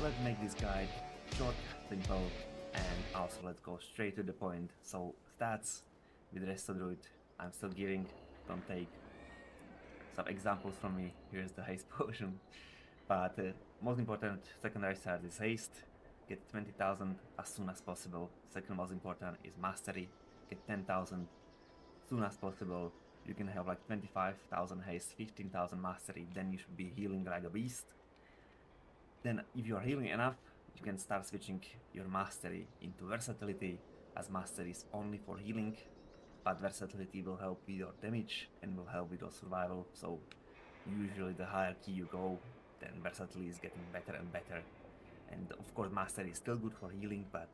let's make this guide short, simple, and also let's go straight to the point. So stats with Resto Druid, I'm still giving, don't take some examples from me. Here's the haste potion. But most important secondary start is haste, get 20,000 as soon as possible. Second most important is mastery, get 10,000 soon as possible. You can have like 25,000 haste, 15,000 mastery, then you should be healing like a beast. Then if you are healing enough, you can start switching your mastery into versatility, as mastery is only for healing, but versatility will help with your damage and will help with your survival. So usually the higher key you go, then versatility is getting better and better. And of course mastery is still good for healing, but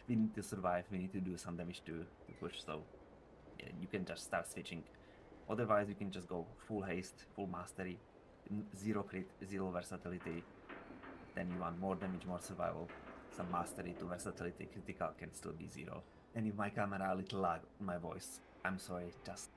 we need to survive, we need to do some damage to push, so yeah, you can just start switching. Otherwise you can just go full haste, full mastery, 0 crit, 0 versatility. Then you want more damage, more survival. Some mastery to versatility, critical can still be 0. And if my camera a little lag on my voice, I'm sorry, just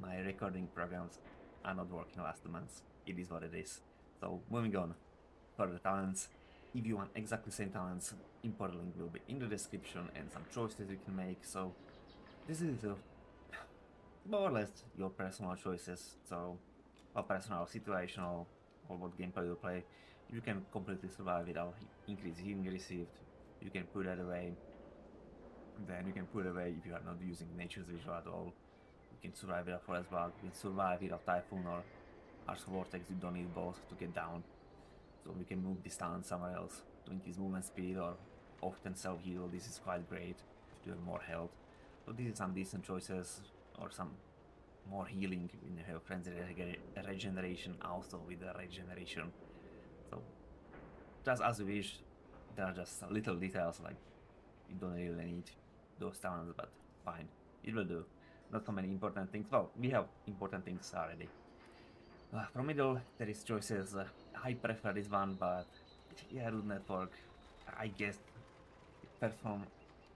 my recording programs are not working last 2 months. It is what it is. So moving on, for the talents, if you want exactly same talents, import link will be in the description and some choices you can make. So this is more or less your personal choices, so or personal, situational, or what gameplay you play. You can completely survive without increased healing received. You can put that away. Then you can put it away if you are not using nature's visual at all. You can survive without forest bug, you can survive without typhoon or harsh vortex. You don't need both to get down. So we can move this talent somewhere else to increase movement speed or often self-heal. This is quite great to have more health. So these are some decent choices, or some more healing when you have frenzy regeneration also with the regeneration. So just as you wish, there are just little details like you don't really need those talents, but fine, it will do. Not so many important things. Well, we have important things already. From middle, there is choices. I prefer this one, but yeah, root network, I guess, perform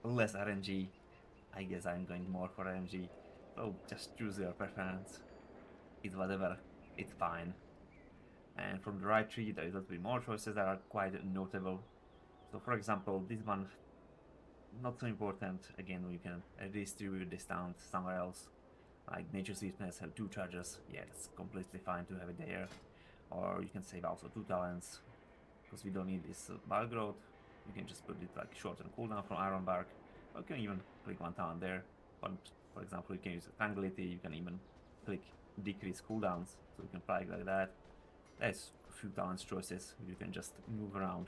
less RNG. I guess I'm going more for RNG. So just choose your preference. It's whatever, it's fine. And from the right tree, there is a little bit more choices that are quite notable. So for example, this one, not so important. Again, we can redistribute this down somewhere else. Like Nature's Weakness have 2 charges, yeah, that's completely fine to have it there. Or you can save also 2 talents, because we don't need this bark growth. You can just put it like shorten cooldown from Iron Bark, or you can even click 1 talent there. But for example, you can use Tranquility, you can even click decrease cooldowns, so you can apply it like that. There's a few talents choices, you can just move around.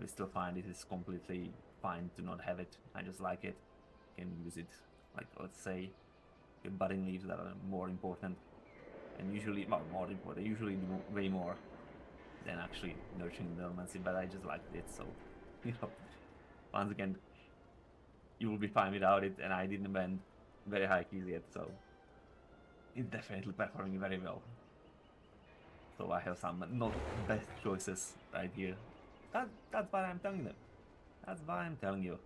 We still find it is completely fine to not have it. I just like it. You can use it, like let's say, with budding leaves that are more important, and usually, well, more important, usually do way more than actually nurturing the dormancy, but I just liked it, so, you know, once again, you will be fine without it, and I didn't bend very high keys yet, so it's definitely performing very well. So I have some not best choices right here. That's what I'm telling them. That's what I'm telling you.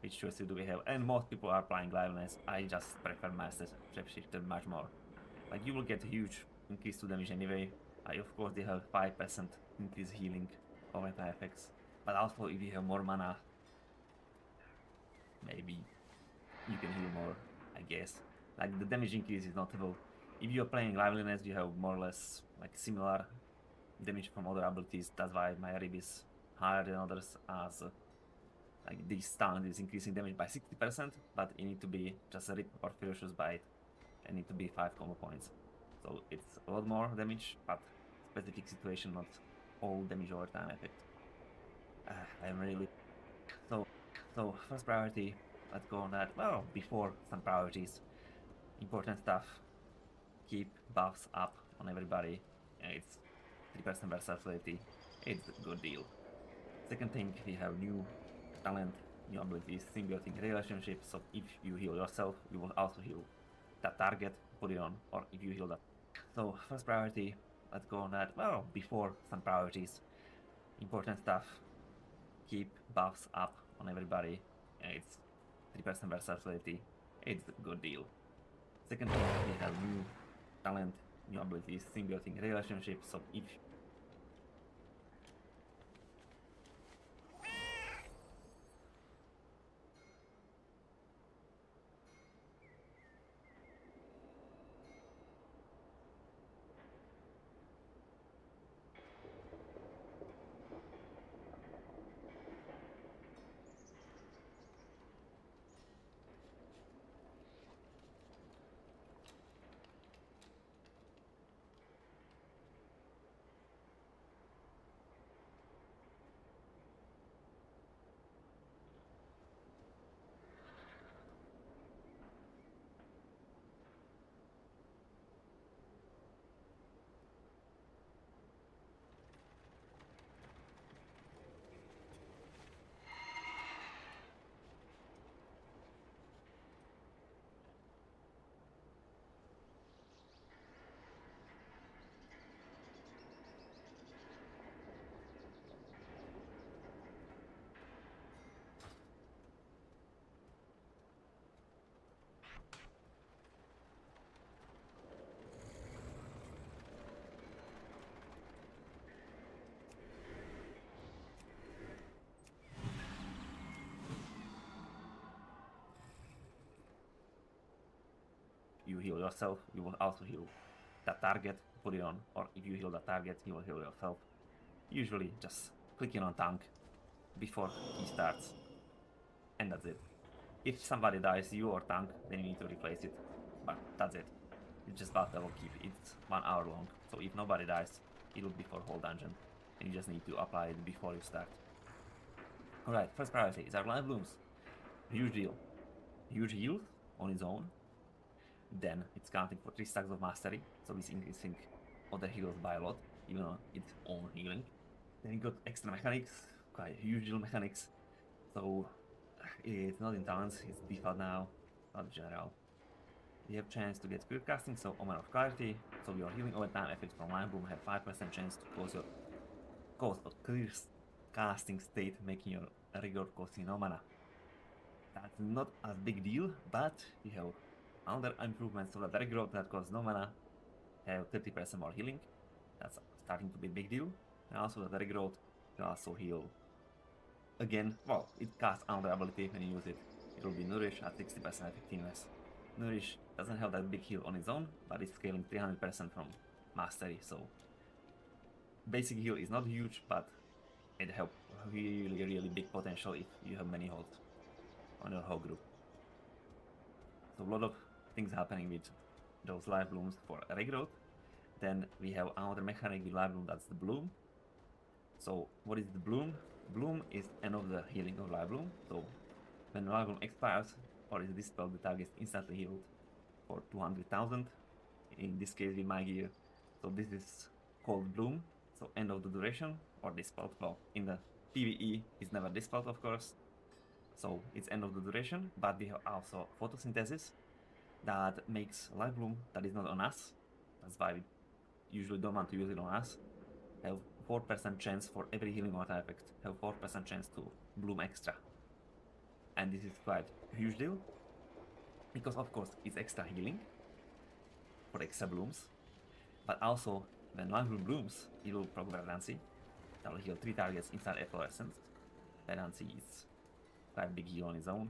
Which choices do we have? And most people are applying liveliness. I just prefer Master Shapeshifter much more. Like, you will get a huge increase to damage anyway. Of course, they have 5% increase healing of anti-effects. But also, if you have more mana, maybe you can heal more, I guess. Like, the damage increase is notable. If you're playing liveliness, you have more or less like similar damage from other abilities. That's why my rib is higher than others, as like this talent is increasing damage by 60%, but it need to be just a rip or ferocious bite, and need to be 5 combo points. So it's a lot more damage, but specific situation, not all damage over time effect. I'm really so first priority. Let's go on that. Well, before some priorities, important stuff. Keep buffs up on everybody. It's 3% versatility. It's a good deal. Second thing, we have new talent, new abilities, symbiotic relationship. So if you heal yourself, you will also heal that target, put it on, or if you heal that. So first priority, let's go on that. Well, before some priorities, important stuff. Keep buffs up on everybody. It's 3% versatility. It's a good deal. Second thing, we have new talent, new abilities, symbiotic relationship. So if you heal yourself, you will also heal that target, put it on, or if you heal that target, you will heal yourself. Usually just clicking on tank before he starts, and that's it. If somebody dies, you or tank, then you need to replace it, but that's it. It's just battle will keep, it's 1 hour long, so if nobody dies, it'll be for whole dungeon, and you just need to apply it before you start. Alright, first priority is our life blooms. Huge deal. Huge heal on its own. Then it's counting for 3 stacks of mastery, so it's increasing other heals by a lot, even on its own healing. Then you got extra mechanics, quite huge deal mechanics. So it's not in talents, it's default now, not general. You have chance to get quick casting, so Omen of Clarity, so your healing over time effects from Life Bloom have 5% chance to cause a clear casting state, making your regrowth costing no mana. That's not a big deal, but you have another improvement, so that regrowth that costs no mana have 30% more healing. That's starting to be a big deal. And also the regrowth can also heal again. Well, it casts another ability when you use it. It will be Nourish at 60% effectiveness. Nourish doesn't have that big heal on its own, but it's scaling 300% from mastery, so basic heal is not huge, but it has really big potential if you have many holds on your whole group. So a lot of things happening with those life blooms for regrowth. Then we have another mechanic with life bloom, that's the bloom. So what is the bloom? Bloom is end of the healing of life bloom. So when life bloom expires or is dispelled, the target is instantly healed for 200,000. In this case with my gear. So this is called bloom. So end of the duration or dispelled. Well, in the PvE it's never dispelled, of course. So it's end of the duration, but we have also photosynthesis that makes life bloom that is not on us. That's why we usually don't want to use it on us. Have 4% chance for every healing water effect. Have 4% chance to bloom extra. And this is quite a huge deal. Because of course it's extra healing for extra blooms. But also when life bloom blooms, it will proc Verdancy. That will heal 3 targets inside efflorescence. Verdancy is quite big heal on its own.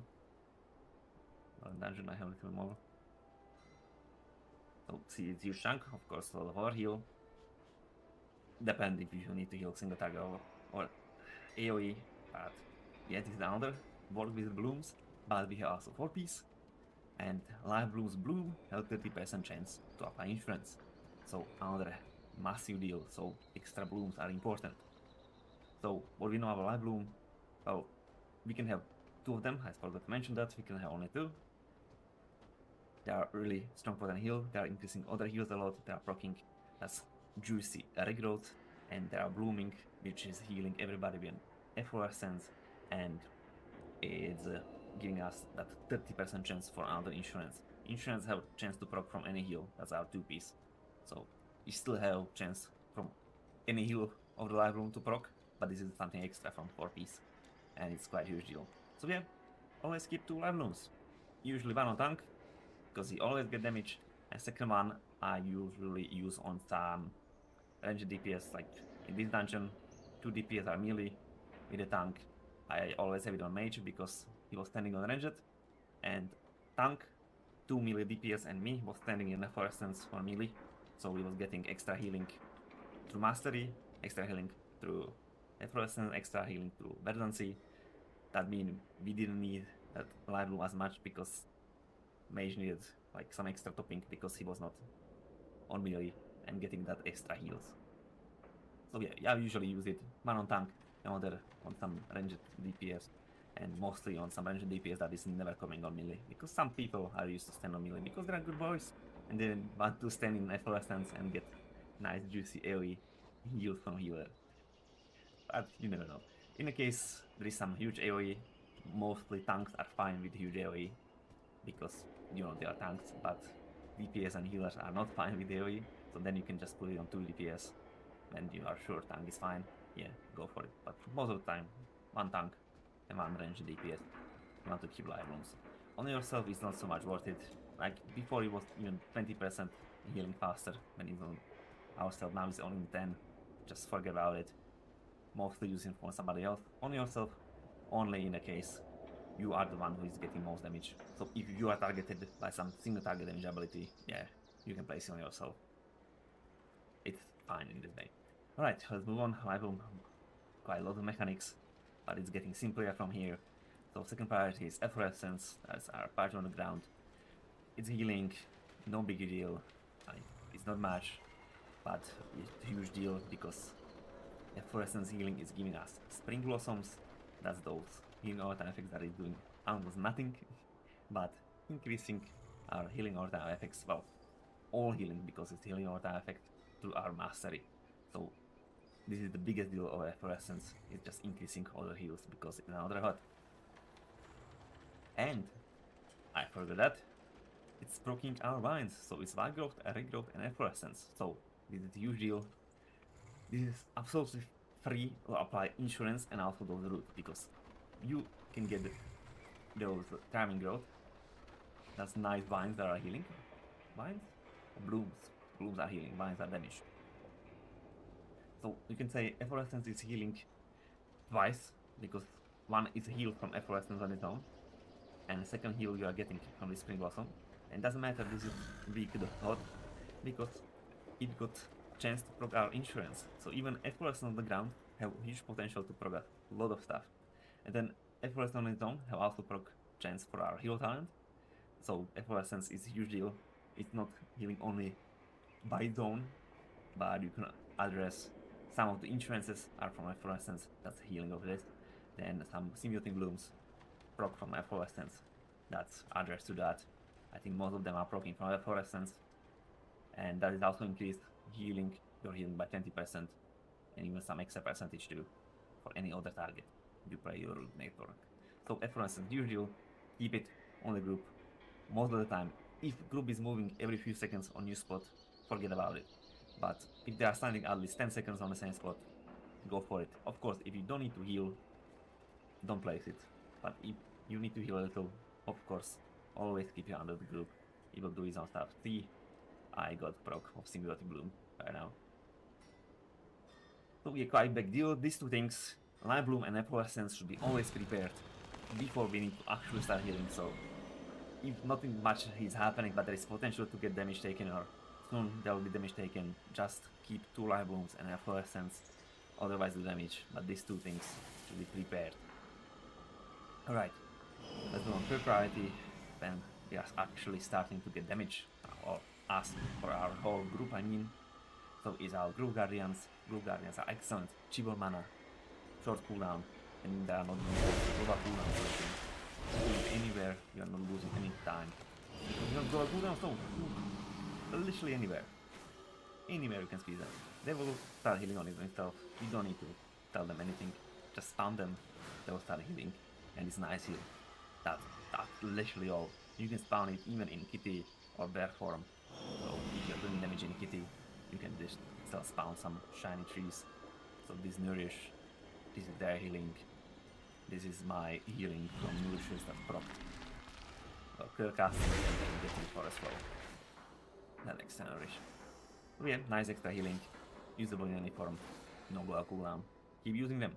In dungeon I have a little more. So see, it's huge chunk, of course, a lot of overheal. depend if you need to heal single target or AoE, but yeah, this is another work with blooms, but we have also 4-piece, and live blooms bloom have 30% chance to apply insurance. So another massive deal, so extra blooms are important. So what we know about live bloom, well, we can have 2 of them, I forgot to mention that, we can have only 2. They are really strong for the heal, they are increasing other heals a lot, they are proccing as juicy regrowth, and they are blooming, which is healing everybody with efflorescence, and it's giving us that 30% chance for another insurance. Insurance have chance to proc from any heal, that's our 2-piece. So you still have chance from any heal of the live room to proc, but this is something extra from 4-piece, and it's quite a huge deal. So yeah, always keep 2 live rooms. Usually 1 on tank, because he always get damage, and second one I usually use on some ranged DPS, like in this dungeon 2 DPS are melee with a tank. I always have it on mage because he was standing on ranged, and tank 2 melee DPS and me was standing in efflorescence for melee, so we was getting extra healing through mastery, extra healing through efflorescence, extra healing through verdancy. That means we didn't need that live bloom as much because mage needed like some extra topping because he was not on melee and getting that extra heals. So yeah, I usually use it 1 on tank, another on some ranged DPS, and mostly on some ranged DPS that is never coming on melee, because some people are used to stand on melee because they're good boys and they want to stand in efflorescence and get nice juicy AoE heals from healer. But you never know. In the case there is some huge AoE, mostly tanks are fine with huge AoE because you know they are tanks, but DPS and healers are not fine with AoE, so then you can just put it on 2 DPS and you are sure tank is fine, yeah, go for it. But most of the time, 1 tank and 1 range DPS, you want to keep live rooms. On yourself is not so much worth it, like before it was even 20% healing faster when it's on ourselves, now it's only 10, just forget about it. Mostly using for somebody else. On yourself, only in a case you are the one who is getting most damage. So if you are targeted by some single target damage ability, yeah, you can place it on yourself. It's fine in this way. Alright, let's move on. Live room, quite a lot of mechanics, but it's getting simpler from here. So second priority is efflorescence, that's our party on the ground. It's healing, no big deal, it's not much, but it's a huge deal because efflorescence healing is giving us spring blossoms, that's those healing aura effects that is doing almost nothing, but increasing our healing aura effects, well, all healing because it's healing aura effect through our mastery. So this is the biggest deal of efflorescence, it's just increasing other heals because it's another hot. And I forgot that it's proccing our vines, so it's wild growth, regrowth, and efflorescence. So this is a huge deal. This is absolutely free to apply insurance and also those roots, because you can get those timing growth. That's nice vines that are healing. Vines? Blooms. Blooms are healing, vines are damaged. So you can say efflorescence is healing twice, because one is healed from efflorescence on its own, and the second heal you are getting from the spring blossom. And doesn't matter this is weak or hot, because it got chance to proc our insurance. So even efflorescence on the ground have huge potential to proc a lot of stuff. And then efflorescence on its own have also proc chance for our heal talent. So efflorescence is a huge deal. It's not healing only by its own, but you can address some of the insurances are from efflorescence, that's healing of this. Then some symbiotic blooms proc from efflorescence, that's addressed to that. I think most of them are proccing from efflorescence, and that is also increased healing, your healing by 20%, and even some extra percentage too for any other target you play your network. So efflorescence usual, keep it on the group most of the time. If group is moving every few seconds on new spot, forget about it. But if they are standing at least 10 seconds on the same spot, go for it. Of course, if you don't need to heal, don't place it. But if you need to heal a little, of course, always keep it under the group. It will do its own stuff. See, I got proc of symbiotic bloom right now. So yeah, quite big deal. These two things, live bloom and efflorescence, should be always prepared before we need to actually start healing. So if nothing much is happening, but there is potential to get damage taken or soon there will be damage taken. Just keep 2 life blooms and a fluorescence, otherwise do damage, but these 2 things should be prepared. Alright, let's go on per priority, then we are actually starting to get damage, or us, for our whole group I mean. So is our Group Guardians. Group Guardians are excellent, cheaper mana, short cooldown, and they are not going to global cooldown, so you can move anywhere, you are not losing any time. Because you don't global cooldown, so literally anywhere. Anywhere you can squeeze them. They will start healing on it themselves. You don't need to tell them anything. Just spam them, they will start healing. And it's nice heal. That's literally all. You can spawn it even in kitty or bear form. So if you're doing damage in kitty, you can just still spawn some shiny trees. So this nourish, this is their healing. This is my healing from nourishes that proc. Karl Casey and getting forest flow. That extra nourish. So yeah, nice extra healing. Usable in any form. No global cooldown. Keep using them.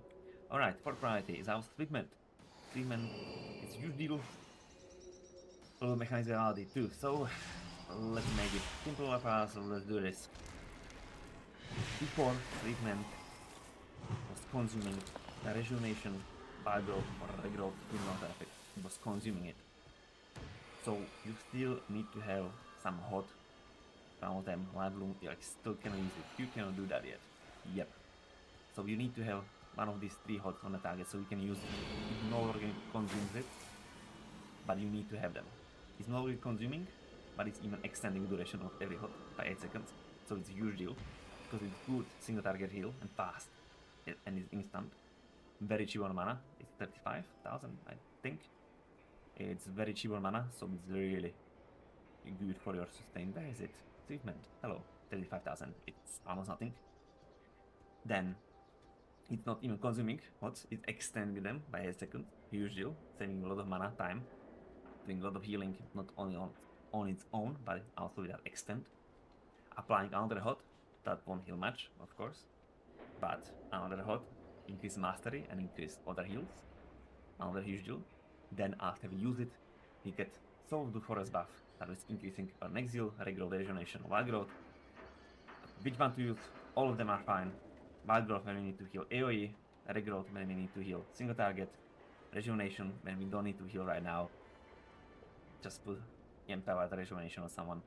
Alright, fourth priority is our Swiftman. Swiftman is huge deal. A little mechanizality too. So let's make it simple for us. So let's do this. Before Swiftman was consuming the rejuvenation, biogrowth or regrowth cooldown effect, it was consuming it. So you still need to have some hot. Some of them live bloom, you still cannot use it. You cannot do that yet. Yep. So you need to have one of these 3 hots on the target so you can use it. It no longer consumes it, but you need to have them. It's no longer consuming, but it's even extending duration of every hot by 8 seconds. So it's a huge deal because it's good single target heal and fast, and it's instant. Very cheap on mana. It's 35,000, I think. It's very cheap on mana, so it's really good for your sustain. Where is it? Treatment. Hello. 35,000. It's almost nothing. Then it's not even consuming hots, it's extending them by a second. Huge deal. Saving a lot of mana, time. Doing a lot of healing, not only on its own, but also with that extend. Applying another hot, that won't heal much, of course. But another hot, increase mastery and increase other heals. Another huge deal. Then after we use it, we get Soul of the Forest buff that is increasing our next heal, regrowth, rejuvenation, wild growth. Which one to use? All of them are fine. Wild growth when we need to heal AoE, regrowth when we need to heal single target, rejuvenation when we don't need to heal right now. Just put empowered rejuvenation on someone.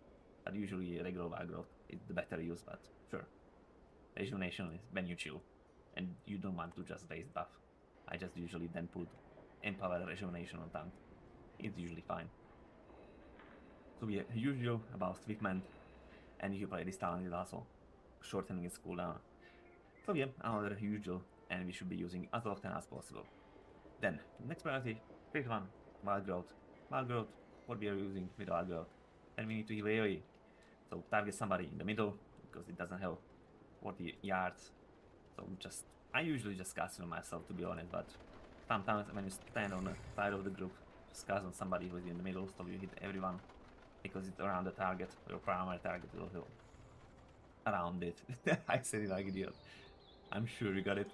But usually regrowth, wild growth is the better use, but sure. Rejuvenation is when you chill and you don't want to just waste buff. I just usually then put empowered rejuvenation on tank. It's usually fine. So we are usual about Swiftman, and you can play this talent also, shortening its cooldown. So yeah, another usual, and we should be using as often as possible. Then, next priority, fifth one, wild growth. Wild growth, what we are using with wild growth. Then we need to heal AoE. So target somebody in the middle, because it doesn't have 40 yards. So I usually just cast it on myself, to be honest, but sometimes when you stand on the side of the group, just cast on somebody who is in the middle, so you hit everyone, because it's around the target, your primary target will heal around it. I said it like an idiot. I'm sure you got it.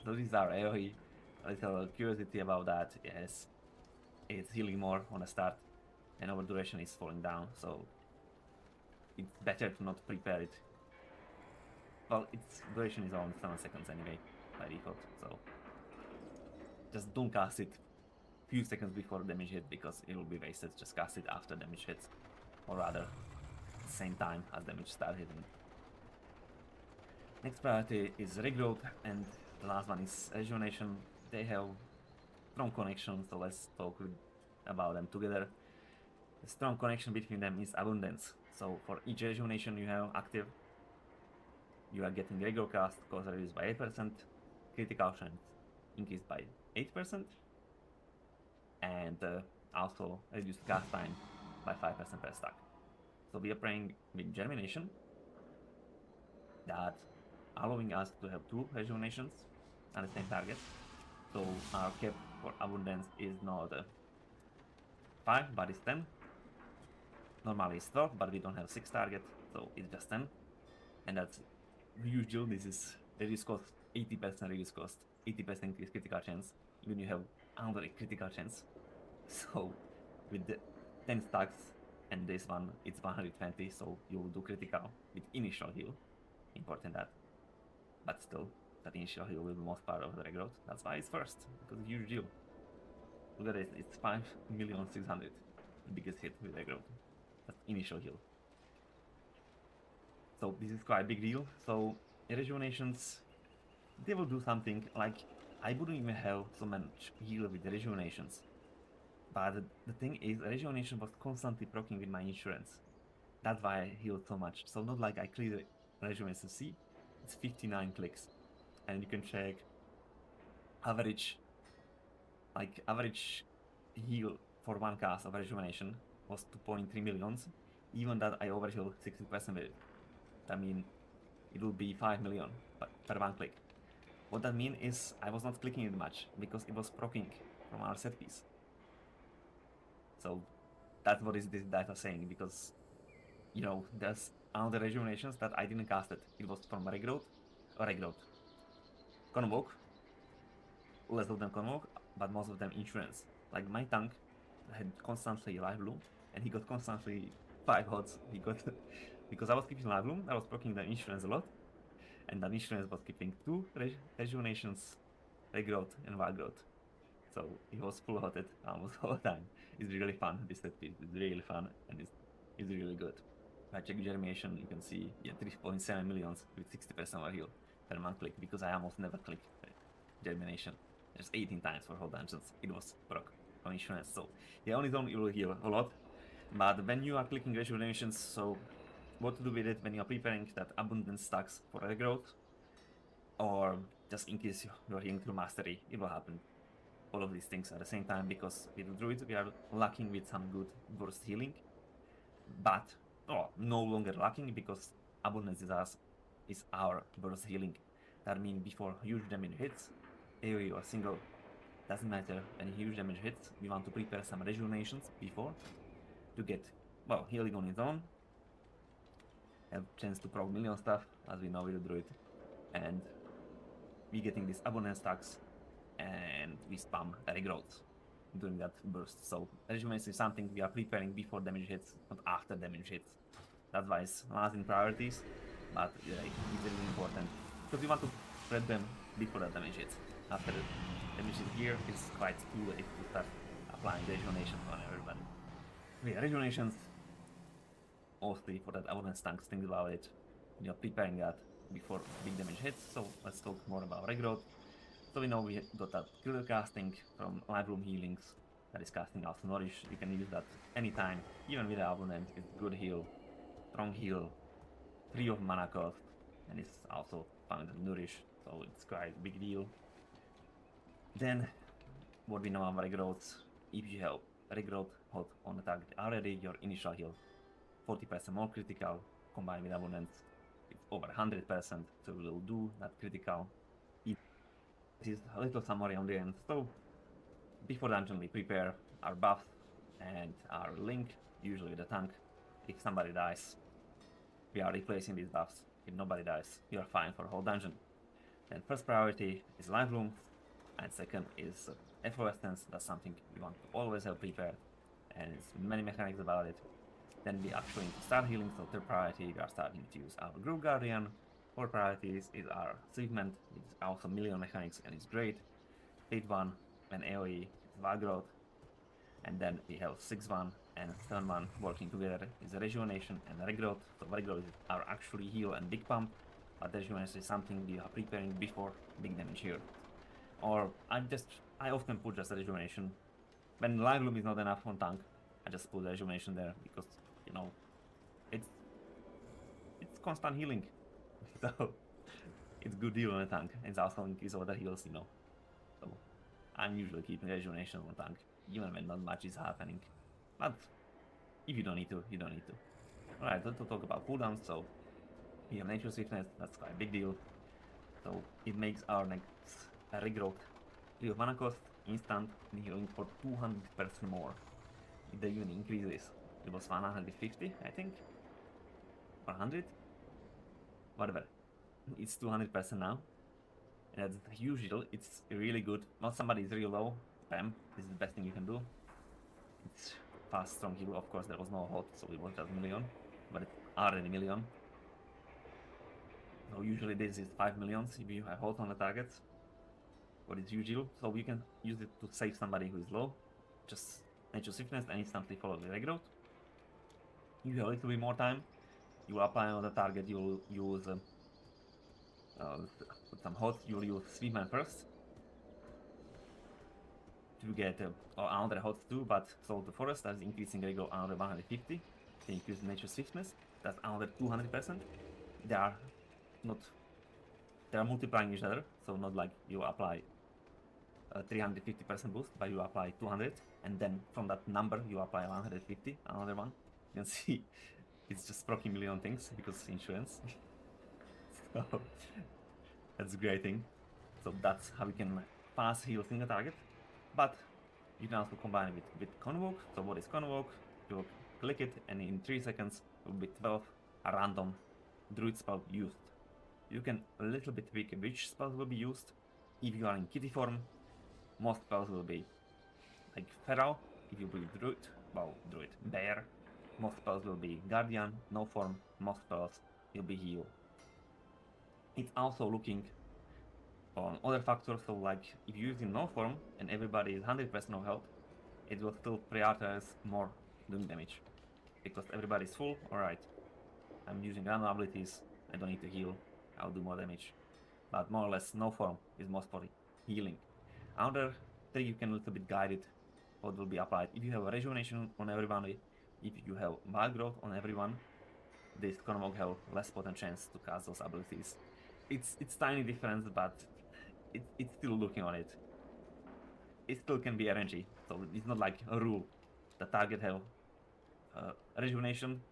So these are AoE. A little curiosity about that, yes, it's healing more on the start, and over duration is falling down, so it's better to not prepare it. Well, its duration is only 7 seconds anyway, by default, so just don't cast it few seconds before damage hit, because it will be wasted. Just cast it after damage hits, or rather, same time as damage start hitting. Next priority is regrowth, and the last one is rejuvenation. They have strong connection, so let's talk about them together. The strong connection between them is abundance. So for each rejuvenation you have active, you are getting regrowth cast, cost reduced by 8%, critical chance increased by 8%, and also reduced cast time by 5% per stack. So we are playing with germination, that allowing us to have 2 rejuvenations on the same target. So our cap for abundance is not 5, but it's 10. Normally it's 12, but we don't have 6 targets, so it's just 10. And that's usual. This is reduce cost, 80% reduce cost, 80% increase critical chance, when you have another critical chance. So with the 10 stacks and this one it's 120, so you will do critical with initial heal. Important that, but still, that initial heal will be most part of the regrowth. That's why it's first, because it's huge deal. Look at this, it's 5,600,000, the biggest hit with regrowth. That's initial heal. So this is quite a big deal. So rejuvenations, they will do something like I wouldn't even have so much heal with the rejuvenations. But the thing is, rejuvenation was constantly proccing with my insurance. That's why I healed so much. So not like I clear rejuvenation C, it's 59 clicks. And you can check average heal for one cast of rejuvenation was 2.3 millions. Even that I overhealed 60% with it. I mean, it will be 5 million per one click. What that means is I was not clicking it much because it was proccing from our set piece. So that's what is this data saying, because you know there's another rejuvenations that I didn't cast it. It was from regrowth or regrowth. Convoke, less of them convoke, but most of them insurance. Like my tank had constantly life bloom, and he got constantly 5 odds. He got because I was keeping life bloom, I was proccing the insurance a lot, and that insurance was keeping 2 rejuvenations, regrowth and wild growth. So he was full hotted almost all the time. It's really fun. This set piece is really fun and it's really good. If I check germination, you can see 3.7 millions with 60% overheal per one click, because I almost never click germination. There's 18 times for whole dungeons. It was proc on insurance. So on its own it will heal a lot. But when you are clicking rejuvenations, so what to do with it when you are preparing that abundance stacks for regrowth, or just increase your healing through mastery, it will happen. All of these things at the same time, because with the druids we are lacking with some good burst healing, but no longer lacking, because abundance is our burst healing. That means before huge damage hits, AoE or single, doesn't matter, when huge damage hits, we want to prepare some rejuvenations before to get, well, healing on its own, have chance to proc million stuff, as we know with the druid, and we getting these abundance stacks, and we spam regrowth during that burst. So rejuvenation is something we are preparing before damage hits, not after damage hits. That's why it's last in priorities, but it's really important, because we want to spread them before the damage hits. After the damage is here, it's quite too late to start applying rejuvenation on everybody. Yeah, rejuvenations, mostly for that abundance tanks, think about it. You're preparing that before big damage hits. So let's talk more about regrowth. So we know we got that killer casting from life room healings, that is casting also nourish. You can use that anytime, even with the abundance. It's good heal, strong heal, 3 of mana cost, and it's also found in nourish, so it's quite a big deal. Then what we know about regrowth, if you have regrowth hot on the target already, your initial heal 40% more critical, combined with abundance, it's over 100%, so we will do that critical. This is a little summary on the end. So before dungeon we prepare our buffs and our link, usually with the tank. If somebody dies, we are replacing these buffs. If nobody dies, you are fine for the whole dungeon. Then first priority is life room, and second is effervescence. That's something we want to always have prepared, and it's many mechanics about it. Then we actually need to start healing, so third priority we are starting to use our Group Guardian. 4 priorities is our achievement, it's also million mechanics and it's great. 8-1 when AoE is wild growth, and then we have 6-1 and 7-1 working together is rejuvenation and regrowth. So regrowth is our actually heal and big pump, but rejuvenation is something we are preparing before big damage here. Or I often put just rejuvenation. When live loom is not enough on tank, I just put rejuvenation there, because you know it's constant healing. So it's good deal on a tank. It's also increase other heals, you know. So I'm usually keeping rejuvenation on tank, even when not much is happening. But if you don't need to, you don't need to. Alright, let's talk about cooldowns. So we have Nature Swiftness, that's quite a big deal. So it makes our next regrowth 3 of mana cost, instant healing for 200% more. It even increases. It was 150, I think. 100? Whatever. It's 200% now. And that's a huge deal. It's really good. Not somebody is really low. Spam. This is the best thing you can do. It's fast strong heal. Of course, there was no hot, so it was just million, but it's already million. So usually this is 5 millions if you have hot on the target, what is usual. So you can use it to save somebody who is low. Just nature swiftness and instantly follow the regrowth. You have a little bit more time. You will apply on the target. You will use put some hot. You will use Sweetman first to get another hot too. But so the forest is increasing regrowth another 150. Then increase nature swiftness. That's another 200%. They are not. They are multiplying each other. So not like you apply 350% boost, but you apply 200, and then from that number you apply 150, another one. You can see it's just proccing million things because insurance. So that's a great thing. So that's how we can fast heal single target, but you can also combine it with Convoke. So what is Convoke? You will click it, and in 3 seconds will be 12 random druid spell used. You can a little bit pick which spells will be used. If you are in kitty form, most spells will be like Feral. If you be Druid, Bear, most spells will be Guardian. No form, most spells will be Heal. It's also looking on other factors, so like if you're using no form and everybody is 100% of health, it will still prioritize more doing damage. Because everybody is full, alright, I'm using random abilities, I don't need to heal, I'll do more damage. But more or less, no form is most for healing. Another thing you can a little bit guide it, what will be applied. If you have a rejuvenation on everybody, if you have wild growth on everyone, this Convoke have less potent chance to cast those abilities. It's tiny difference, but it's still looking on it. It still can be RNG, so it's not like a rule. The target have rejuvenation,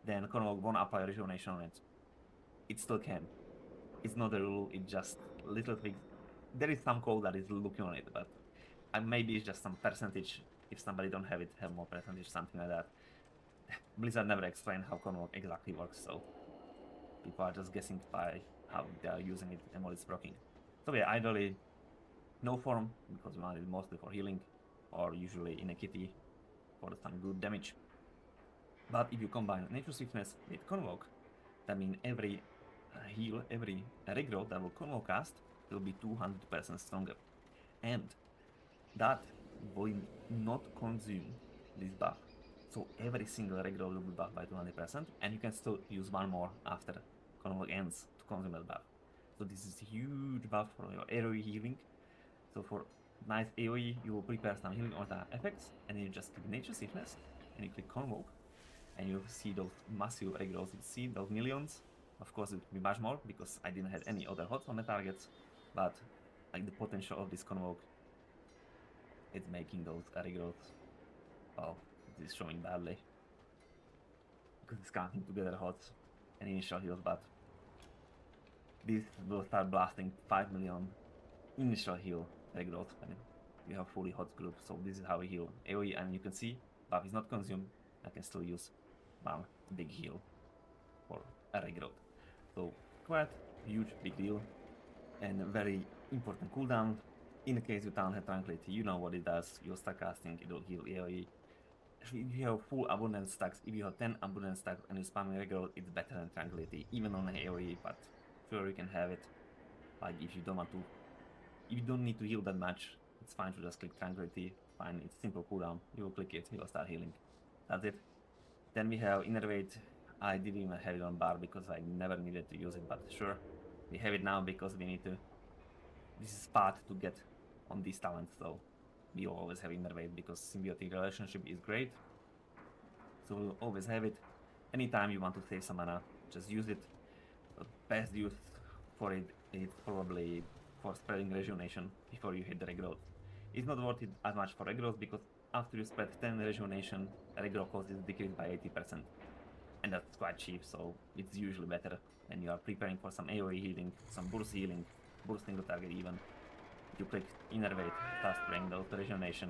then Convoke won't apply rejuvenation on it. It still can. It's not a rule, it's just little things. There is some code that is looking on it, but maybe it's just some percentage. If somebody don't have it, have more percentage, something like that. Blizzard never explained how Convoke exactly works, so people are just guessing by how they are using it and what it's proccing. So yeah, ideally no form, because we want it mostly for healing, or usually in a kitty for some good damage. But if you combine nature swiftness with Convoke, that means every heal, every regrowth that will Convoke cast will be 200% stronger. And that will not consume this buff. So every single regrowth will be buffed by 200%, and you can still use one more after Convoke ends to consume that buff. So this is a huge buff for your AoE healing. So for nice AoE, you will prepare some healing on the effects, and then you just click nature swiftness, and you click Convoke, and you see those massive regrowths. You see those millions. Of course, it will be much more because I didn't have any other hots on the targets, but like the potential of this Convoke, it's making those regrowths. Well, it is showing badly because it's counting together hots and initial heals, but this will start blasting 5 million initial heal regrowth when you have fully hot group. So this is how we heal AoE, and you can see buff is not consumed. I can still use one big heal for a regrowth. So quite huge, big deal, and a very important cooldown. In the case you don't have Tranquility, you know what it does. You'll start casting, it will heal AoE. If you have full abundance stacks, if you have 10 abundance stacks and you spam regrowth, it's better than Tranquility, even on AoE, but sure you can have it. Like if you don't want to, if you don't need to heal that much, it's fine to just click Tranquility, fine, it's simple cooldown, you will click it, you will start healing. That's it. Then we have Innervate. I didn't even have it on bar because I never needed to use it, but sure, we have it now because we need to. This is part to get on these talents, so we always have Innervate because symbiotic relationship is great. So we'll always have it. Anytime you want to save some mana, just use it. The best use for it is probably for spreading rejuvenation before you hit the regrowth. It's not worth it as much for regrowth because after you spread 10 rejuvenation, regrowth cost is decreased by 80%. And that's quite cheap, so it's usually better when you are preparing for some AoE healing, some burst healing, boosting the target even. You click Innervate, start spraying those rejuvenation,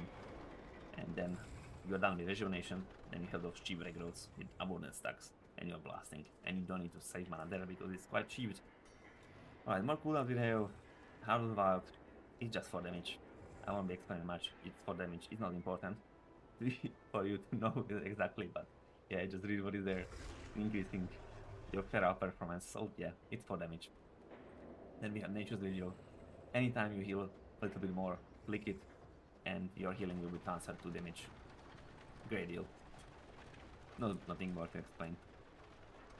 and then you're done with rejuvenation, then you have those cheap regrowths with abundant stacks, and you're blasting, and you don't need to save mana there because it's quite cheap. Alright, more cooldowns we have. Hardwood Wild, it's just for damage. I won't be explaining much, it's for damage, it's not important. for you to know exactly, but yeah, just read what is there, increasing your Fera performance. So yeah, it's 4 damage. Then we have Nature's Vigil. Anytime you heal a little bit more, click it, and your healing will be transferred to damage. Great deal. No, nothing more to explain.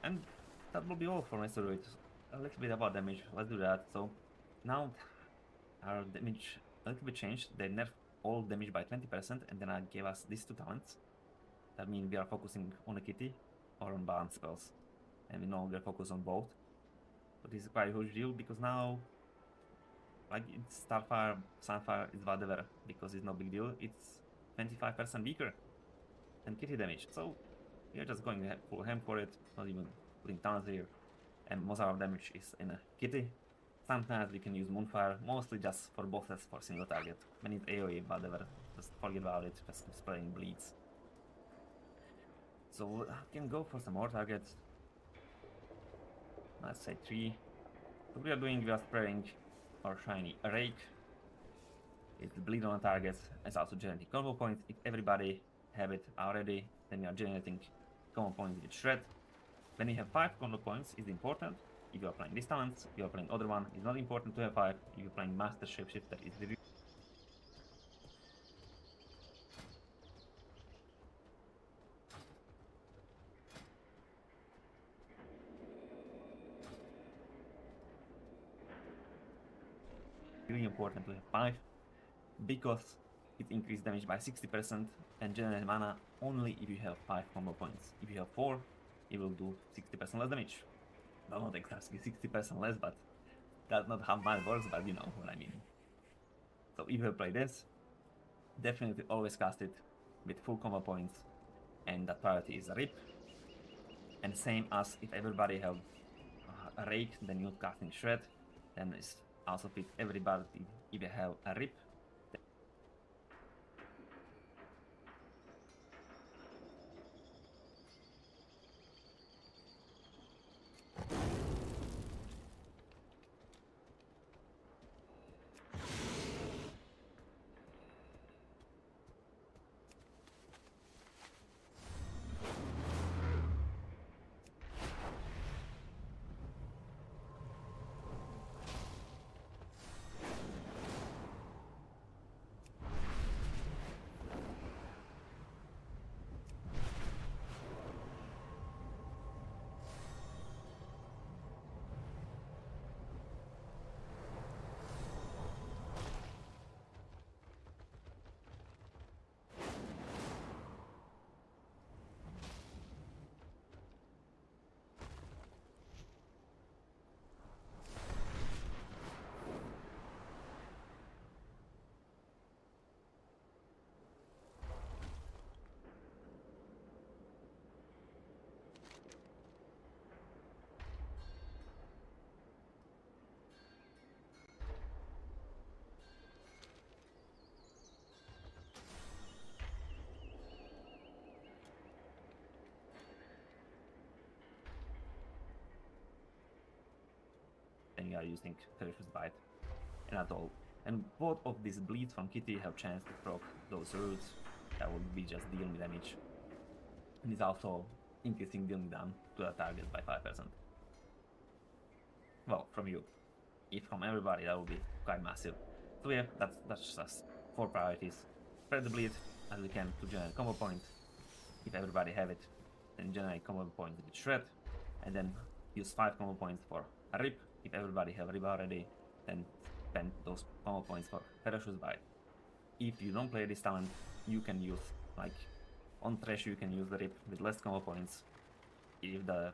And that will be all for Restoration. A little bit about damage, let's do that. So now our damage a little bit changed. They nerfed all damage by 20%, and then I gave us these 2 talents. That means we are focusing on a kitty or on balance spells, and we no longer focus on both. But this is quite a huge deal because now, like, it's Starfire, Sunfire, it's whatever, because it's no big deal. It's 25% weaker than kitty damage, so we are just going full ham for it, not even putting talents here. And most of our damage is in a kitty. Sometimes we can use Moonfire, mostly just for bosses for single target. When it's AoE, whatever, just forget about it, just keep spraying bleeds. So I can go for some more targets. Let's say 3. What we are spraying our shiny Rake. It's bleed on targets. It's also generating combo points. If everybody have it already, then we are generating combo points with Shred. When you have 5 combo points, is important. If you are playing this talent, if you are playing other one, it's not important to have 5. If you're playing Master Shapeshifter, it's really important to have 5 because it increases damage by 60% and generates mana only if you have 5 combo points. If you have 4, it will do 60% less damage. Well, not exactly 60% less, but that's not how mine works, but you know what I mean. So if you play this, definitely always cast it with full combo points, and that priority is a Rip. And same as if everybody have a Rake, then you're casting Shred, then it's also fit everybody if you have a Rip. Then you are using Ferocious Bite, and that's all. And both of these bleeds from Kitty have chance to proc those roots that will be just dealing damage. And it's also increasing dealing down to the target by 5%. Well, from you. If from everybody, that will be quite massive. So yeah, that's just 4 priorities. Spread the bleed as we can to generate combo points. If everybody have it, then generate combo points with Shred, and then use 5 combo points for a Rip. If everybody have Rip already, then spend those combo points for Ferocious Bite. If you don't play this talent, you can use, like, on Thresh you can use the Rip with less combo points. If that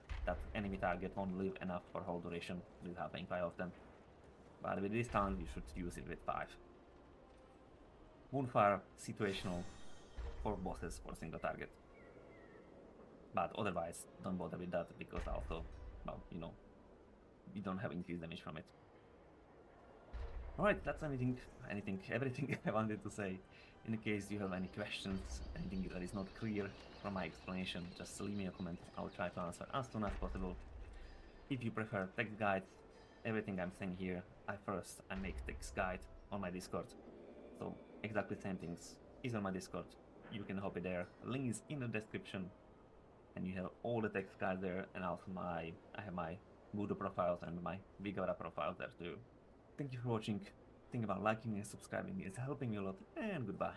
enemy target won't live enough for whole duration, this is happening quite often. But with this talent, you should use it with 5. Moonfire, situational for bosses for single target. But otherwise, don't bother with that because also, well, you know, we don't have increased damage from it. Alright, that's everything I wanted to say. In the case you have any questions, anything that is not clear from my explanation, just leave me a comment. I will try to answer as soon as possible. If you prefer text guides, everything I'm saying here, I make text guide on my Discord. So exactly the same things is on my Discord. you can hop it there. Link is in the description, and you have all the text cards there, and also I have my Voodoo profiles and my Vigora profiles there too. Thank you for watching. Think about liking and subscribing, it's helping me a lot, and goodbye.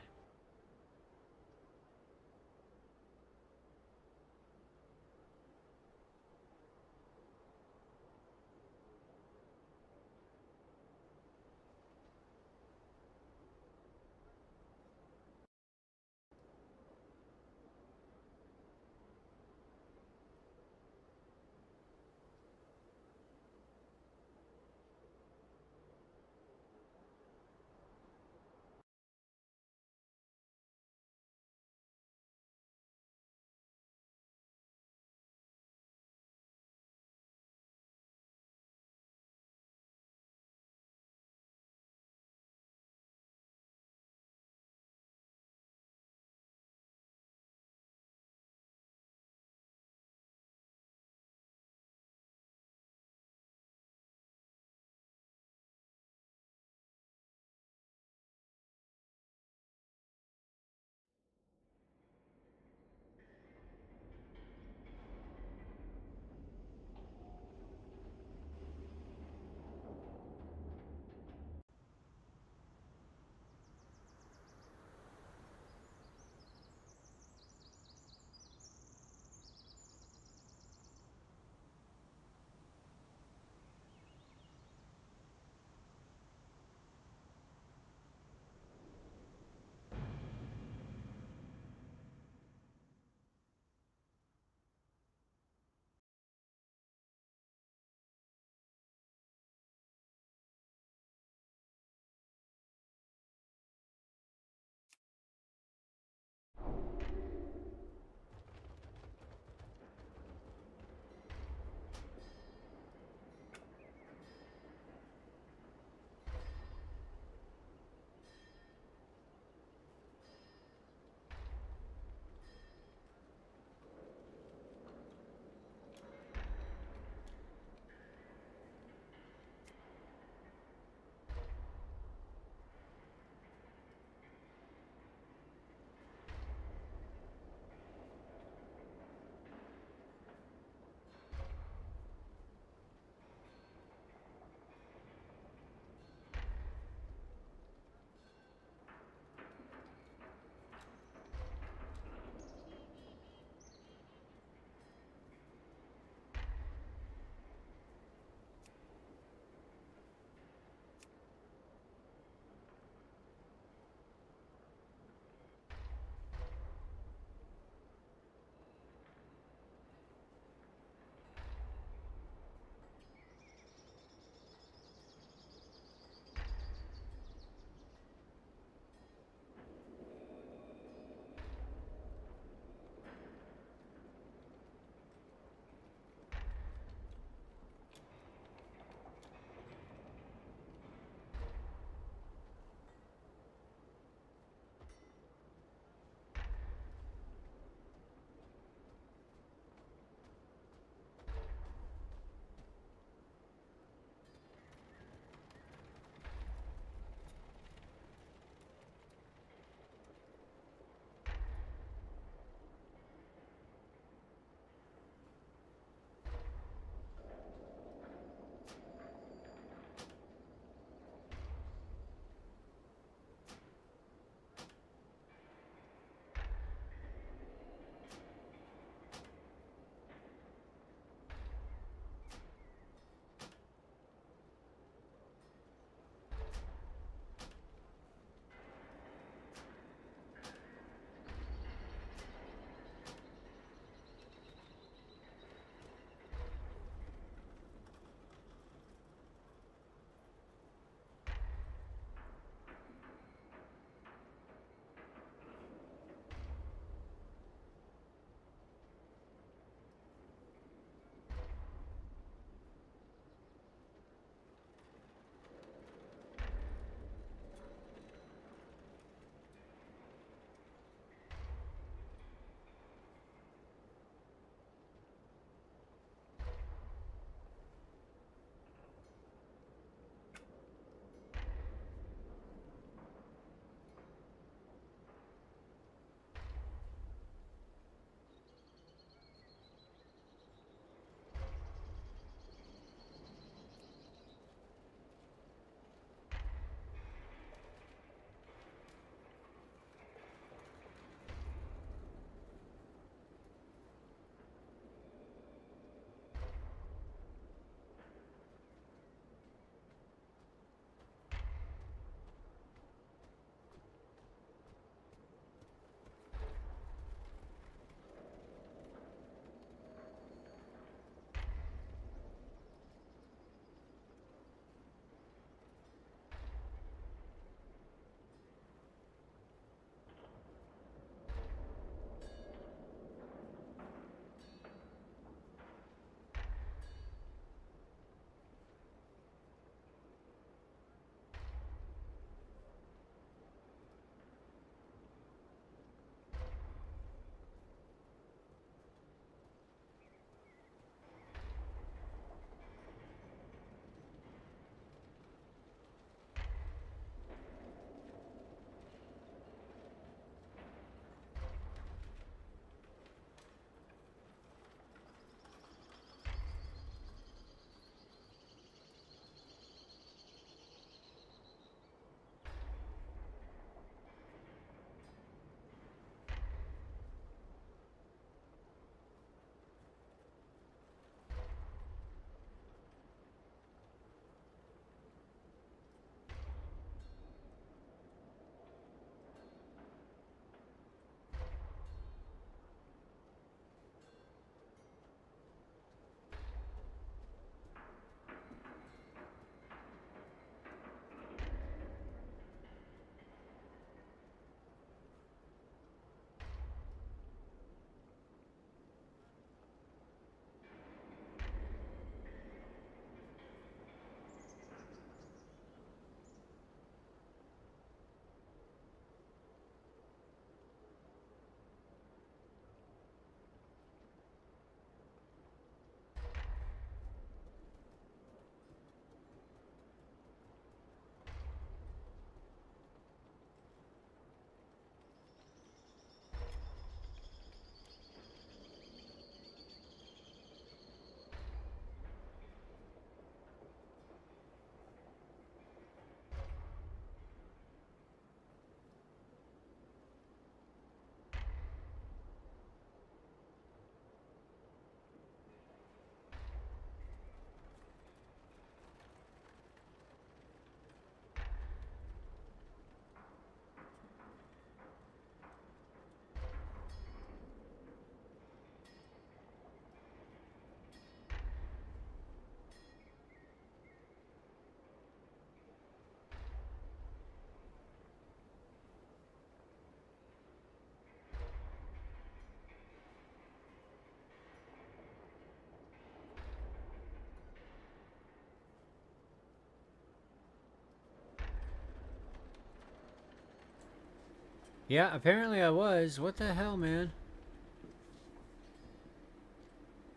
Yeah, apparently I was. What the hell, man?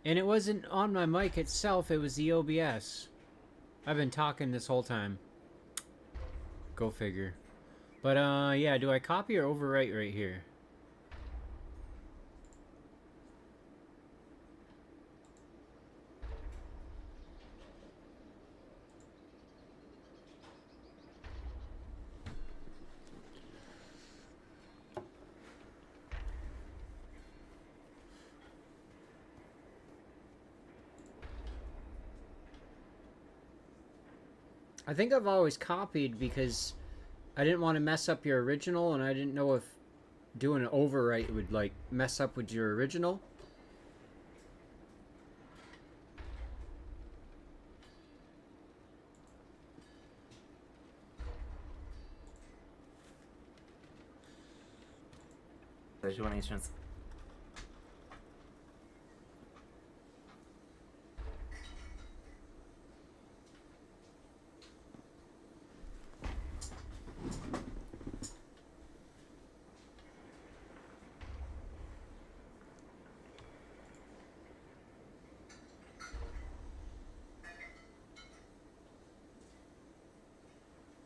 And it wasn't on my mic itself, it was the OBS. I've been talking this whole time. Go figure. But, yeah, do I copy or overwrite right here? I think I've always copied because I didn't want to mess up your original, and I didn't know if doing an overwrite would, like, mess up with your original. Rejuvenations.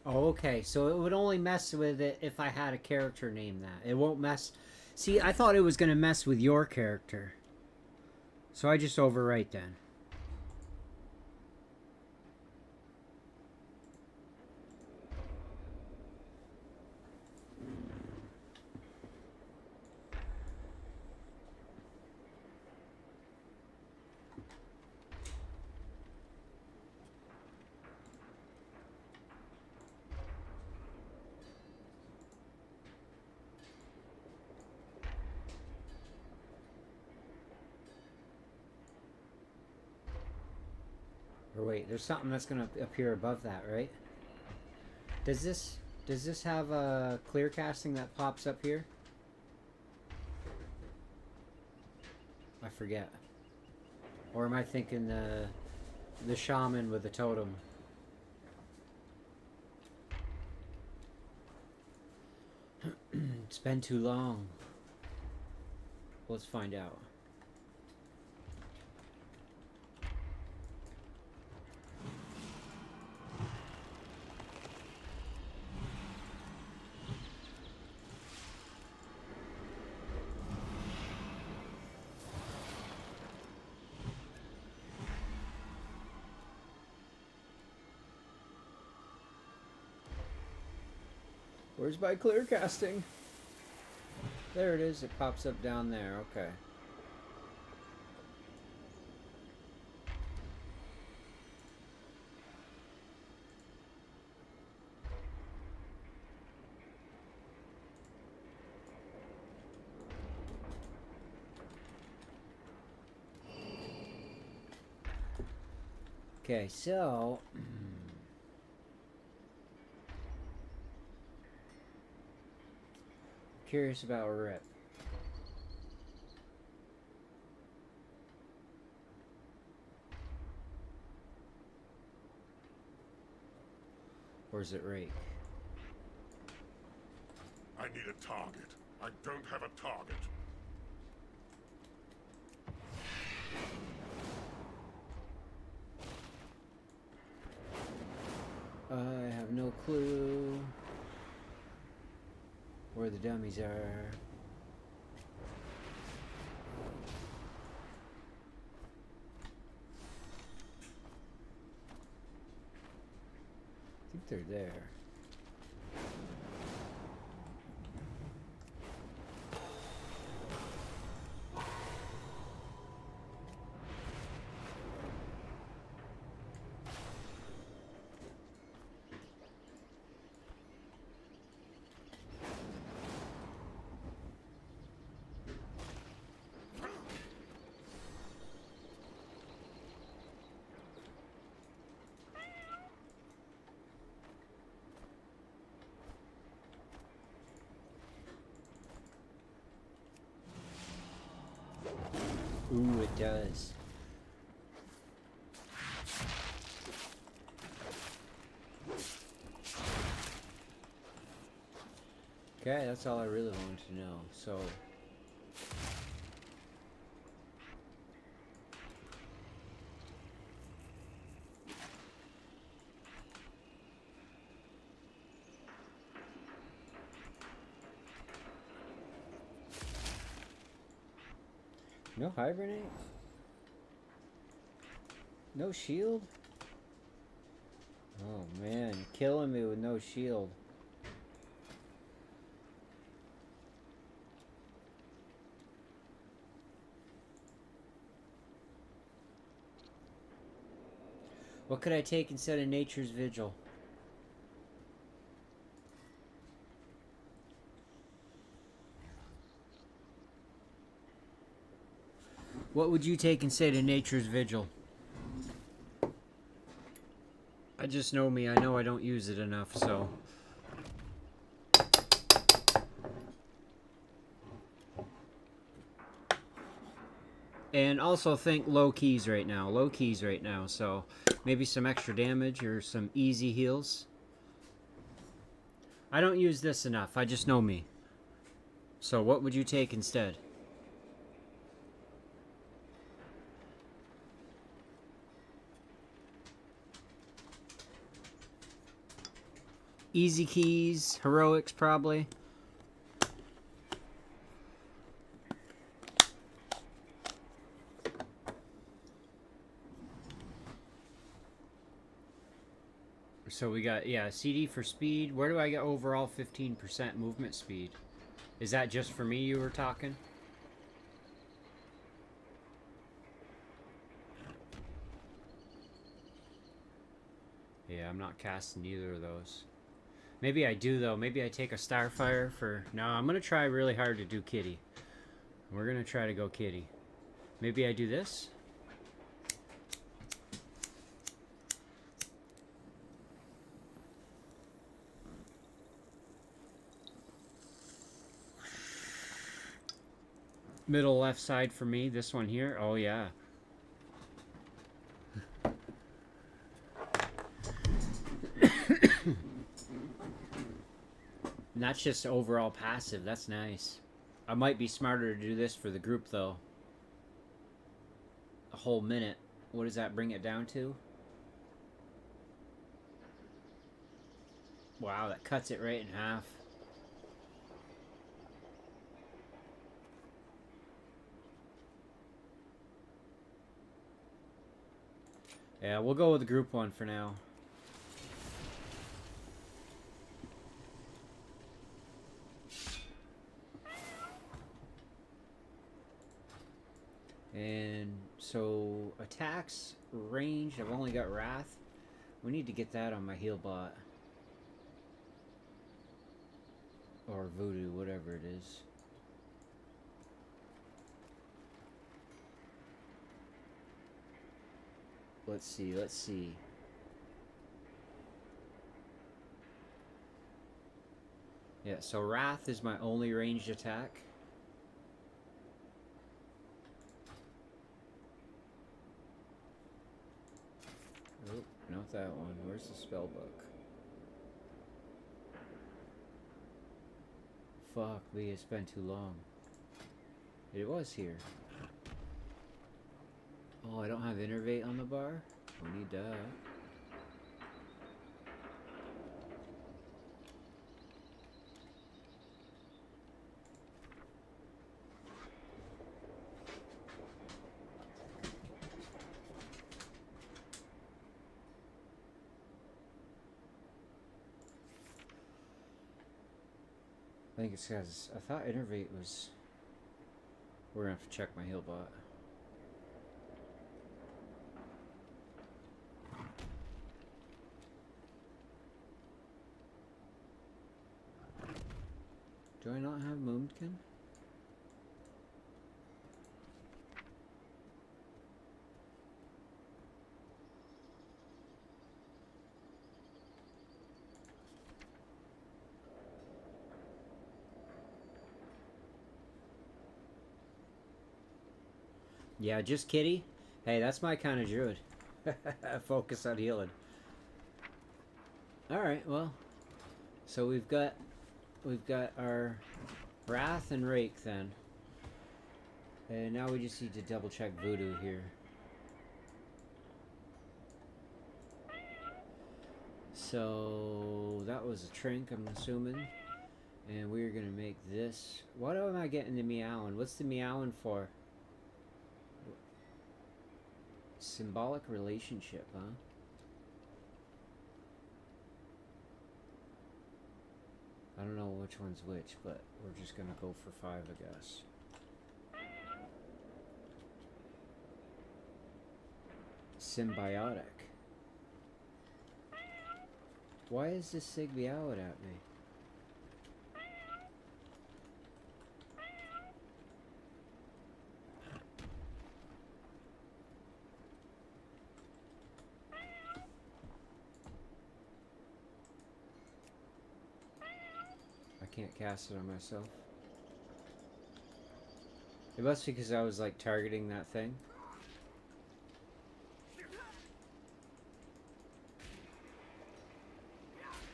Oh, okay. So it would only mess with it if I had a character name that. It won't mess... See, I thought it was going to mess with your character. So I just overwrite then. Or wait, there's something that's going to appear above that, right? Does this have a clear casting that pops up here? I forget. Or am I thinking the shaman with the totem? It's been too long. Let's find out. Where's my clear casting? There it is. It pops up down there. Okay. Okay, so... Curious about Rip. Or is it Rake? I need a target. I don't have a target. I have no clue where the dummies are. I think they're there. Ooh, it does. Okay, that's all I really wanted to know. So, no hibernate? No shield? Oh man, you're killing me with no shield. What could I take instead of Nature's Vigil? What would you take instead of Nature's Vigil? I just know me. I know I don't use it enough, so... And also think low keys right now. Low keys right now, so... Maybe some extra damage or some easy heals. I don't use this enough. I just know me. So what would you take instead? Easy keys, heroics probably. So we got, yeah, CD for speed. Where do I get overall 15% movement speed? Is that just for me you were talking? Yeah, I'm not casting either of those. Maybe I do, though. Maybe I take a Starfire for... No, I'm going to try really hard to do Kitty. We're going to try to go Kitty. Maybe I do this? Middle left side for me. This one here. Oh, yeah. And that's just overall passive. That's nice. I might be smarter to do this for the group, though. A whole minute. What does that bring it down to? Wow, that cuts it right in half. Yeah, we'll go with the group one for now. And so attacks, range, I've only got Wrath. We need to get that on my heal bot. Or Voodoo, whatever it is. Let's see, let's see. Yeah, so Wrath is my only ranged attack. Oh, not that one. Where's the spell book? Fuck me, it's been too long. It was here. Oh, I don't have Innervate on the bar? We need that. I think it's because I thought Innervate was... We're gonna have to check my heal bot. Do I not have Moonkin? Yeah, just Kitty. Hey, that's my kind of druid. Focus on healing. Alright, well. So we've got we've got our Wrath and Rake then. And now we just need to double check Voodoo here. So that was a Trink, I'm assuming. And we're gonna make this. What am I getting the meowing? What's the meowing for? Symbolic relationship, huh? I don't know which one's which, but we're just gonna go for 5, I guess. Symbiotic. Why is this Sig meowing at me? I can't cast it on myself. It must be because I was like targeting that thing.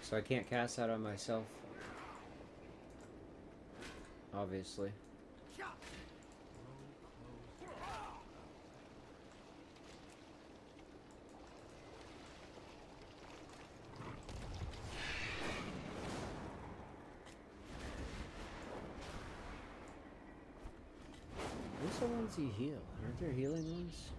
So I can't cast that on myself. Obviously. Where's the ones you heal? Aren't there healing ones?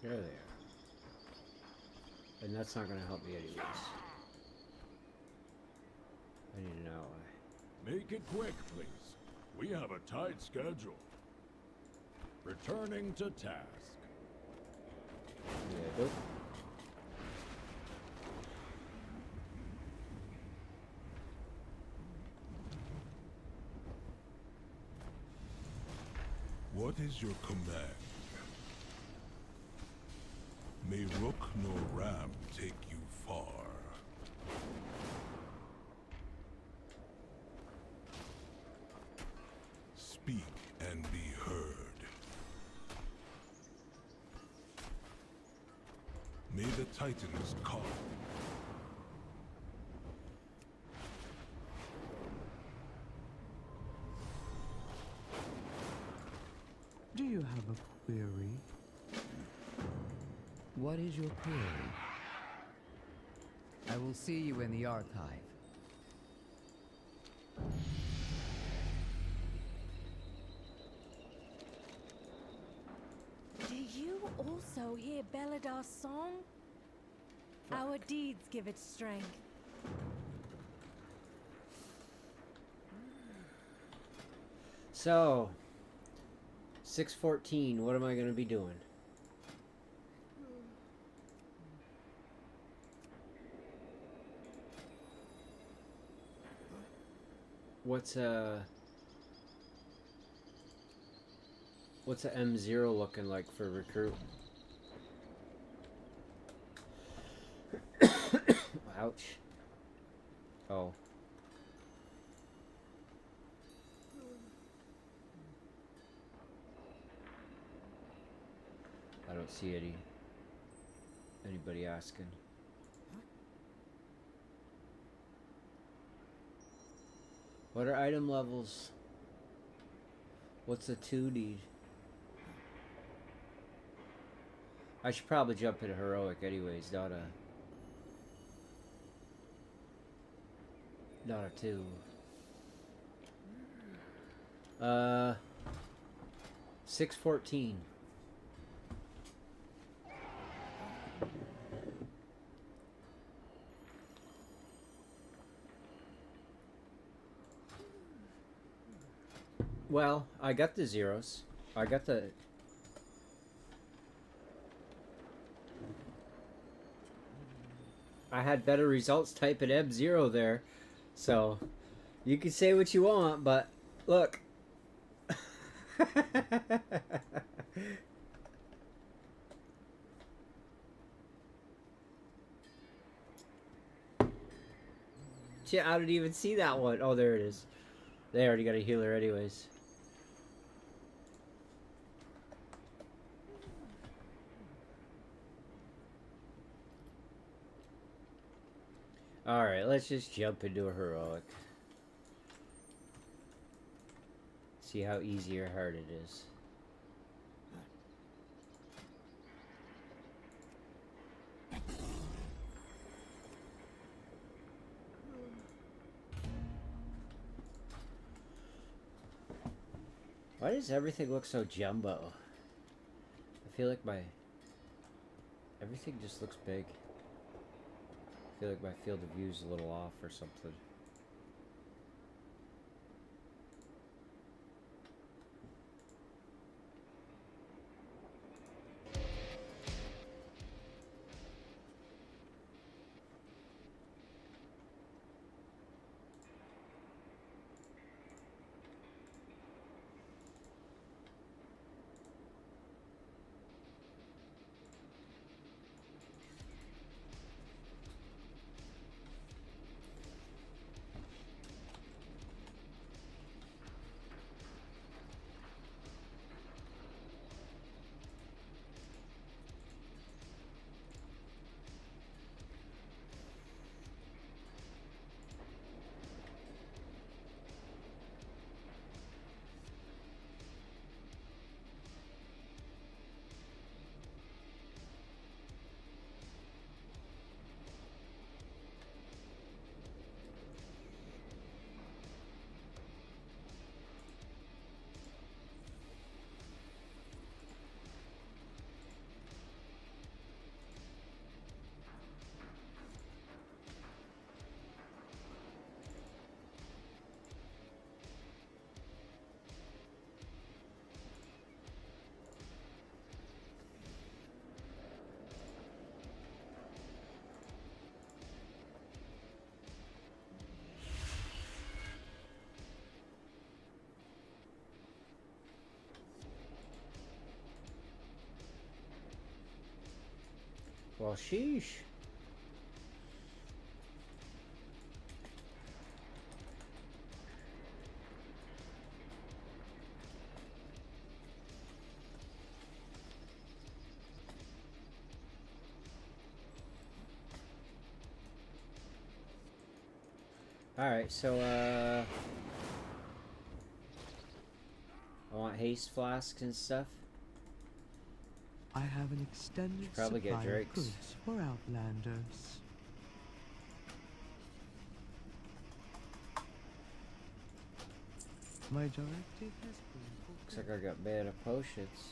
There they are. And that's not going to help me anyways. I need an ally. Make it quick, please. We have a tight schedule. Returning to task. Yeah, go. What is your command? May Rook nor Ram take you far. Speak and be heard. May the Titans come. Do you have a query? What is your query? I will see you in the archive. Do you also hear Beladar's song? Our deeds give it strength. So, 6:14. What am I going to be doing? What's a M0 looking like for recruit? Ouch. Oh. I don't see anybody asking. What are item levels? What's a 2 need? I should probably jump into heroic anyways, not a 2. 6:14. Well, I got the zeros. I got the... I had better results typing M0 there. So, you can say what you want, but look. Shit, I didn't even see that one. Oh, there it is. They already got a healer anyways. Alright, let's just jump into a heroic. See how easy or hard it is. Why does everything look so jumbo? I feel like everything just looks big. I feel like my field of view is a little off or something. Well, sheesh. Alright, so, I want haste flasks and stuff. I have an extended Probably get supply of drakes. goods for outlanders. My directive has been Looks like I got mana potions.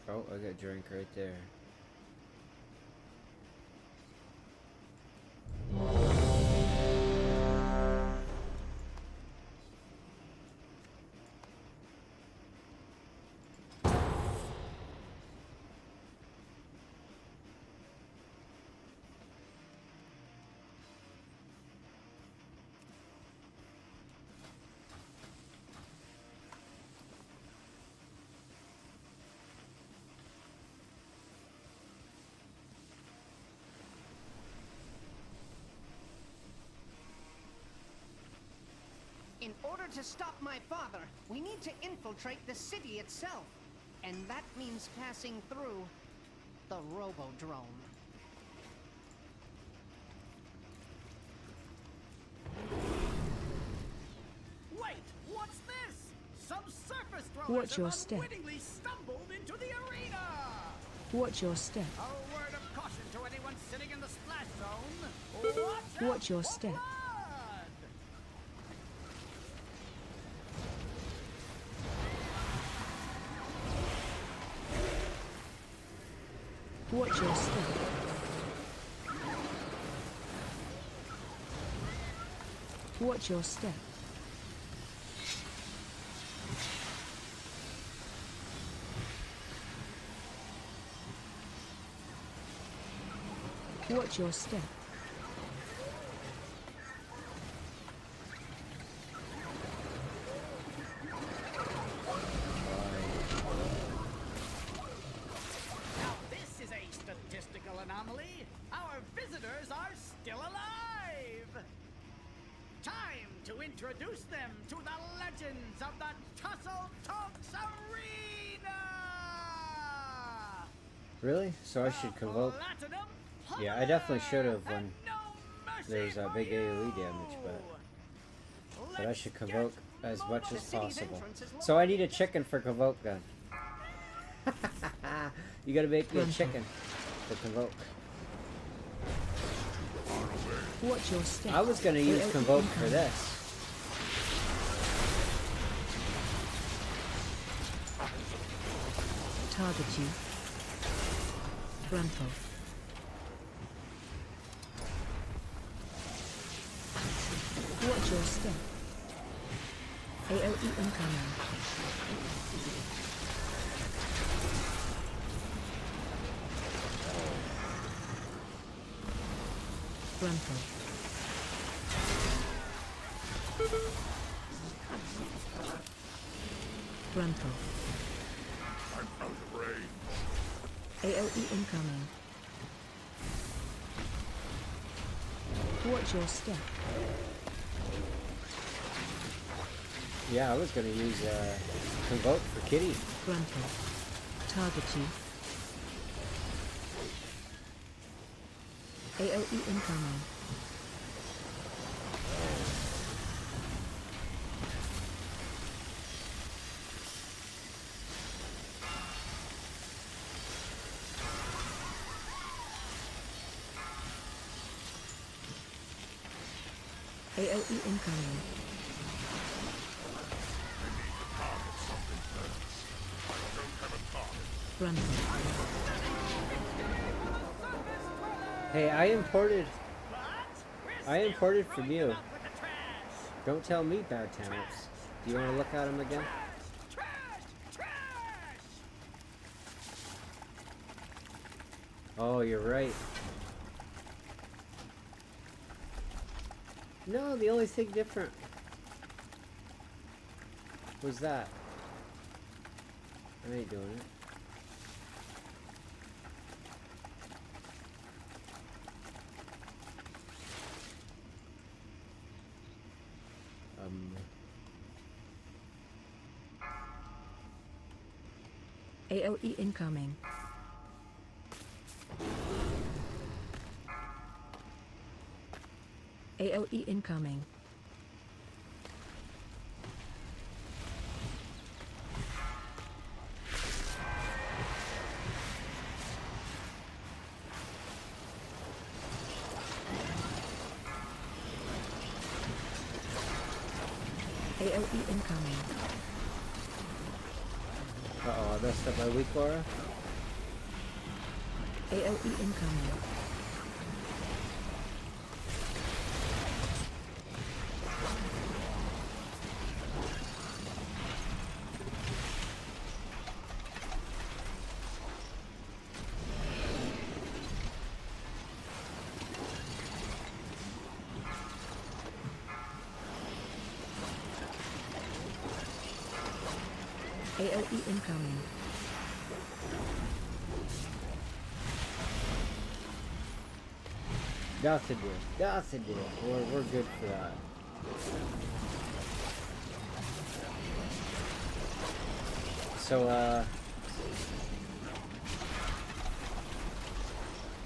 Oh, I got drink right there. In order to stop my father, we need to infiltrate the city itself. And that means passing through the Robodrome. Wait, what's this? Some surface throwers Watch your have step. unwittingly stumbled into the arena! Watch your step. A word of caution to anyone sitting in the splash zone. Watch your step. Blood! Watch your step. Watch your step. Watch your step. introduce them to the legends of the Tussle Talks Arena! Really? So I should convoke. Platinum Yeah, I definitely should have when and no mercy there's a for big you. AoE damage, but I Let's should get convoke as much The as city's possible. entrance is So I need a chicken for convoke then. You gotta make me a chicken for convoke. Watch your step. I was gonna use AoE convoke for incoming. this. Target you. Frontal. Watch your step. AoE incoming. Frontal. Frontal. I'm out of range. AoE incoming. Watch your step. Yeah, I was gonna use convoke for Kitty. Frontal. Target you. AoE incoming. AoE incoming. Frontal. Hey, I imported We're still from throwing you. it up with the trash. Don't tell me bad talents. Do you want to look at them again? Trash! Trash! Oh, you're right. No, the only thing different was that. I ain't doing it. AoE incoming. AoE incoming. AoE incoming. Uh-oh, I messed up my weak aura. AoE incoming. AoE incoming. Nothing to do. Nothing to do. We're good for that. So,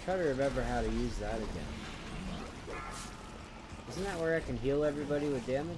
try to remember how to use that again. Isn't that where I can heal everybody with damage?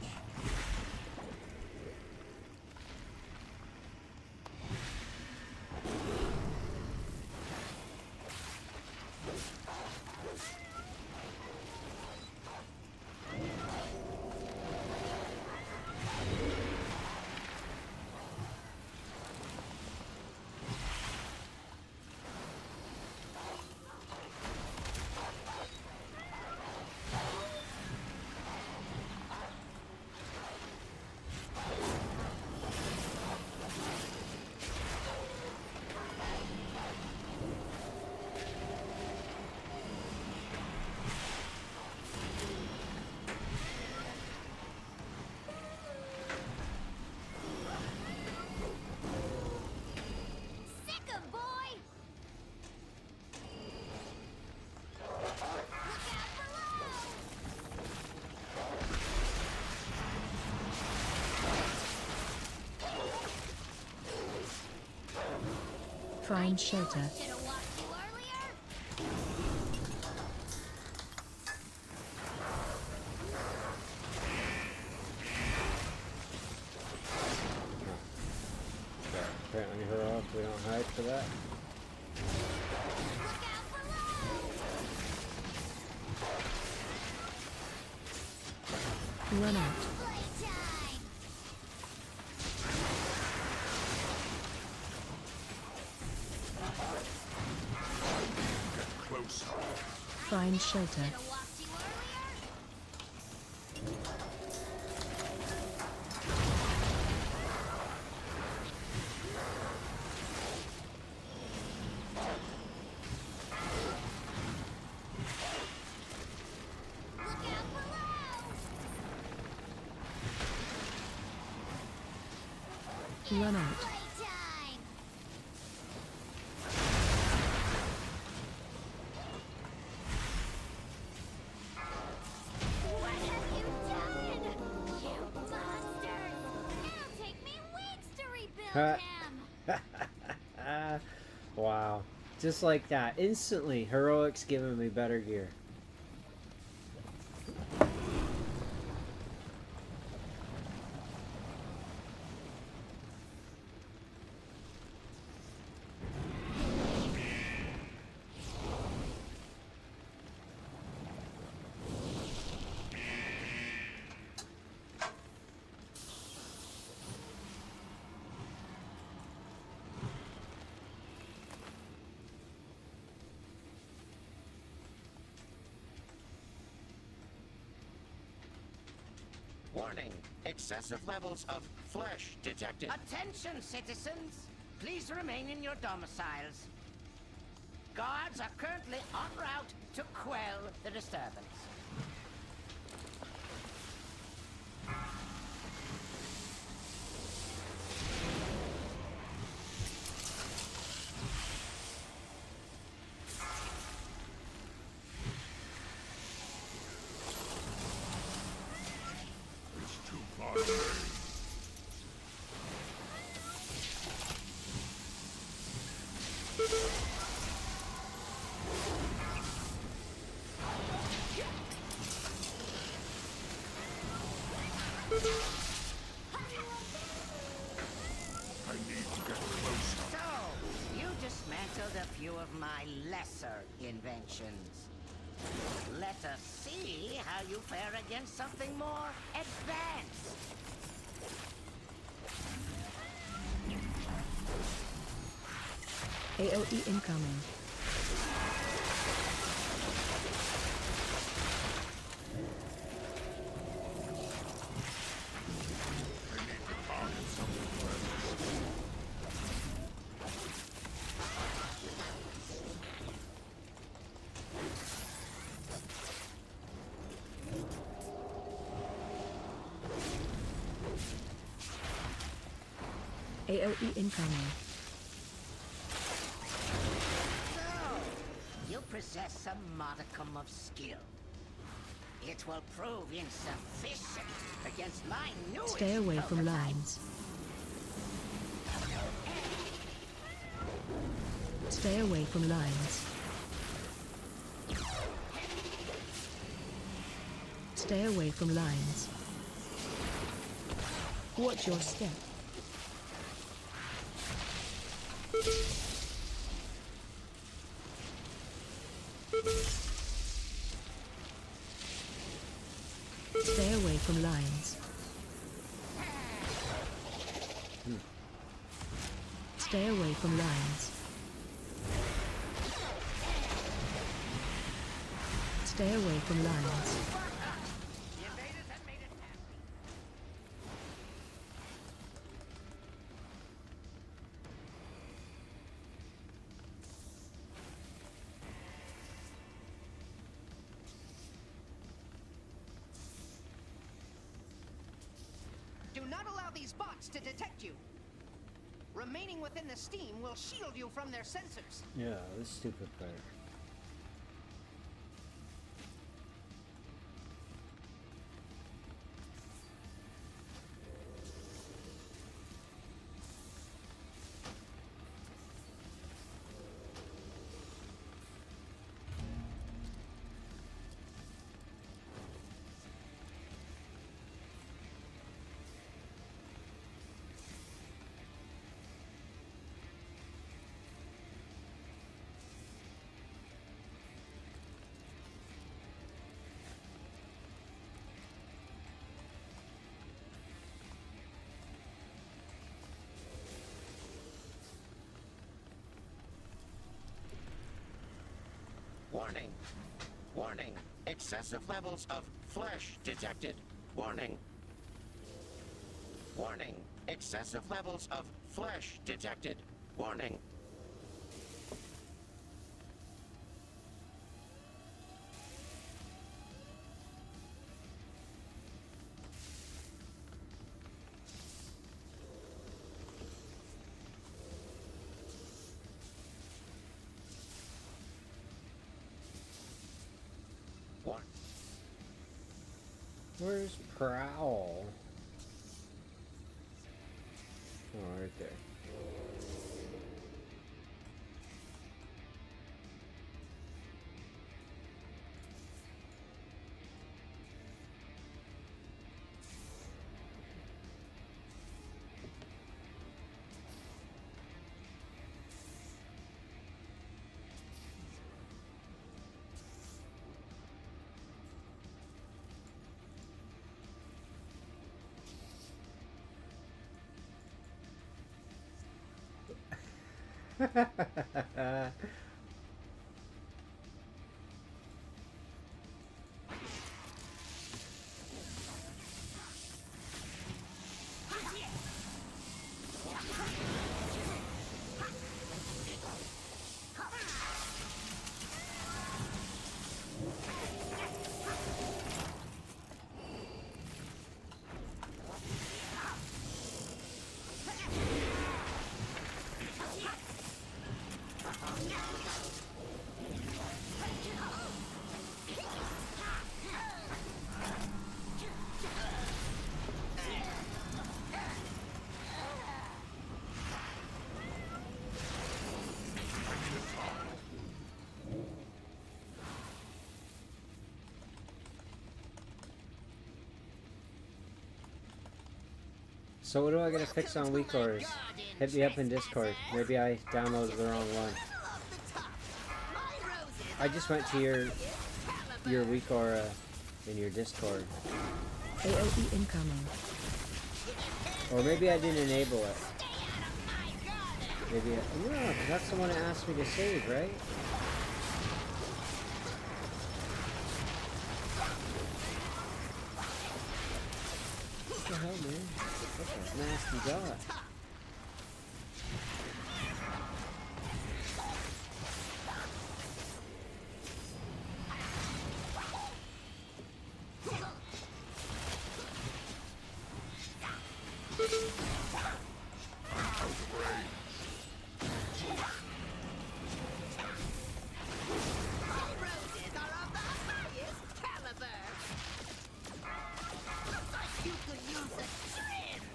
Find shelter. Should have walked you earlier. Apparently heroic, we don't hide for that. Look out for road. Run out. Playtime. Closer. Find shelter. Should have walked you earlier. Look out below. Run out. Playtime. What have you done? You monsters! It'll take me weeks to rebuild him. Wow. Just like that. Instantly, heroic's giving me better gear. Warning, excessive levels of flesh detected. Attention, citizens! Please remain in your domiciles. Guards are currently en route to quell the disturbance. It's too far away. I need to get closer. So, you dismantled a few of my lesser inventions. Let us see how you fare against something more advanced. AOE incoming. I need to target something first. AOE incoming. So, you possess a modicum of skill. It will prove insufficient against my newest Stay away from prototype. lines. Stay away from lines. Stay away from lines. Watch your step. Stay away from lines. Stay away from lines. Stay away from lines. The invaders have made it happen. Do not allow these bots to detect you. Remaining within the steam will shield you from their sensors. Yeah, this stupid part. Warning. Excessive levels of flesh detected. Warning. Warning. Excessive levels of flesh detected. Warning. Warning. Where's Prowl? Oh, right there. So what do I gotta fix on weak orders? Hit me up in Discord. Maybe I downloaded the wrong one. I just went to your weak aura in your Discord. AOE incoming. Or maybe I didn't enable it. Maybe no, that's the one that asked me to save, right? What the hell, man? That's a nasty dog.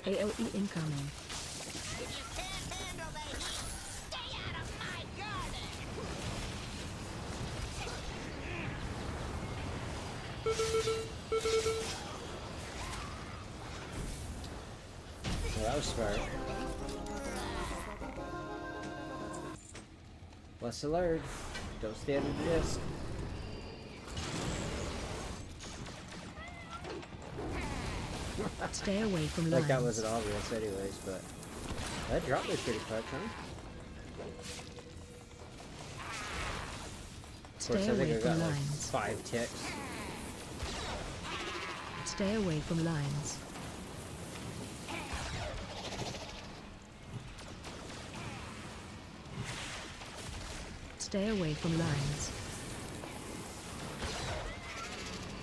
AOE incoming. Well, that was smart. Less alert. Don't stand in the disc. Stay away from Like lines. that wasn't obvious anyways, but that dropped me pretty quick, huh? Of course, Stay I think away I got from like lines. 5 ticks. Stay away from lines. Stay away from lines.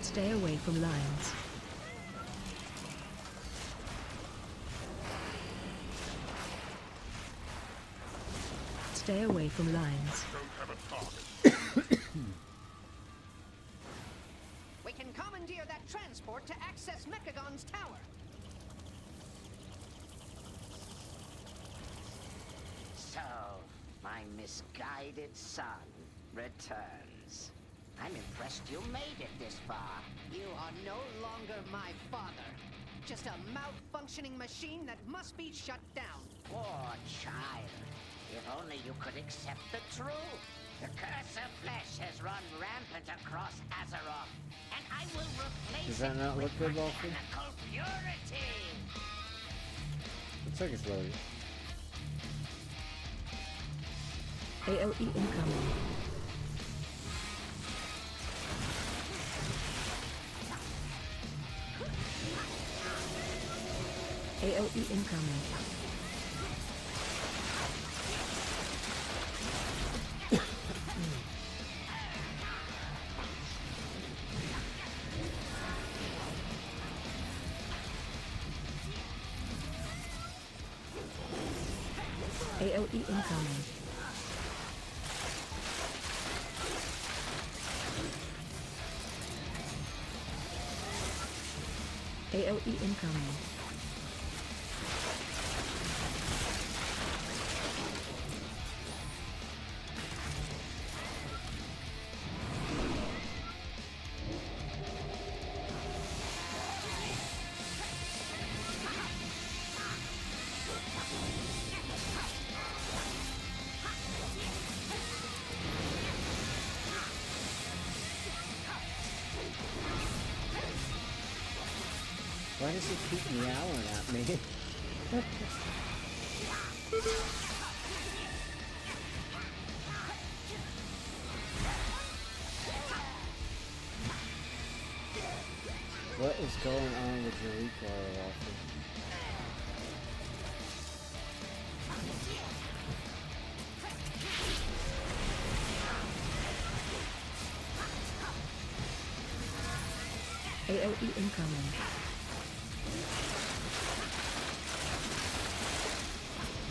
Stay away from lines. Stay away from lines. Don't have a target. We can commandeer that transport to access Mechagon's tower. So, my misguided son returns. I'm impressed you made it this far. You are no longer my father. Just a malfunctioning machine that must be shut down. Poor child. If only you could accept the truth. The curse of flesh has run rampant across Azeroth, and I will replace Does that it not with look good, Wolfie? mechanical purity. Looks like it's loaded. AOE incoming. AOE incoming. AOE incoming. AOE incoming. Why does he keep meowing at me? What is going on with your recoil, Walter? AOE incoming.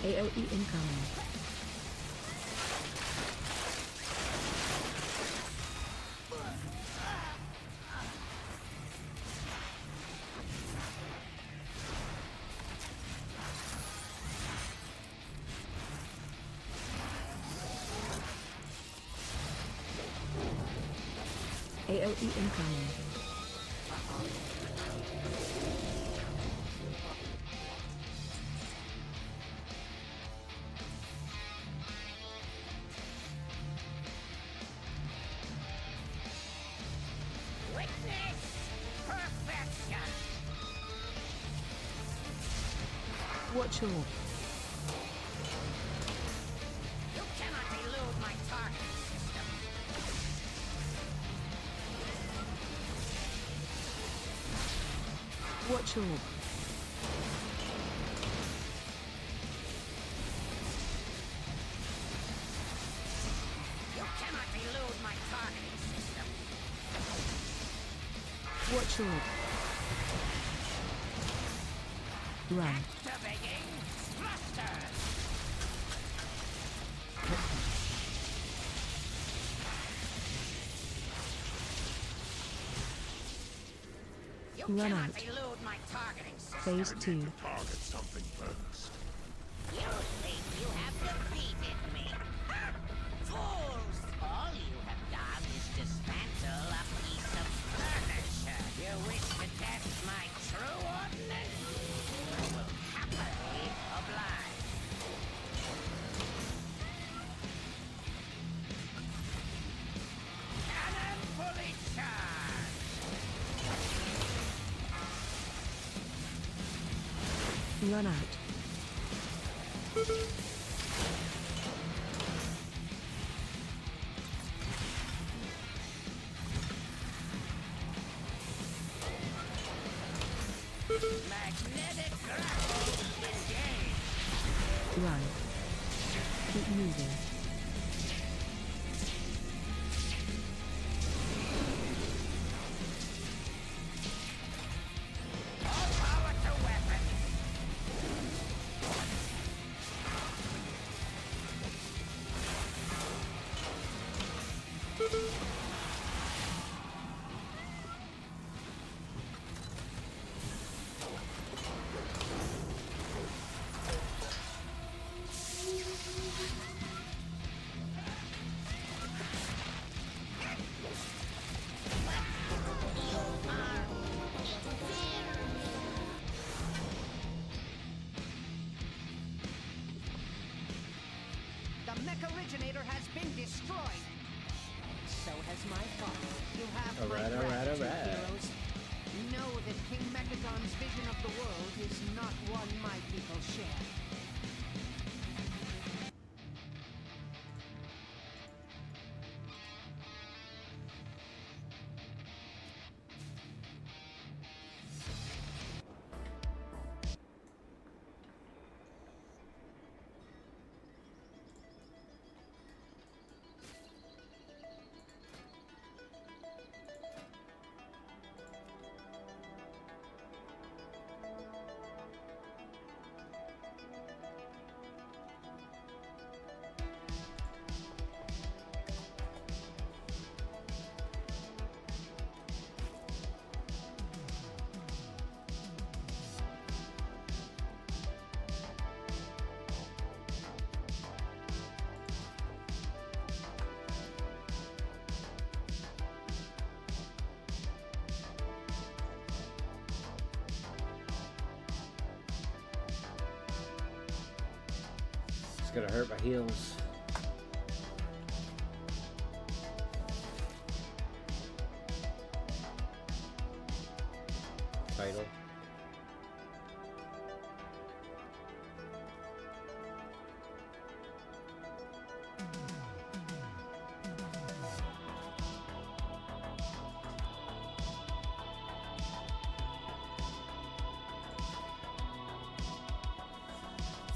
AOE incoming. AOE incoming. Witness perfection. Watch your You cannot elude my targeting system. watch your You cannot elude my targeting system. watch your run. Activating thrusters. You Run cannot out. elude my targeting system. Phase 2. Target something first. You think you have defeated me? Ha! Fools! All you have done is dismantle a piece of furniture. You wish to test my true ordnance? I will happily oblige. Cannon fully charged! Run out. Magnetic grapple engaged! Run. Keep moving. All power to weapons! The mech originator has been destroyed. So has my father. You have my Alright, alright, gratitude, alright. heroes. Know that King Mechaton's vision of the world is not one my people share. It's gonna hurt my heels. Title.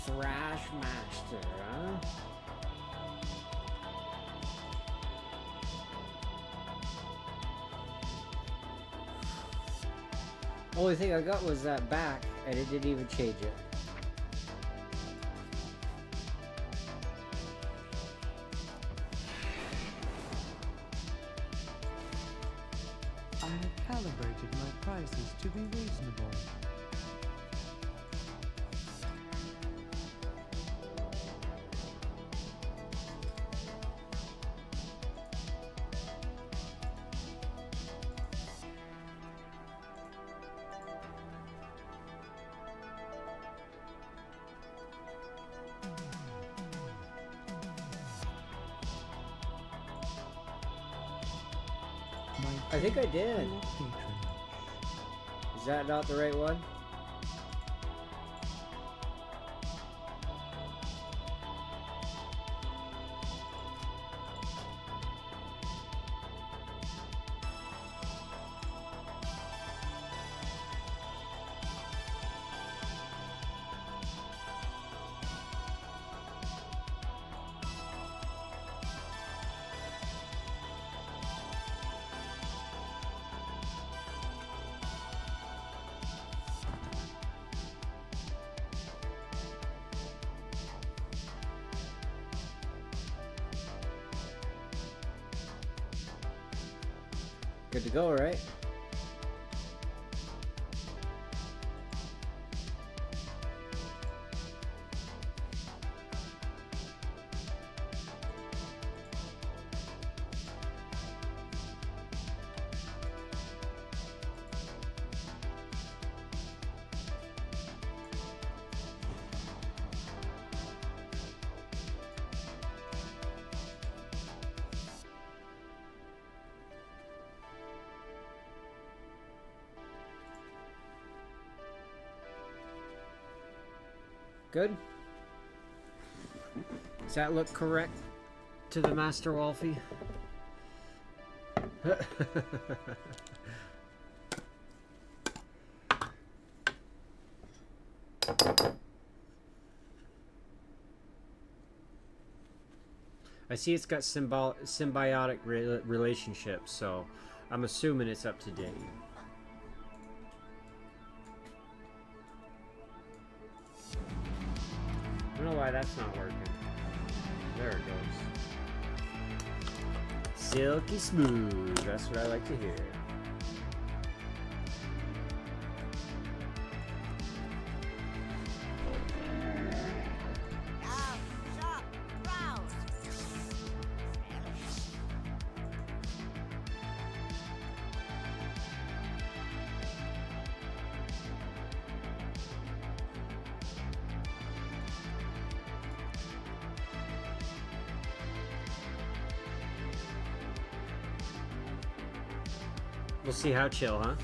Thrash Master, huh? Only thing I got was that back, and it didn't even change it. I have calibrated my prices to be reasonable. I think I did. Your patronage. Is that not the right one? Good to go, right? Good. Does that look correct to the Master Wolfie? I see it's got symbiotic relationships, so I'm assuming it's up to date. I don't know why that's not working. There it goes. Silky smooth. That's what I like to hear. We'll see how chill, huh?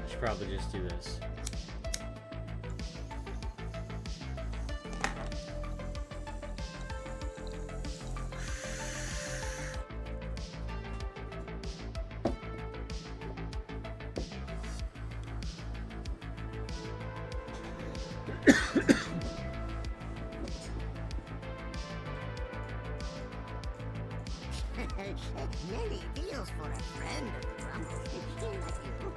Should probably just do this. Many deals for a friend of trouble. Like you.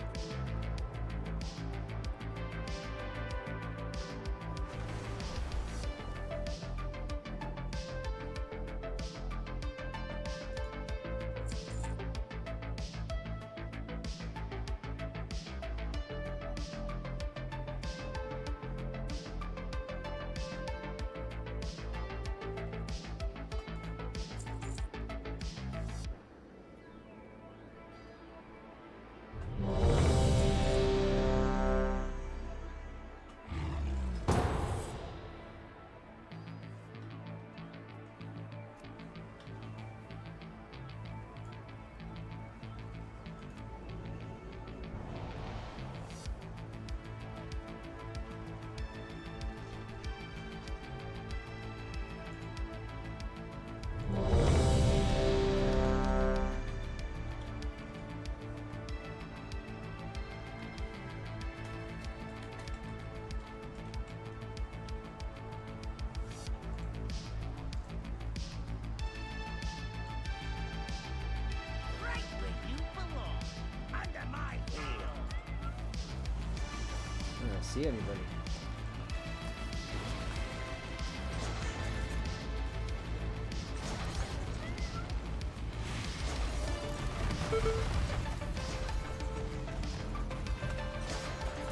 Can't see anybody.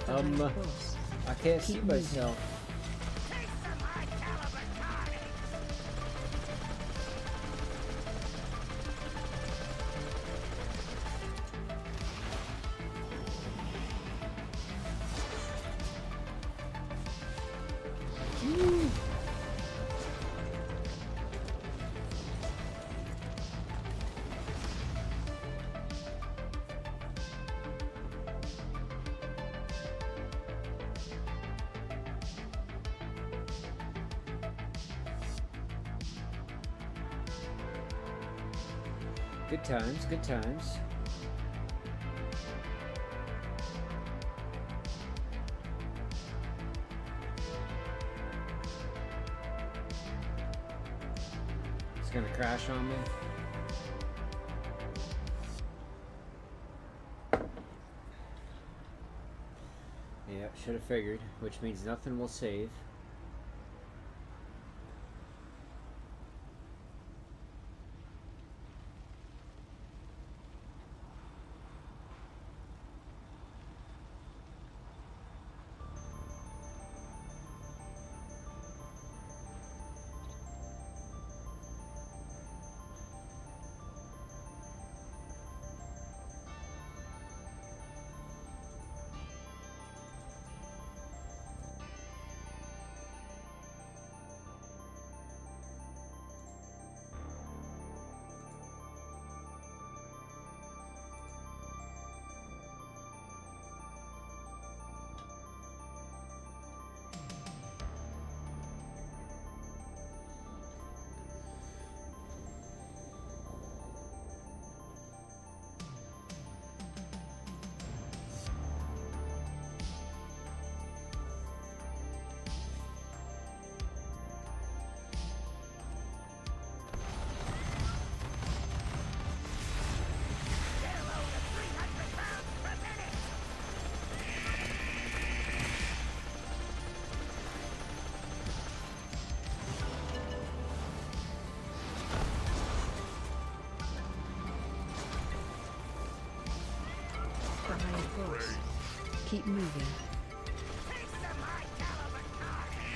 Behind boss. I can't see Keep moving. myself. Take some high caliber carnage! Good times, good times. It's gonna crash on me. Yeah, should have figured, which means nothing will save. Behind boss. Keep moving. Take some high caliber carnage!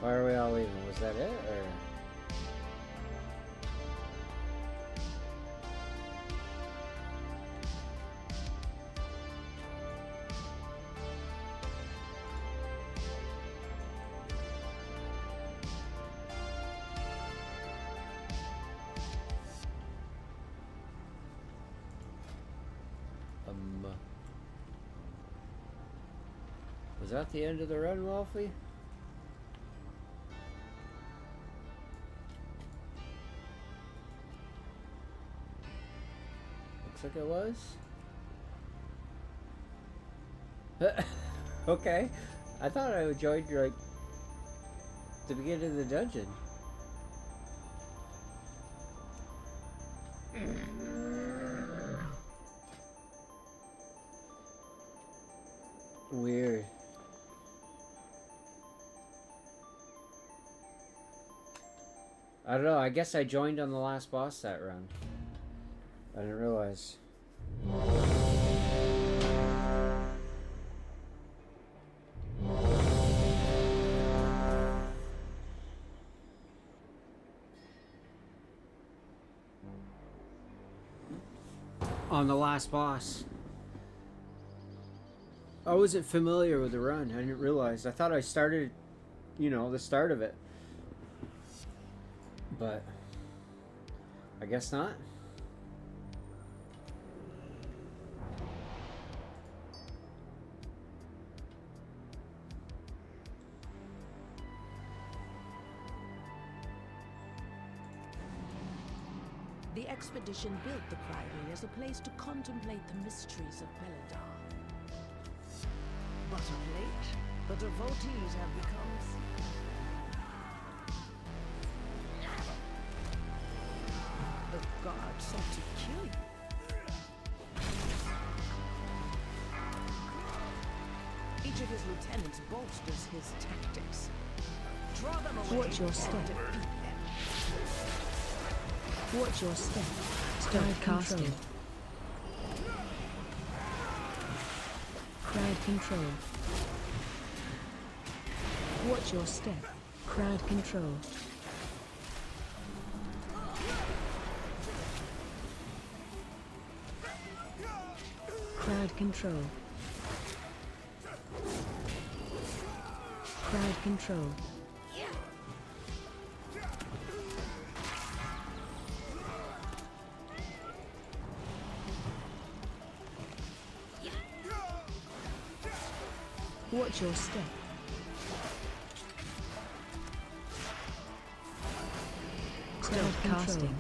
Why are we all leaving? Was that it, or? Was that the end of the run, Wolfie? Looks like it was. Okay. I thought I joined like the beginning of the dungeon. Weird. I don't know, I guess I joined on the last boss that run. I didn't realize. on the last boss. I wasn't familiar with the run. I didn't realize. I thought I started, you know, the start of it. But I guess not. The expedition built the Priory as a place to contemplate the mysteries of Belladar. But of late, the devotees have become the guard sought to kill you. Each of his lieutenants bolsters his tactics. Draw them away. Watch your step. Defeat them. Watch your step. Start casting. Crowd control. Watch your step. Crowd control. Crowd control. Crowd control. Watch your step. Start casting.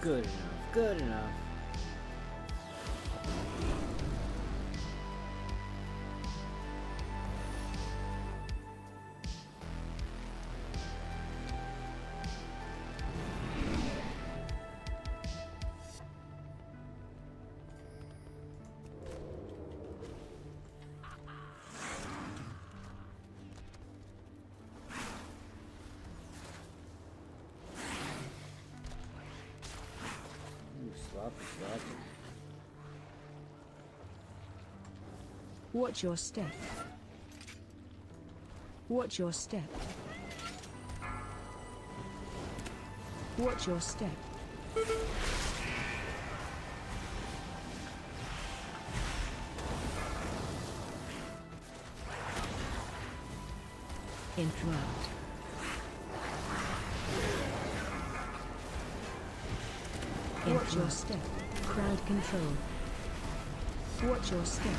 Good enough. Good enough. Watch your step. Watch your step. Watch your step. Interrupt. Watch your step. Crowd control. Watch your step.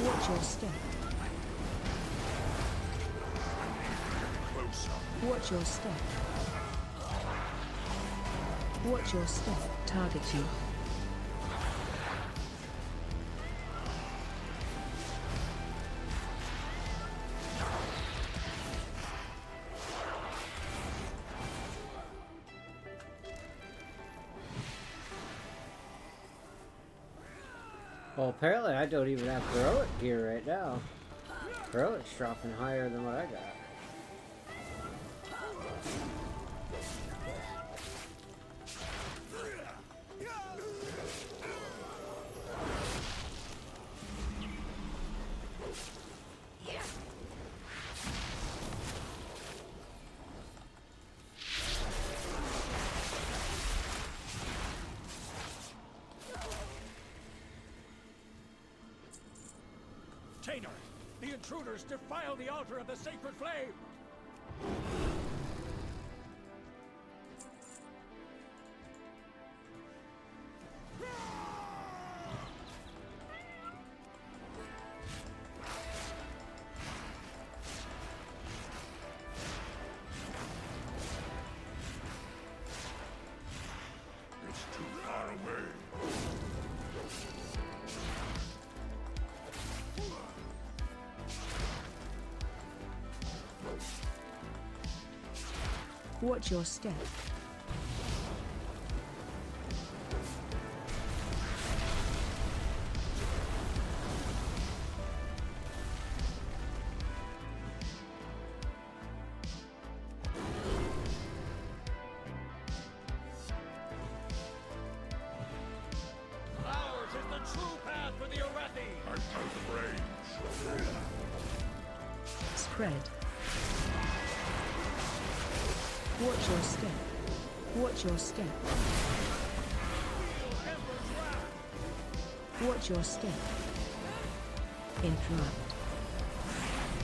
Watch your step. Watch your step. Watch your step. Target you. Well, apparently I don't even have heroic gear right now. Heroic's dropping higher than what I got. Tainor, the intruders defile the altar of the sacred flame! It's too far away. Watch your step. Ours is the Spread. Watch your step. Watch your step. Watch your step. Interrupt.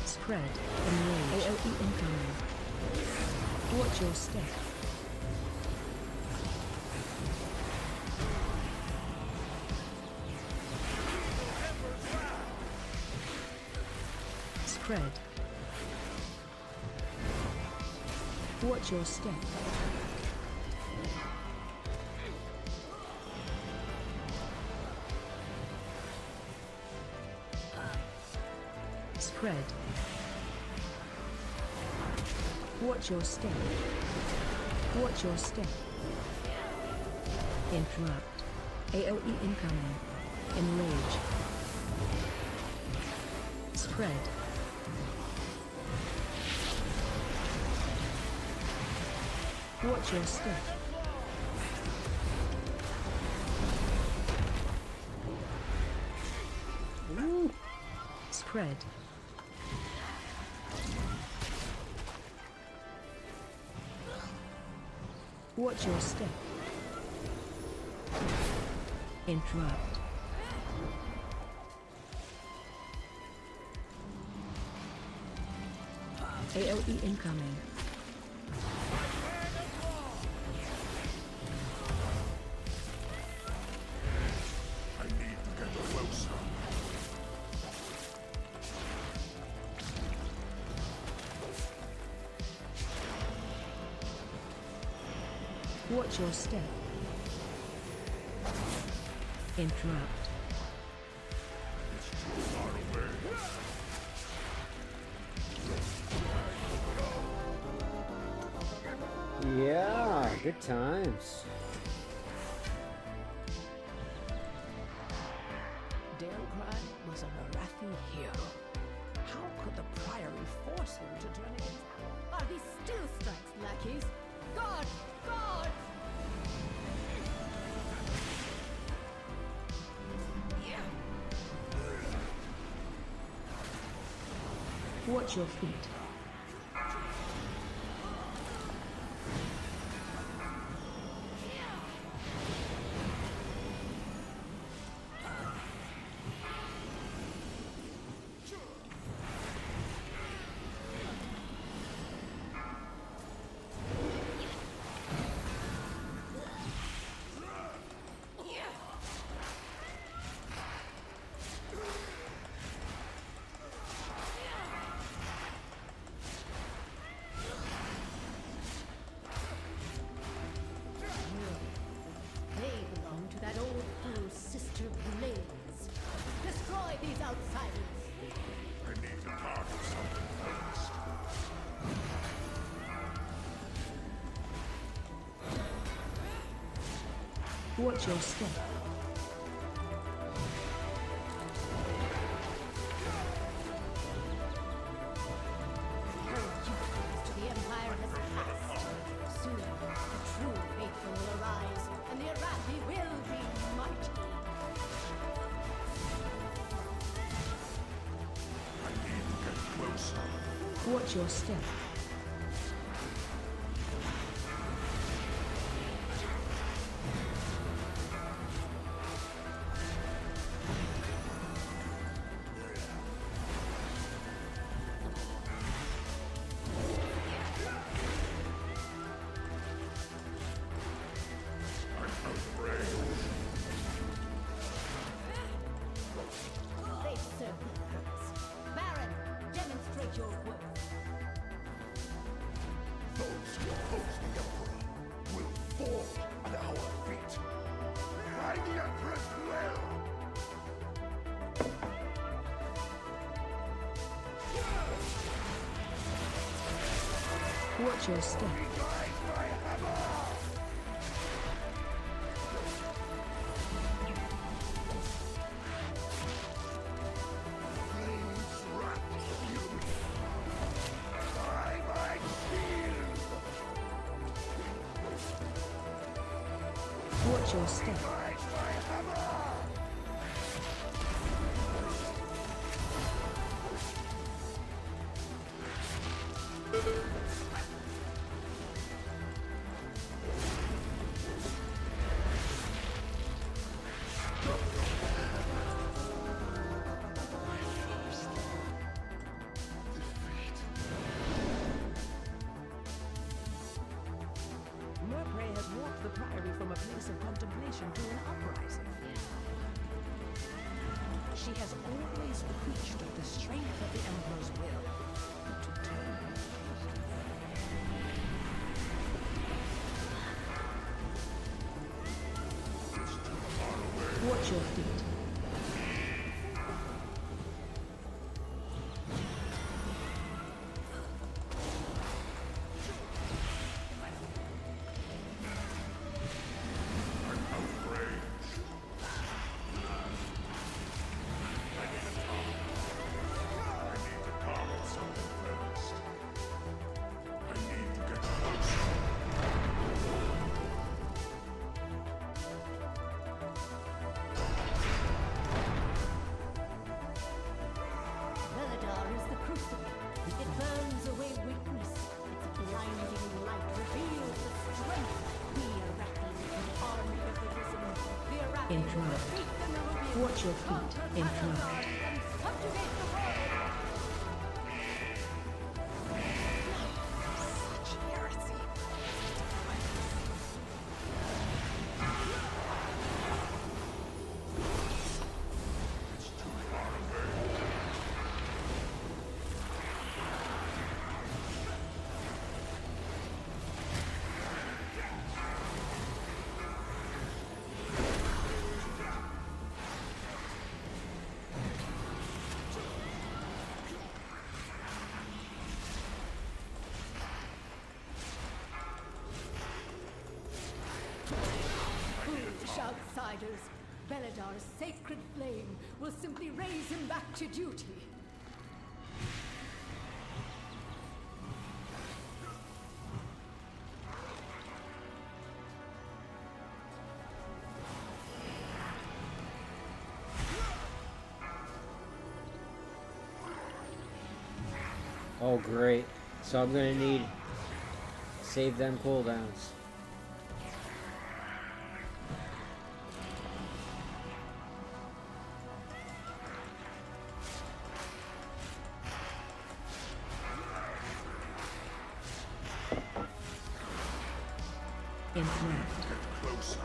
Spread. Enrage. AOE incoming. Watch your step. Spread. Watch your step. Spread. Watch your step. Watch your step. Interrupt. AOE incoming. Enrage. Spread. Watch your step. Ooh. Spread. Watch your step. Interrupt. AOE incoming. I need to get closer. Watch your step. Interrupt. It's too far away. Yeah, good times. Delcry was an Arathor hero. How could the Priory force him to turn against While he still strikes lackeys. God! God! Watch your feet. They belong to that old fool, Sister Blaze. Destroy these outsiders. I need to target something first. Watch your step. To the Empire has passed. Soon, the true faithful will arise, and the Arathi will be mighty. I need to get closer. Watch your step. They serve no purpose. Baron, demonstrate your worth. Those who oppose the Emperor will fall at our feet. By the Emperor's will! Watch your step. Watch your step. She has always preached of the strength of the Emperor's will. To turn Watch your feet. Veladar is the crucible. It burns away weakness. Its blinding light reveals the strength. We Arathor, the army of the risen. The Arathor Intruder. defeat the Nerubians, Watch your feet. conquer Intruder. Arathor, and subjugate the world. such heresy. Foolish outsiders. Beladar's sacred flame will simply raise him back to duty. Oh, great. So I'm gonna need save them cooldowns. Intruder. Get closer.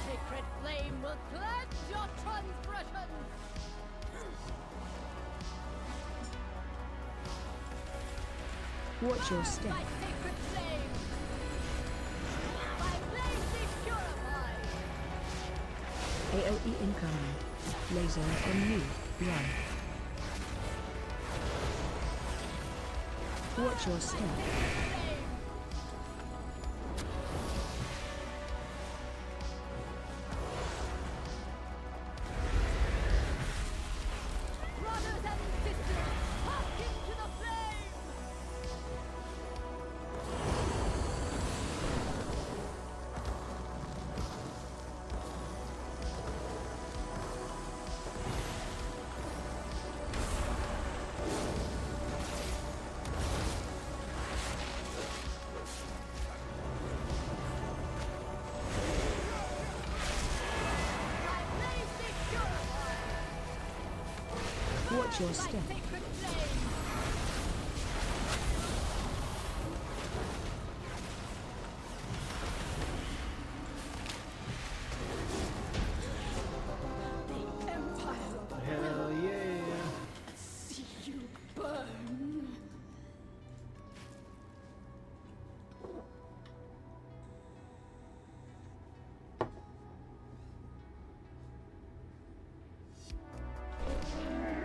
Sacred flame will cleanse your transgressions. Watch your step. My sacred flame. My flame be purified. AOE incoming. Laser on you. Run. Watch your step. Brothers and sisters, hearken to the flame. My flame be purified. Watch your My step. sacred flame. The Empire of Hell yeah. see you burn.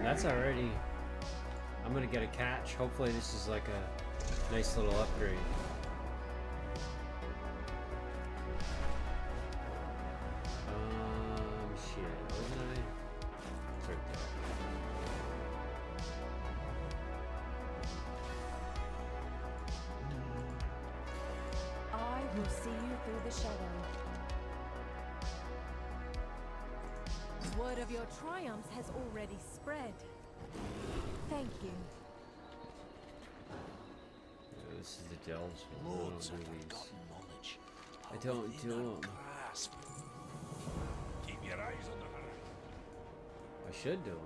That's already. I'm gonna get a catch. Hopefully this is like a nice little upgrade. Shit, wasn't I? It's right there. I will see you through the shadow. Word of your triumphs has already spread. Thank you. This is the delves. Lords of forgotten knowledge. I don't do them. Grasp. Keep your eyes on the horizon. I should do them.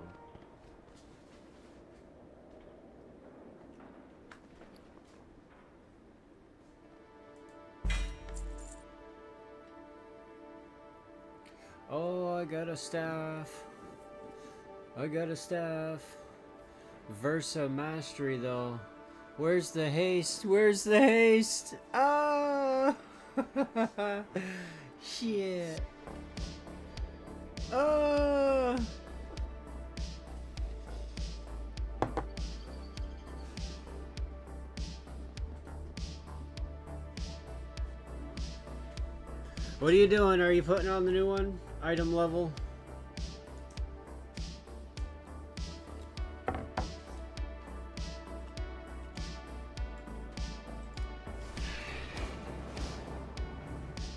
Oh, I got a staff. I got a staff. Versa mastery though. Where's the haste? Where's the haste? Ah! Shit. Ah! What are you doing? Are you putting on the new one? Item level?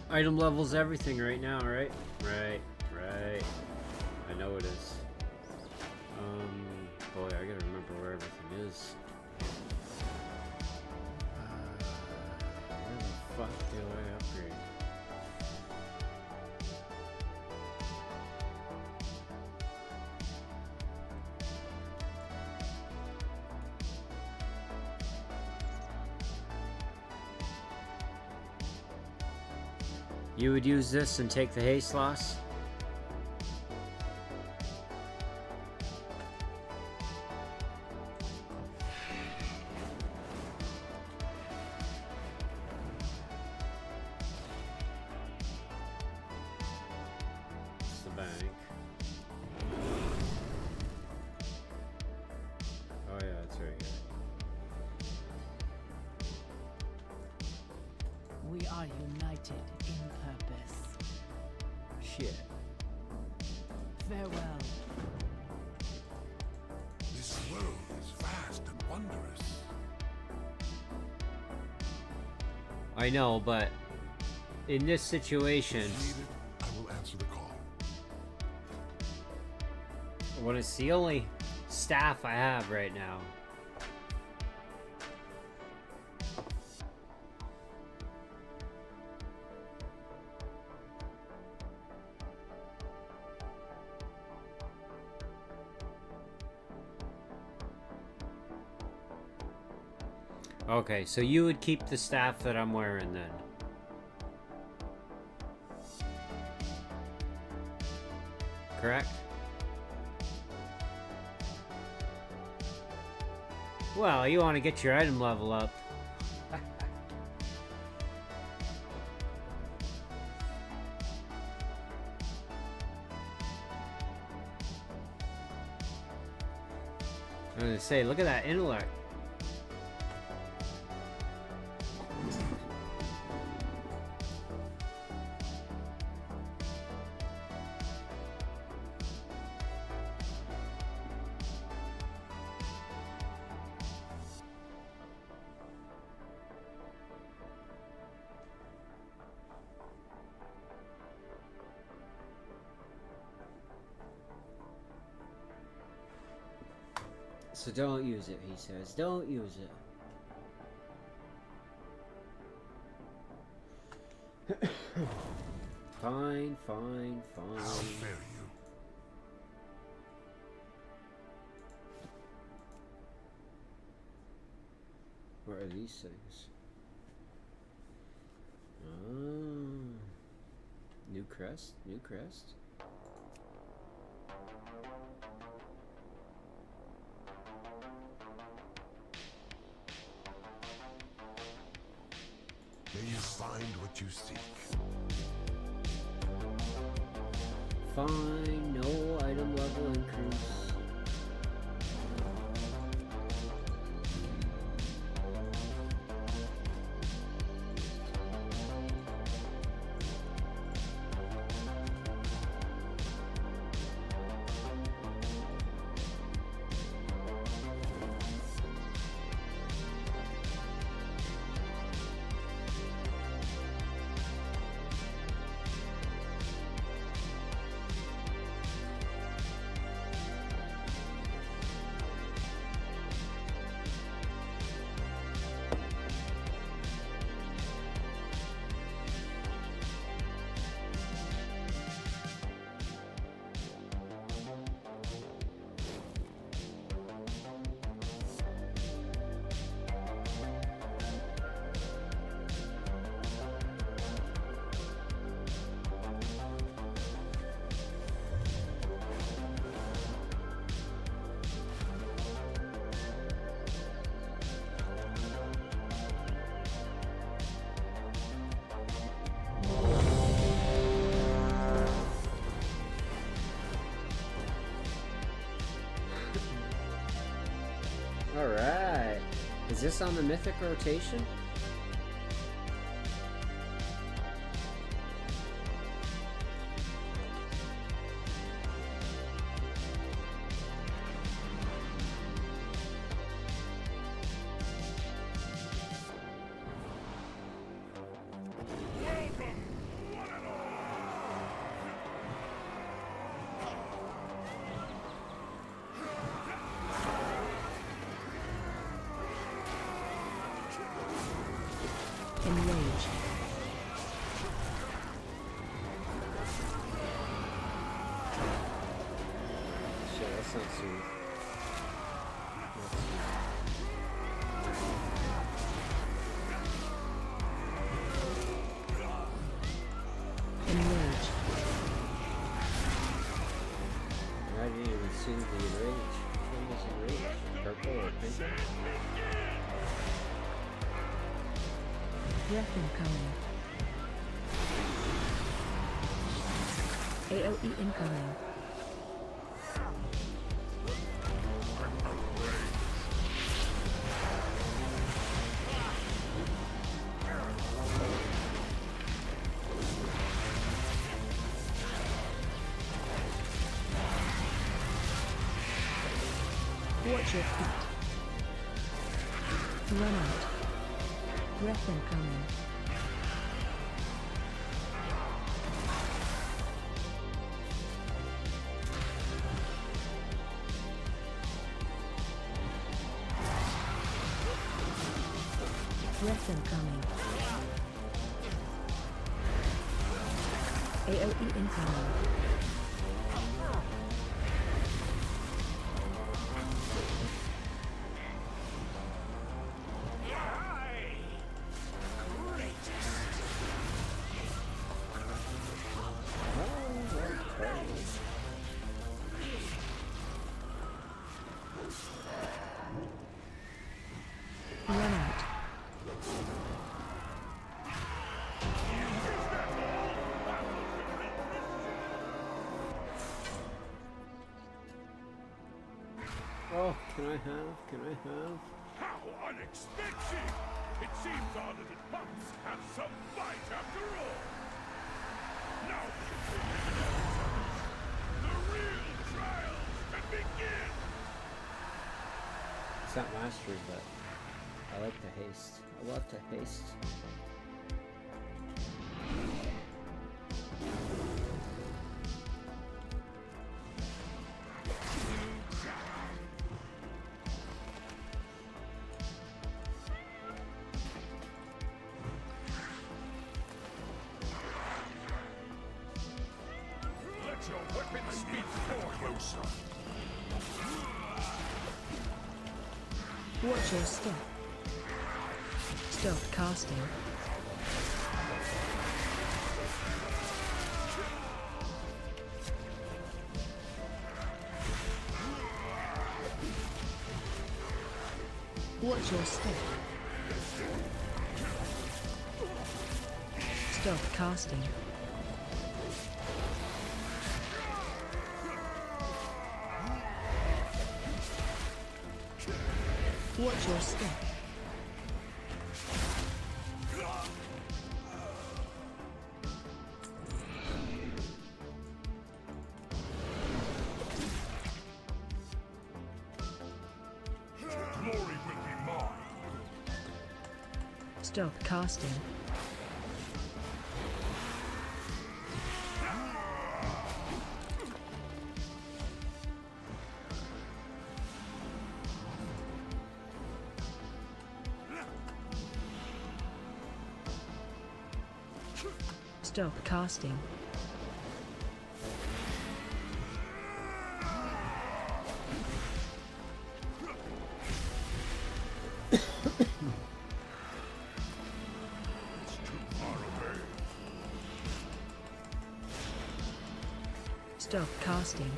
Item level's everything right now, right? Right. I know it is. Boy, I gotta remember where everything is. Where the fuck do I upgrade? You would use this and take the haste loss? It's the bank. Oh yeah, that's right here. We are united in purpose. Shit. Farewell. This world is vast and wondrous. I know, but in this situation, If needed, I will answer the call. when it's the only staff I have right now. Okay, so you would keep the staff that I'm wearing then. Correct? Well, you want to get your item level up. I was gonna say, look at that intellect. So don't use it, he says. Don't use it. Fine. How fare you? What are these things? Oh. New crest? New crest? May you find what you seek. Fine, no item level increase. this on the mythic rotation? Enrage. Shit, that's not smooth. Enrage. I didn't even see the enrage. Which one was enrage? Purple or pink? Breath incoming. AOE incoming. Watch your feet. Run out. Breath incoming. Breath incoming. AOE incoming. Run out. Oh, can I have? How unexpected! It seems our little pups have some fight after all. Now we can take the real trials can begin! It's not mastered, but I like the haste. I love the haste. Let your weapon speak for you, son. Watch your step. Stealth casting. Watch your step. Stealth casting. Watch your step. Glory will be mine. Stealth casting. Stealth casting. It's too far away. Stealth casting.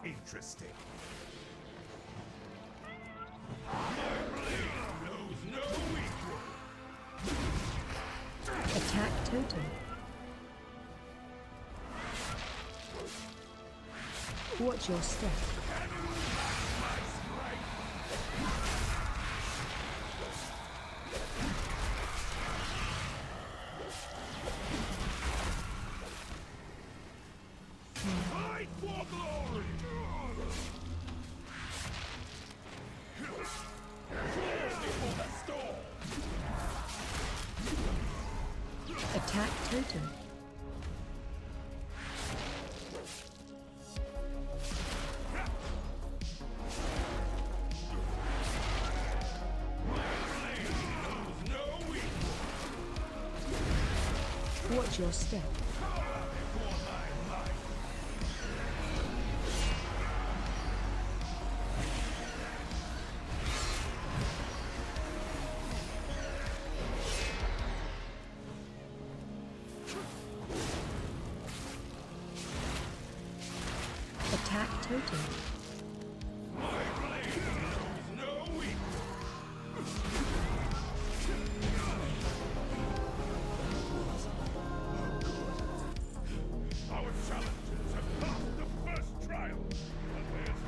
interesting. My blade knows no equal. Attack totem. Watch your step. Fight for glory! Before the storm! Attack totem. Watch your step. Attack totem. Our challenges have passed the first trial, but there's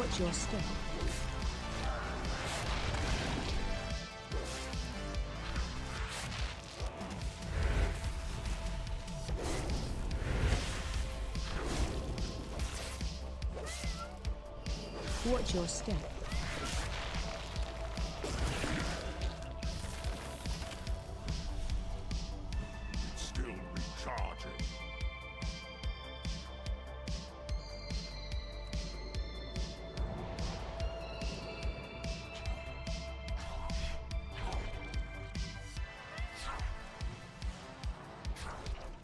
Watch your step. Watch your step. Still recharging.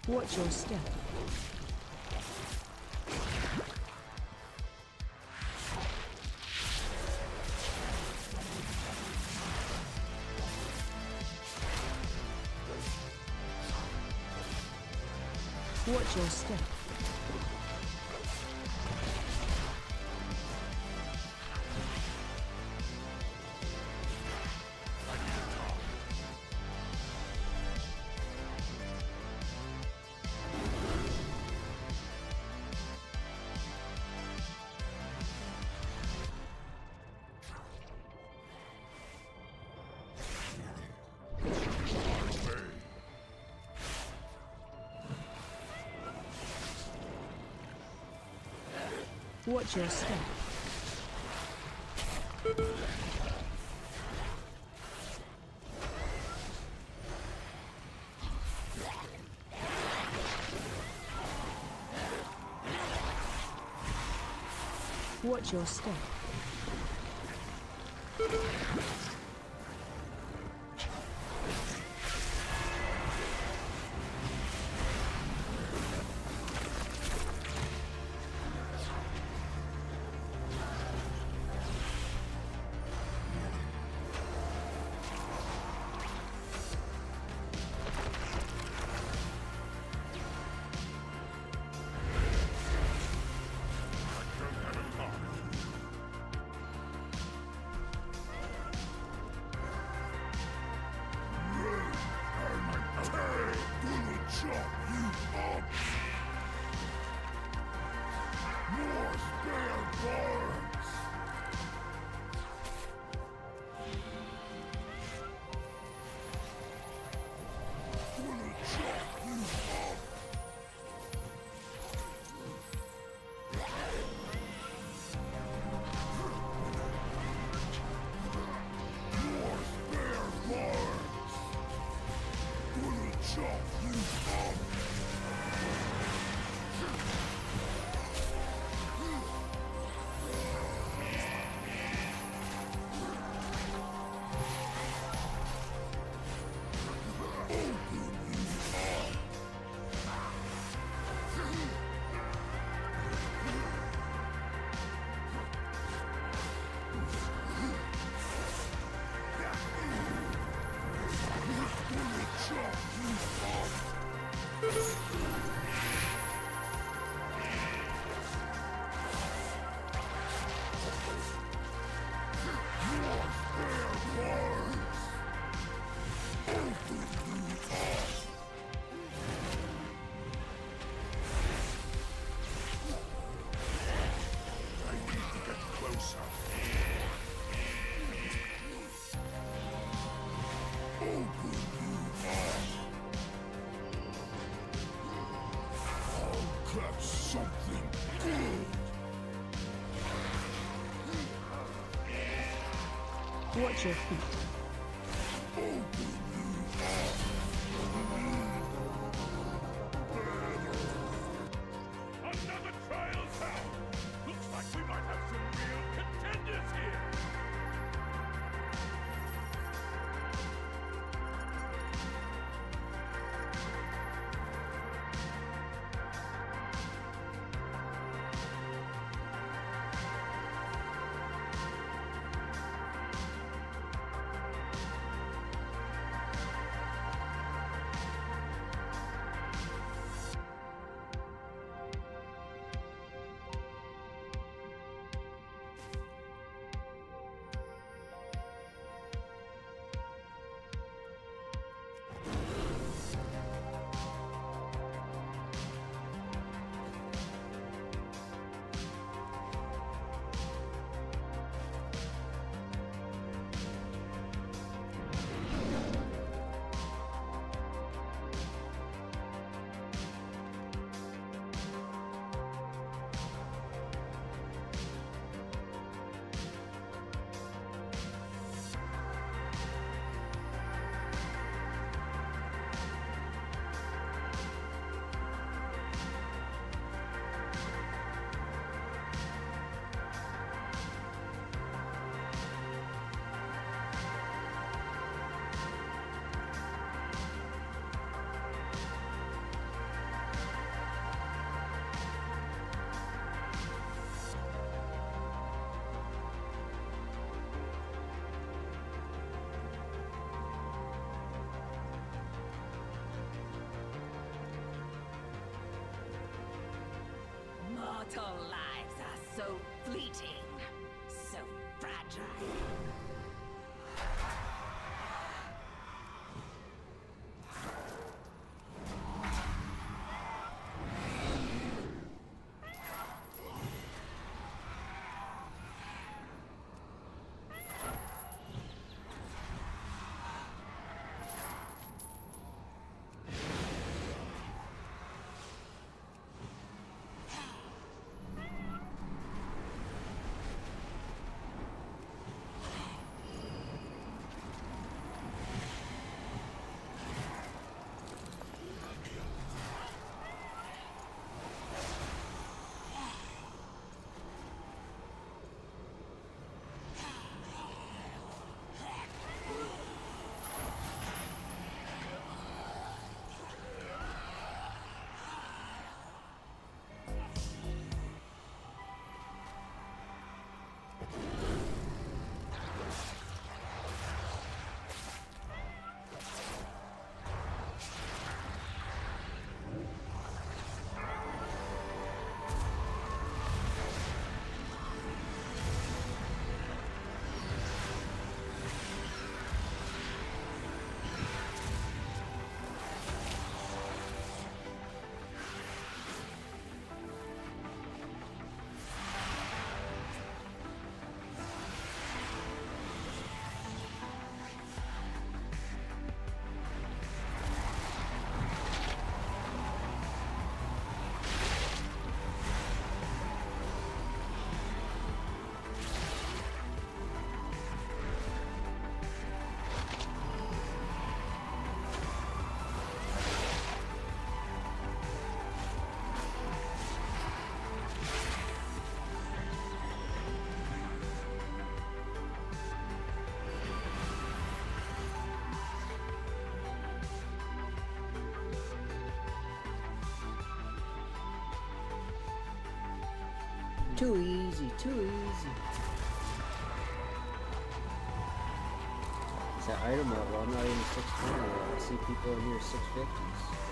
Watch your step. Watch your step. Watch your step. Watch your step. Watch your feet. Another trial town! Looks like we might have some real contenders here! Mortal lives are so fleeting, so fragile. Too easy, too easy. It's that item level. I'm not even 620 yet. I see people in here 650s.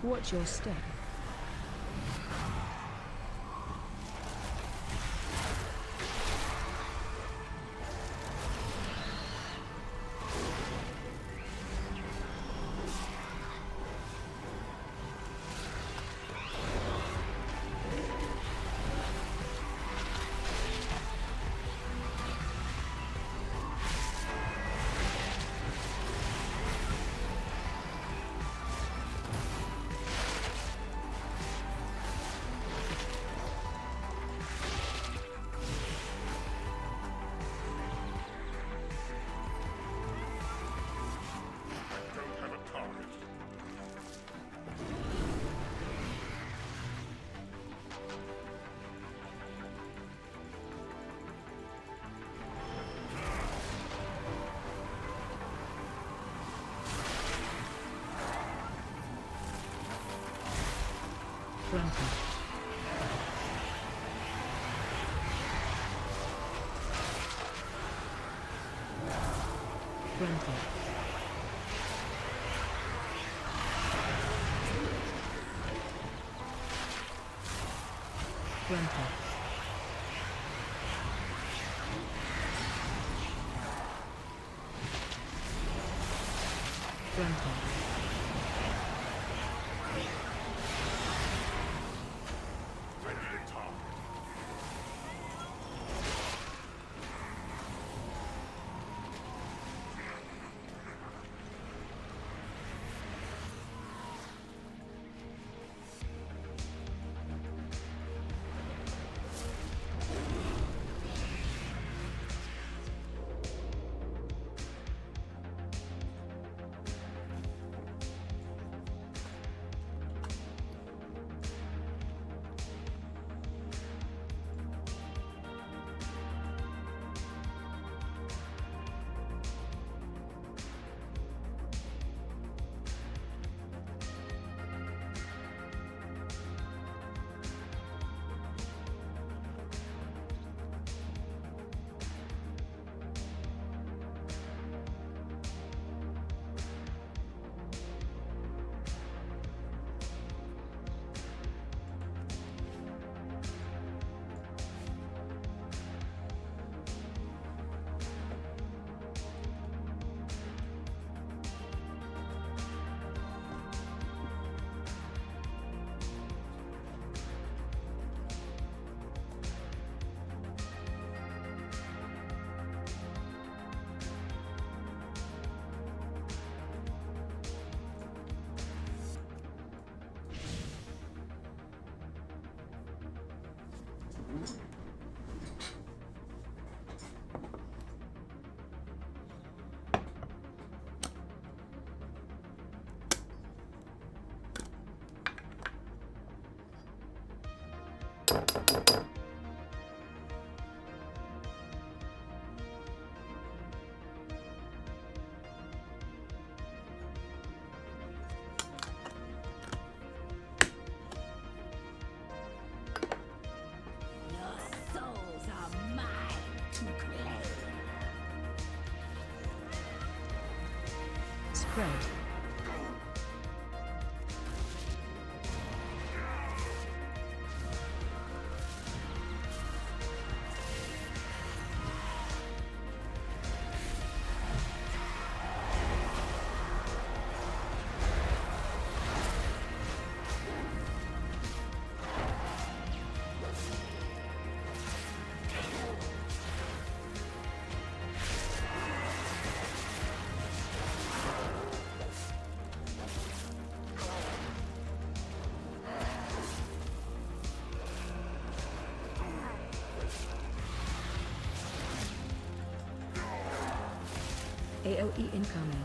Watch your step. Granted. Granted. Granted. Granted. AOE incoming.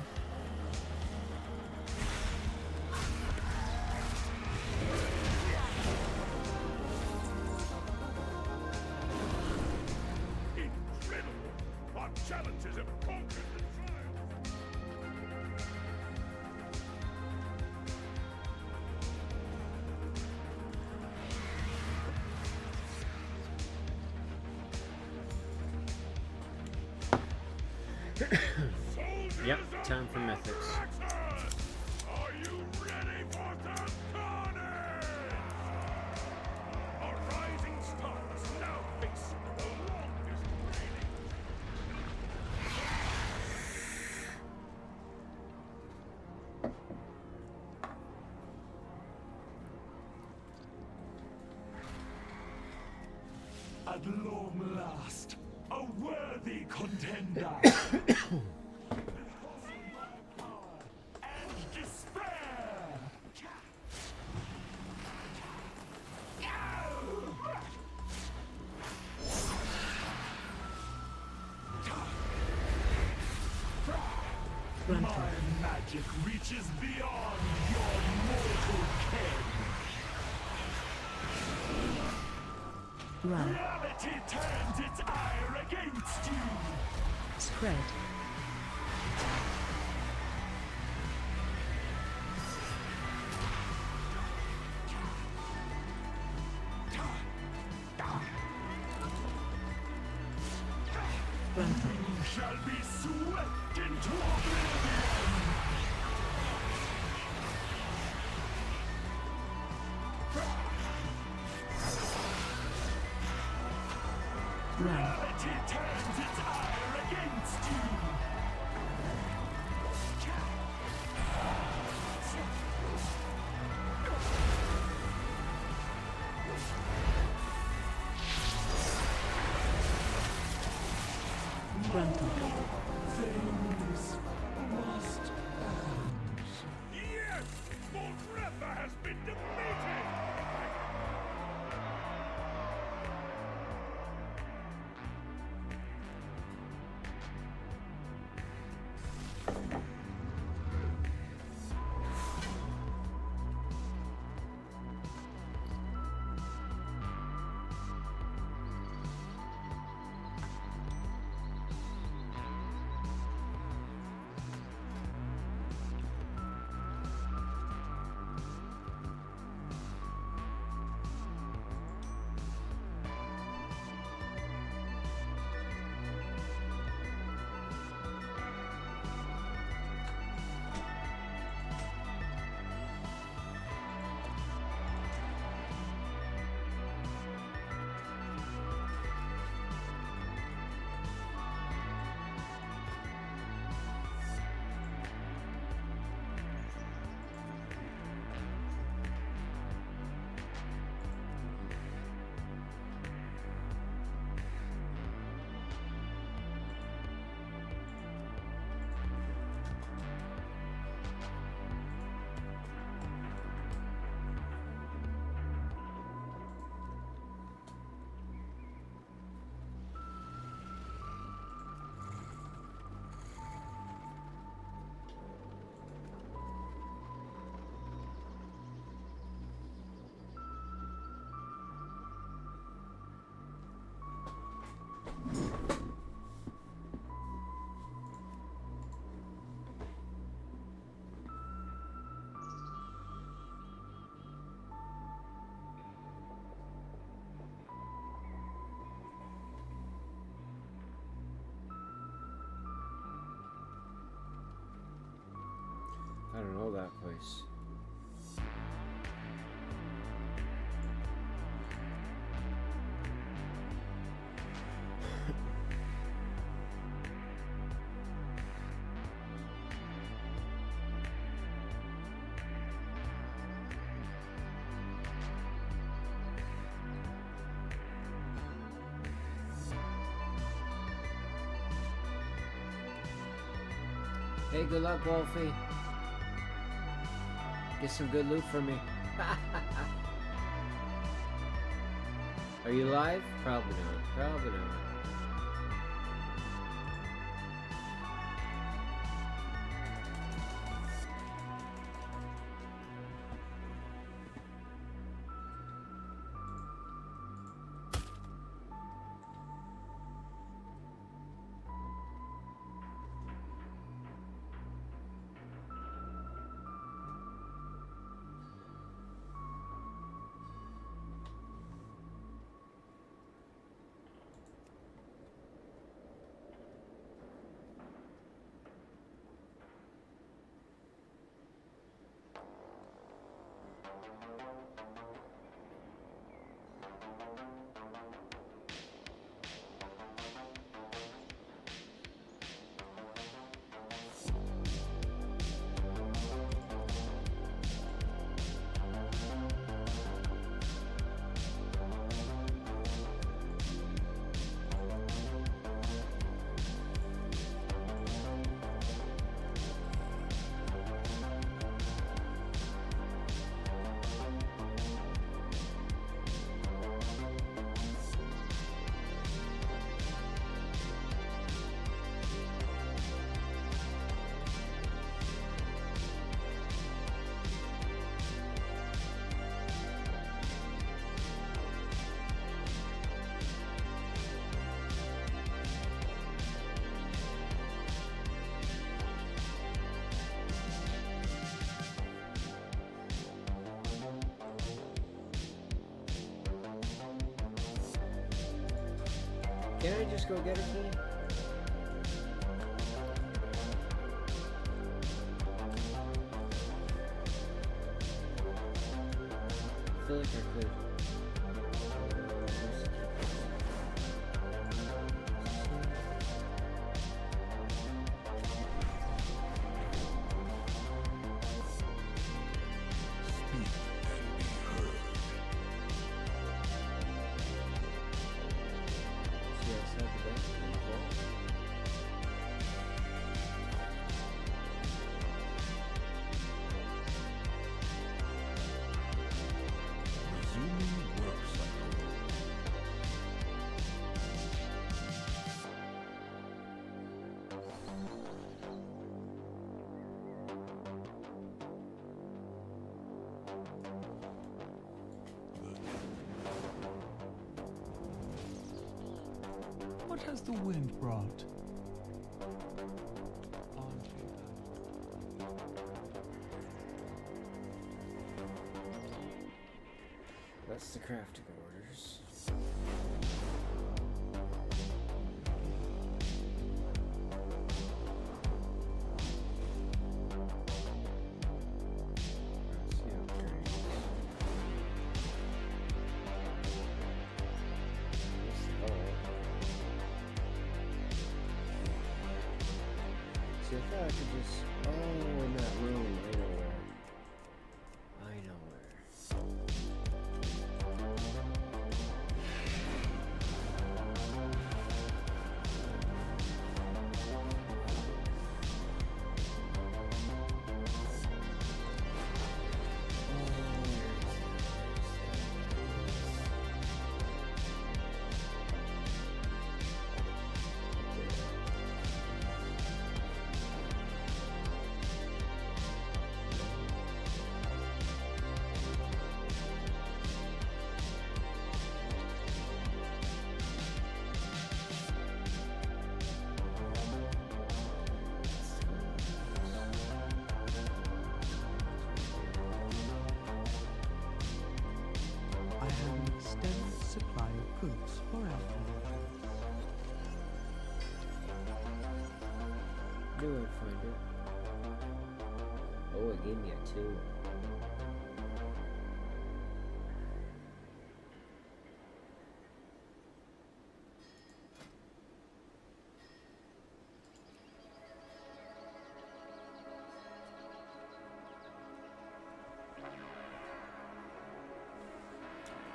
Incredible! Our challenges have conquered the trials! Yep, time for mythics. Are you ready for some carnage? Our rising stars now face the longest reigning. At long last, a worthy contender. And despair. My magic reaches beyond your mortal ken. Run. Reality turns its ire against you. Spread. Run. You shall be swept into oblivion. Run. Reality turns its ire against you. Run. Things must end. Yes! Warcraft has been defeated! I don't know that place. Hey, good luck, Wolfie. Get some good loot for me. Are you live? Probably not. Probably not. Can I just go get a key? I feel like I could. What has the wind brought? That's the crafting orders. See, I thought I could just... Oh, in that room. I know where. I know where. I have an extended supply of goods for Arathor. Knew I'd find it. Oh, it gave me a 2.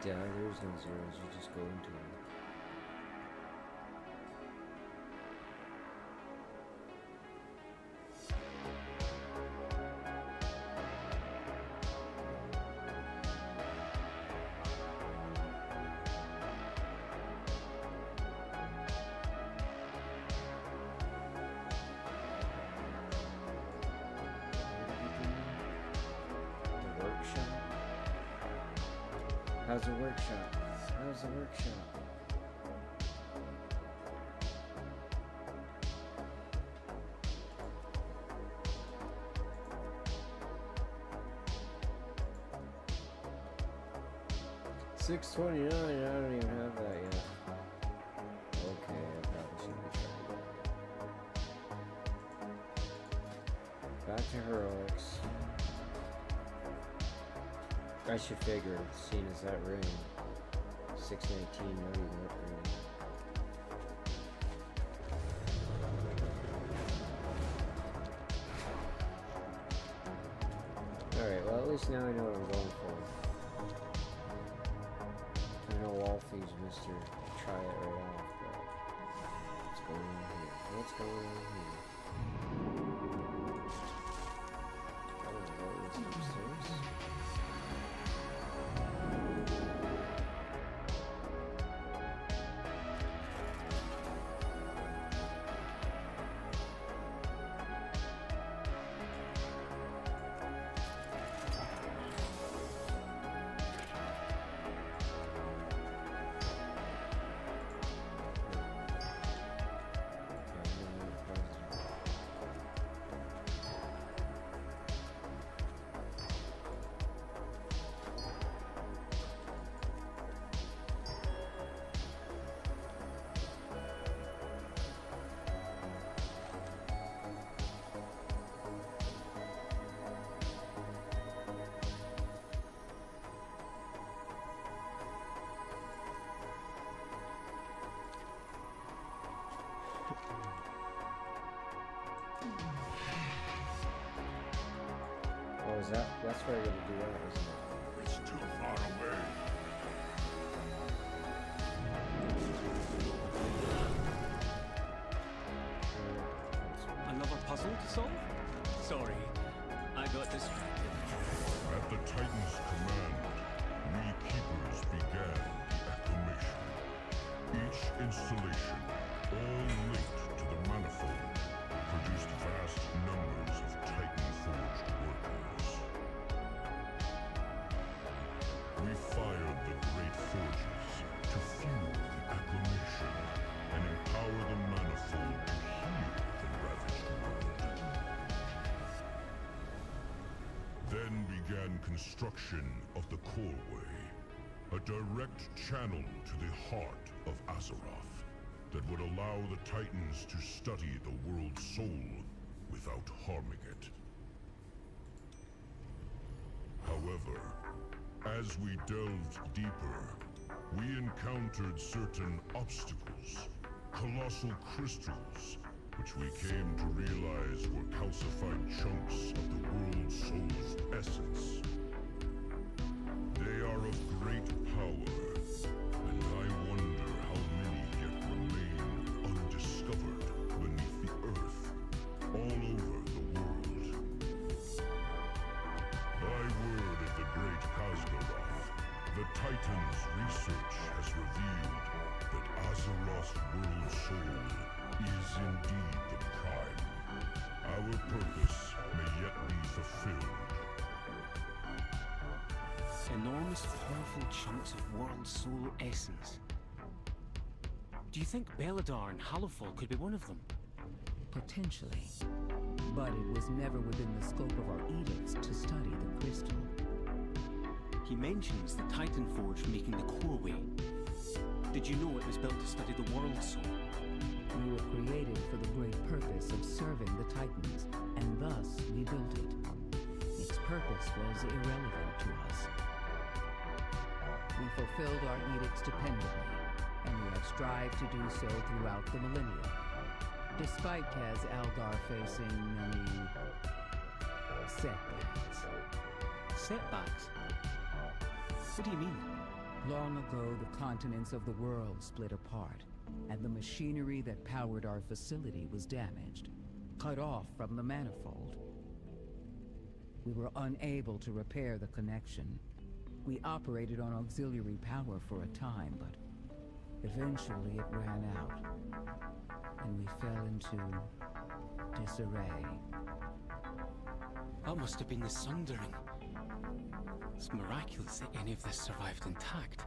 Yeah, there's no zeros, you just go into them. How's the workshop? How's the workshop? $6.29. I don't even have that yet. Okay, I probably should be trying. Back to heroics. I should figure, seeing as that ring, 619, not even upgraded. Alright, well at least now I know what I'm going for. I know Wolfie's Mr. Try it right off, but what's going on here? What's going on here? I don't know what is upstairs. Oh, is that? That's where I gotta do that, isn't it? It's too far away. Another puzzle to solve? Sorry, I got distracted. At the Titan's command, we keepers began the acclamation. Each installation, all linked to the manifold, produced vast numbers of Titan-forged workers. We fired the great forges to fuel the acclamation and empower the manifold to heal the ravaged world. Then began construction of the Coreway, a direct channel to the heart of Azeroth that would allow the Titans to study the world's soul without harming it. However, as we delved deeper, we encountered certain obstacles, colossal crystals, which we came to realize were calcified chunks of the world's soul's essence. They are of great power, and I wonder how many yet remain undiscovered beneath the earth, all over the world. By word of the great Khaz'goroth, the Titan's research has revealed that Azeroth's world soul is indeed the prime. Our purpose may yet be fulfilled. Enormous, powerful chunks of world soul essence. Do you think Beladar and Halifol could be one of them? Potentially. But it was never within the scope of our edicts to study the crystal. He mentions the Titan Forge making the Coreway. Did you know it was built to study the world soul? We were created for the great purpose of serving the Titans, and thus we built it. Its purpose was irrelevant to us. We fulfilled our edicts dependably, and we have strived to do so throughout the millennia, despite Kaz Algar facing many setbacks. Setbacks? What do you mean? Long ago, the continents of the world split apart, and the machinery that powered our facility was damaged, cut off from the manifold. We were unable to repair the connection. We operated on auxiliary power for a time, but eventually it ran out, and we fell into disarray. That must have been the Sundering. It's miraculous that any of this survived intact.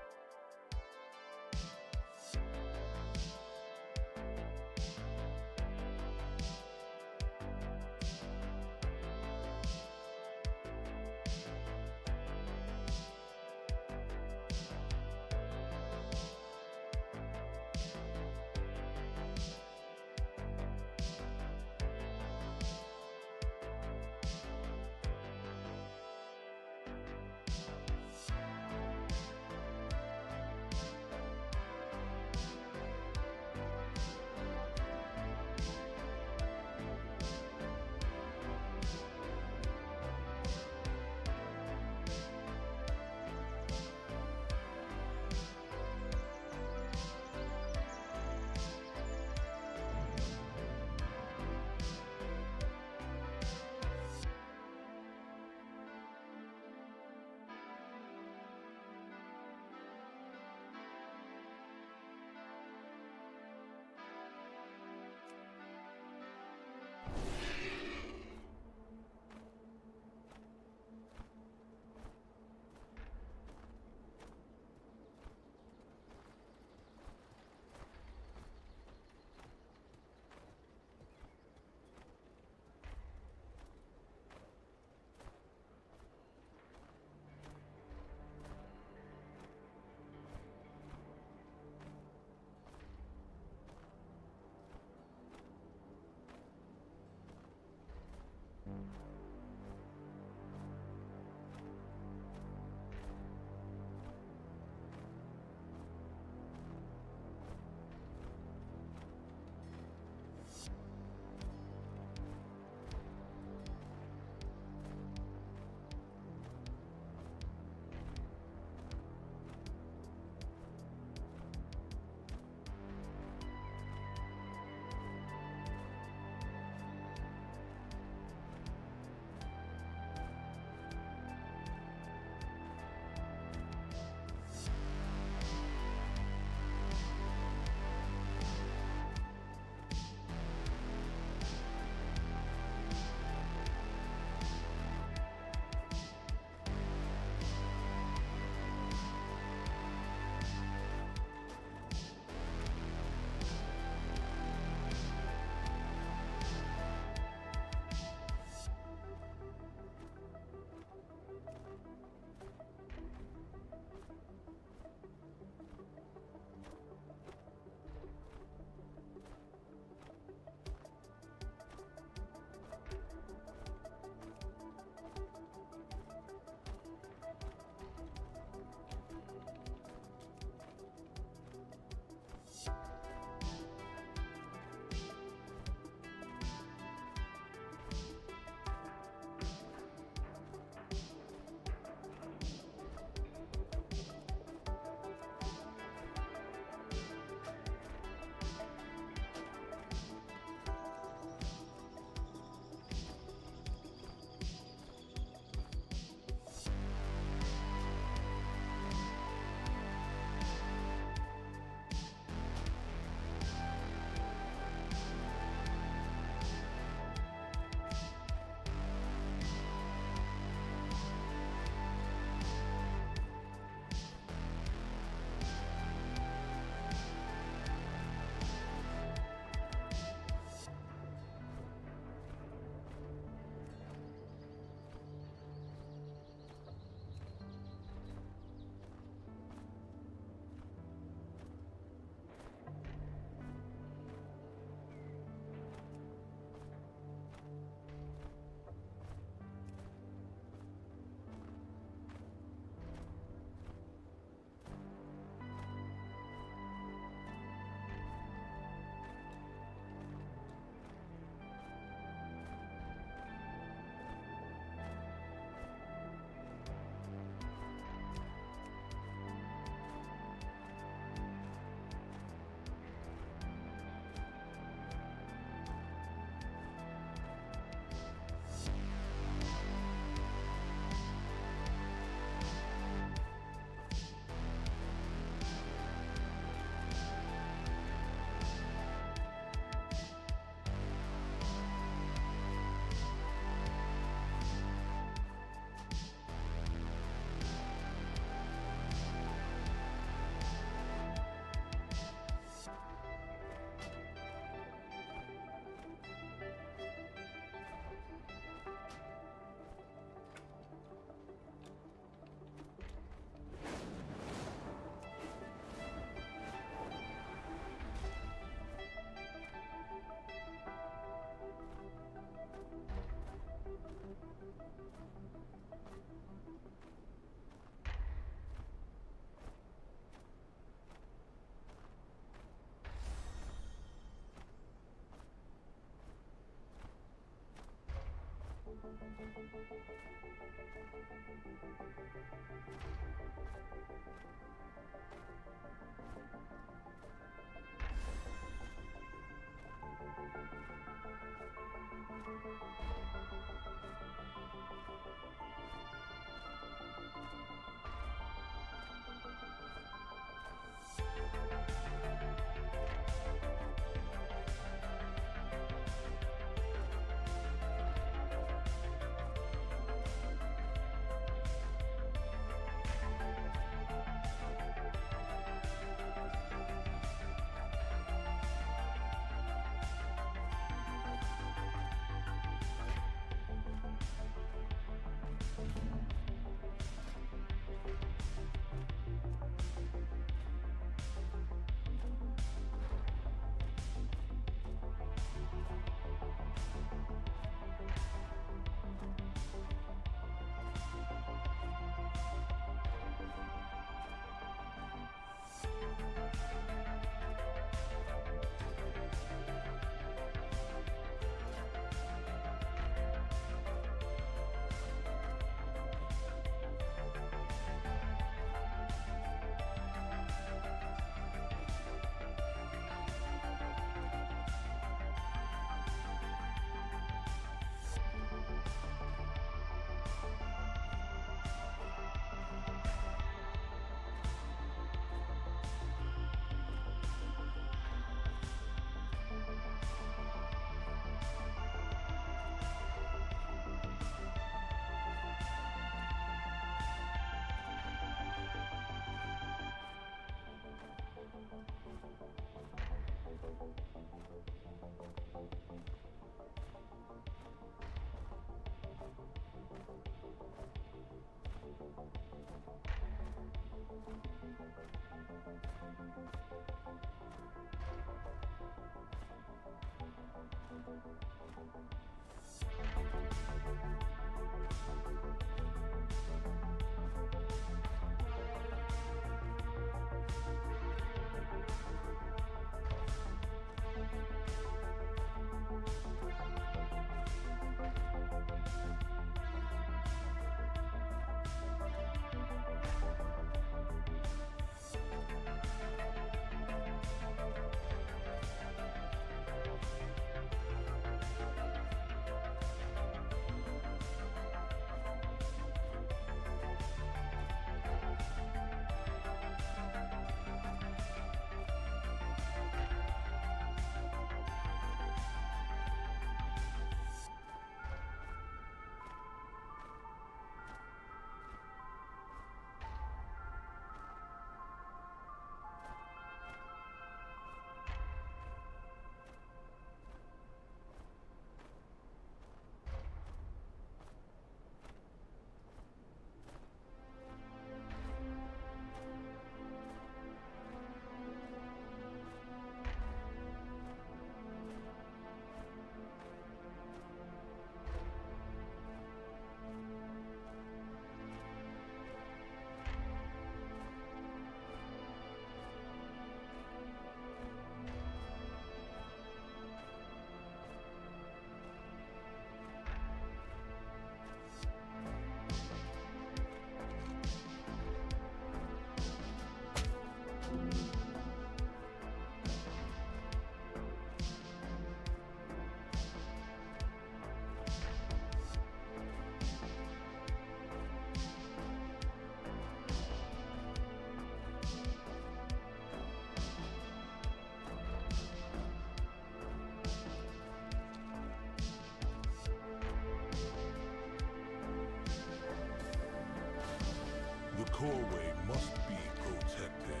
Coreway must be protected.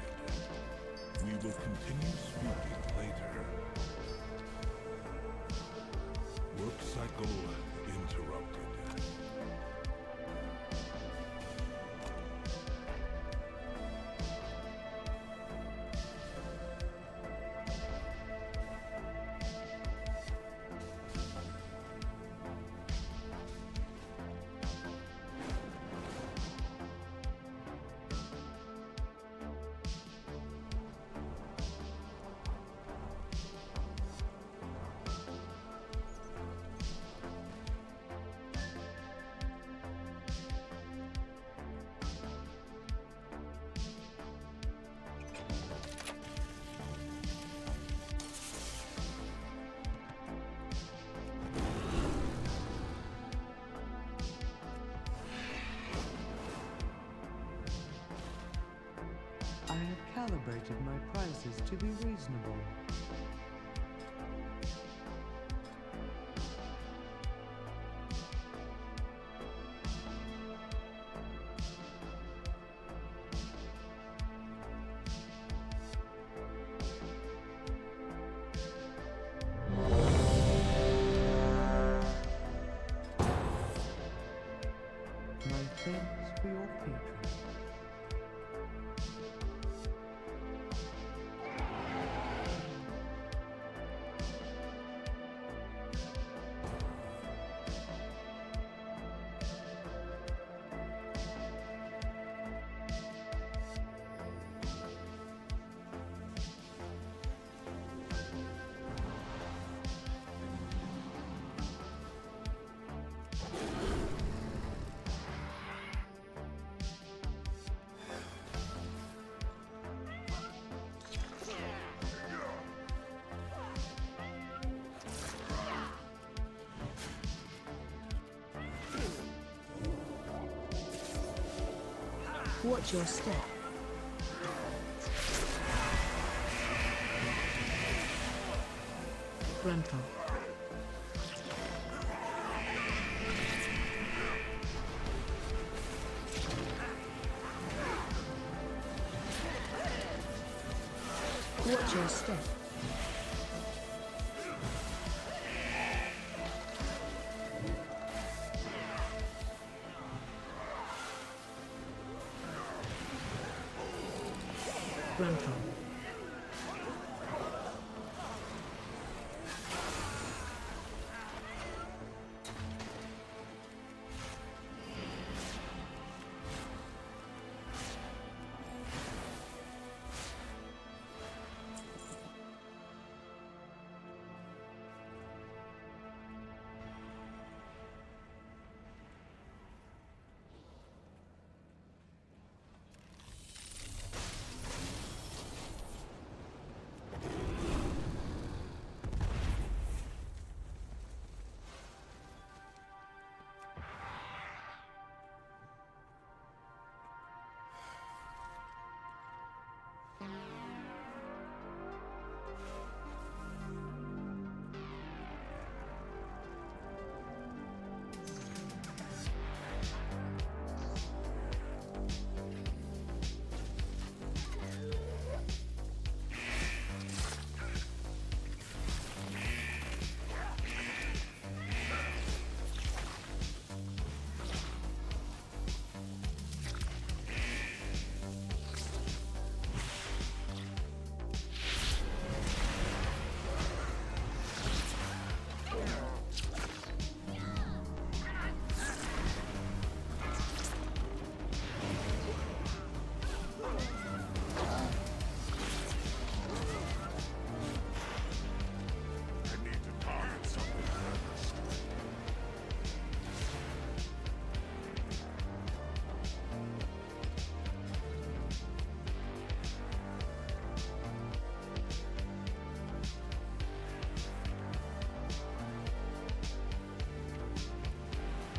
We will continue speaking later. Work cycle interrupted. calibrated my prices to be reasonable. My thanks for your patronage. Watch your step. Gruntle. Watch your step. Gruntle.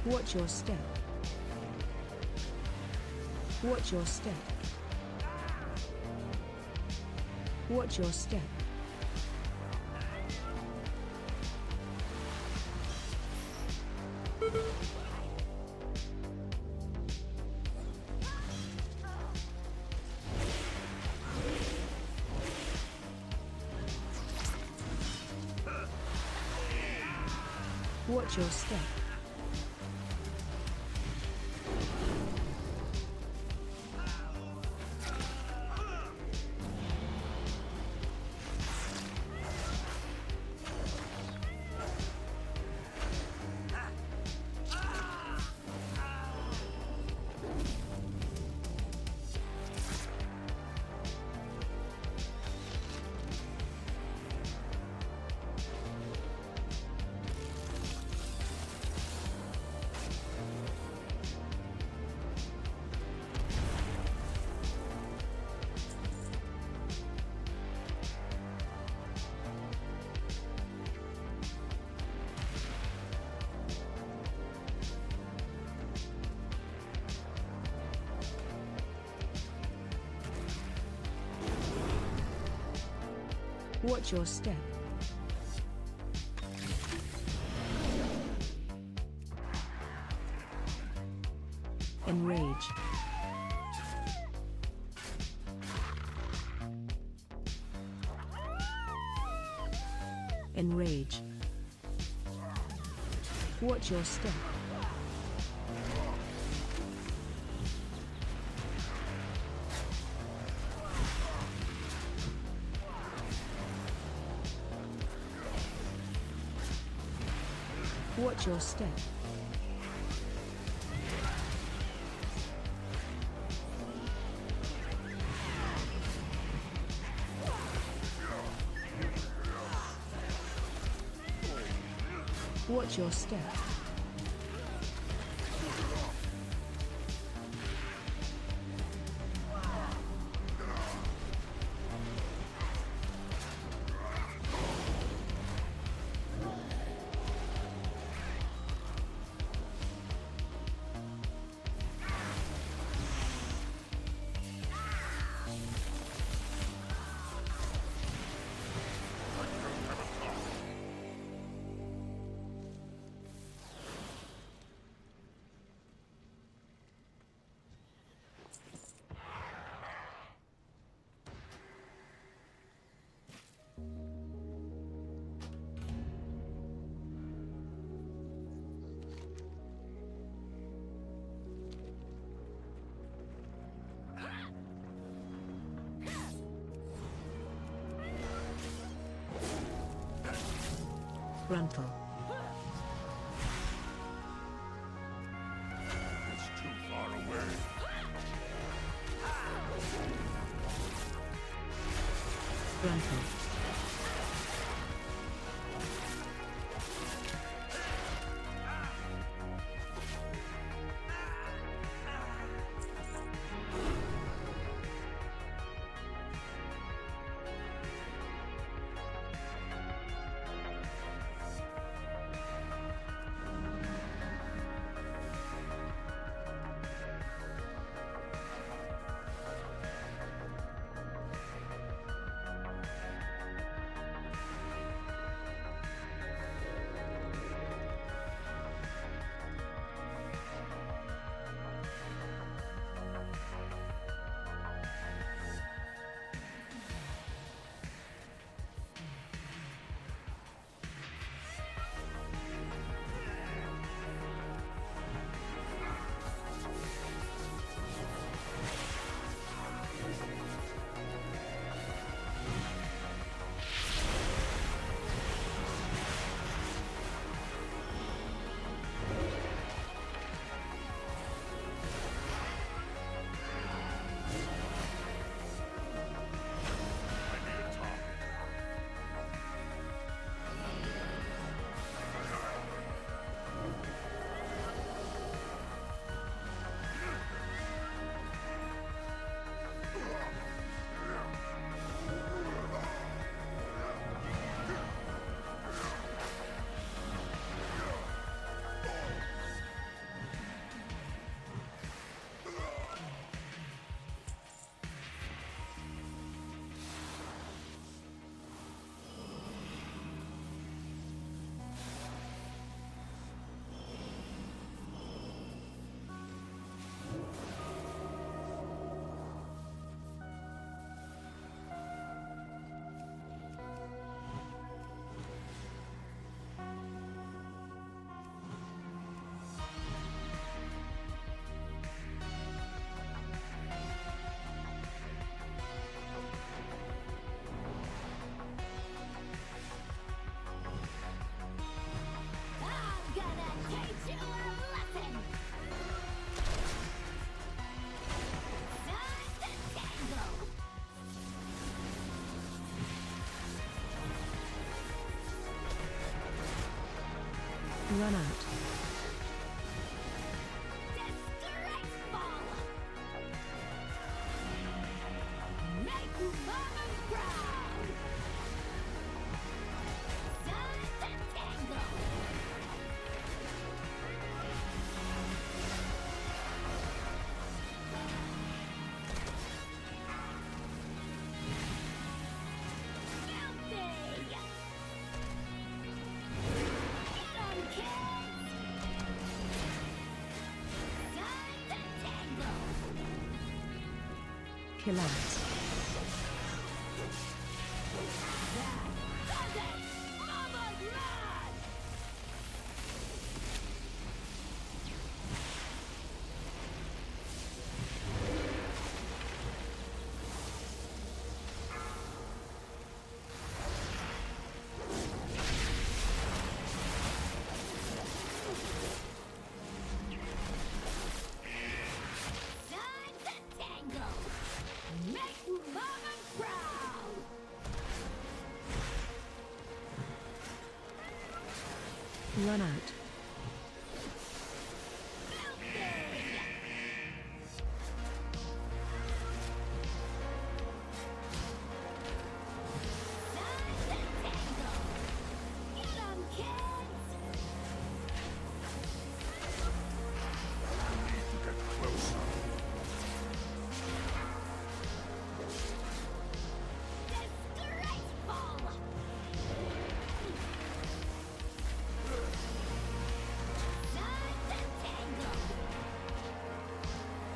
Watch your step. Watch your step. Watch your step. Watch your step. Watch your step. Enrage. Enrage. Watch your step. Watch your step. Watch your step. Frontal. It's too far away. Frontal. Run out. Killers. Run out.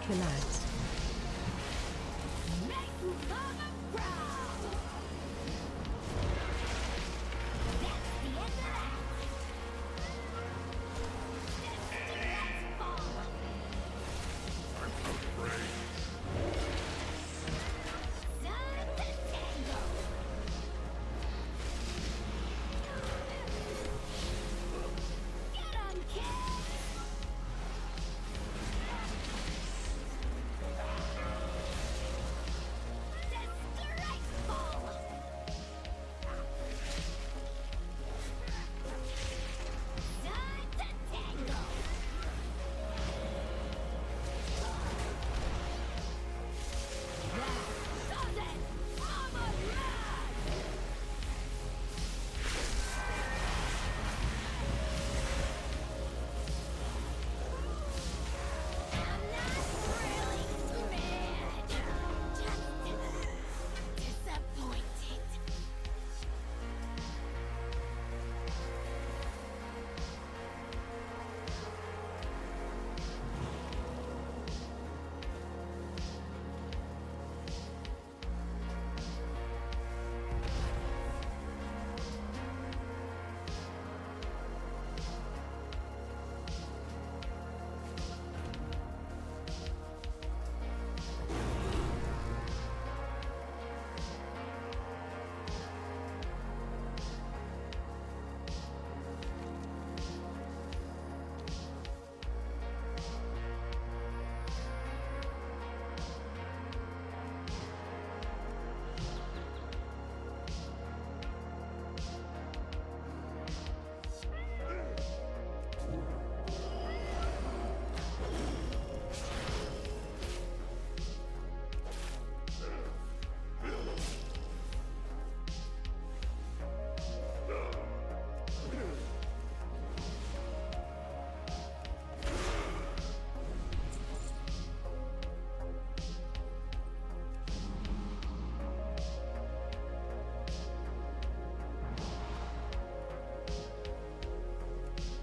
Killers.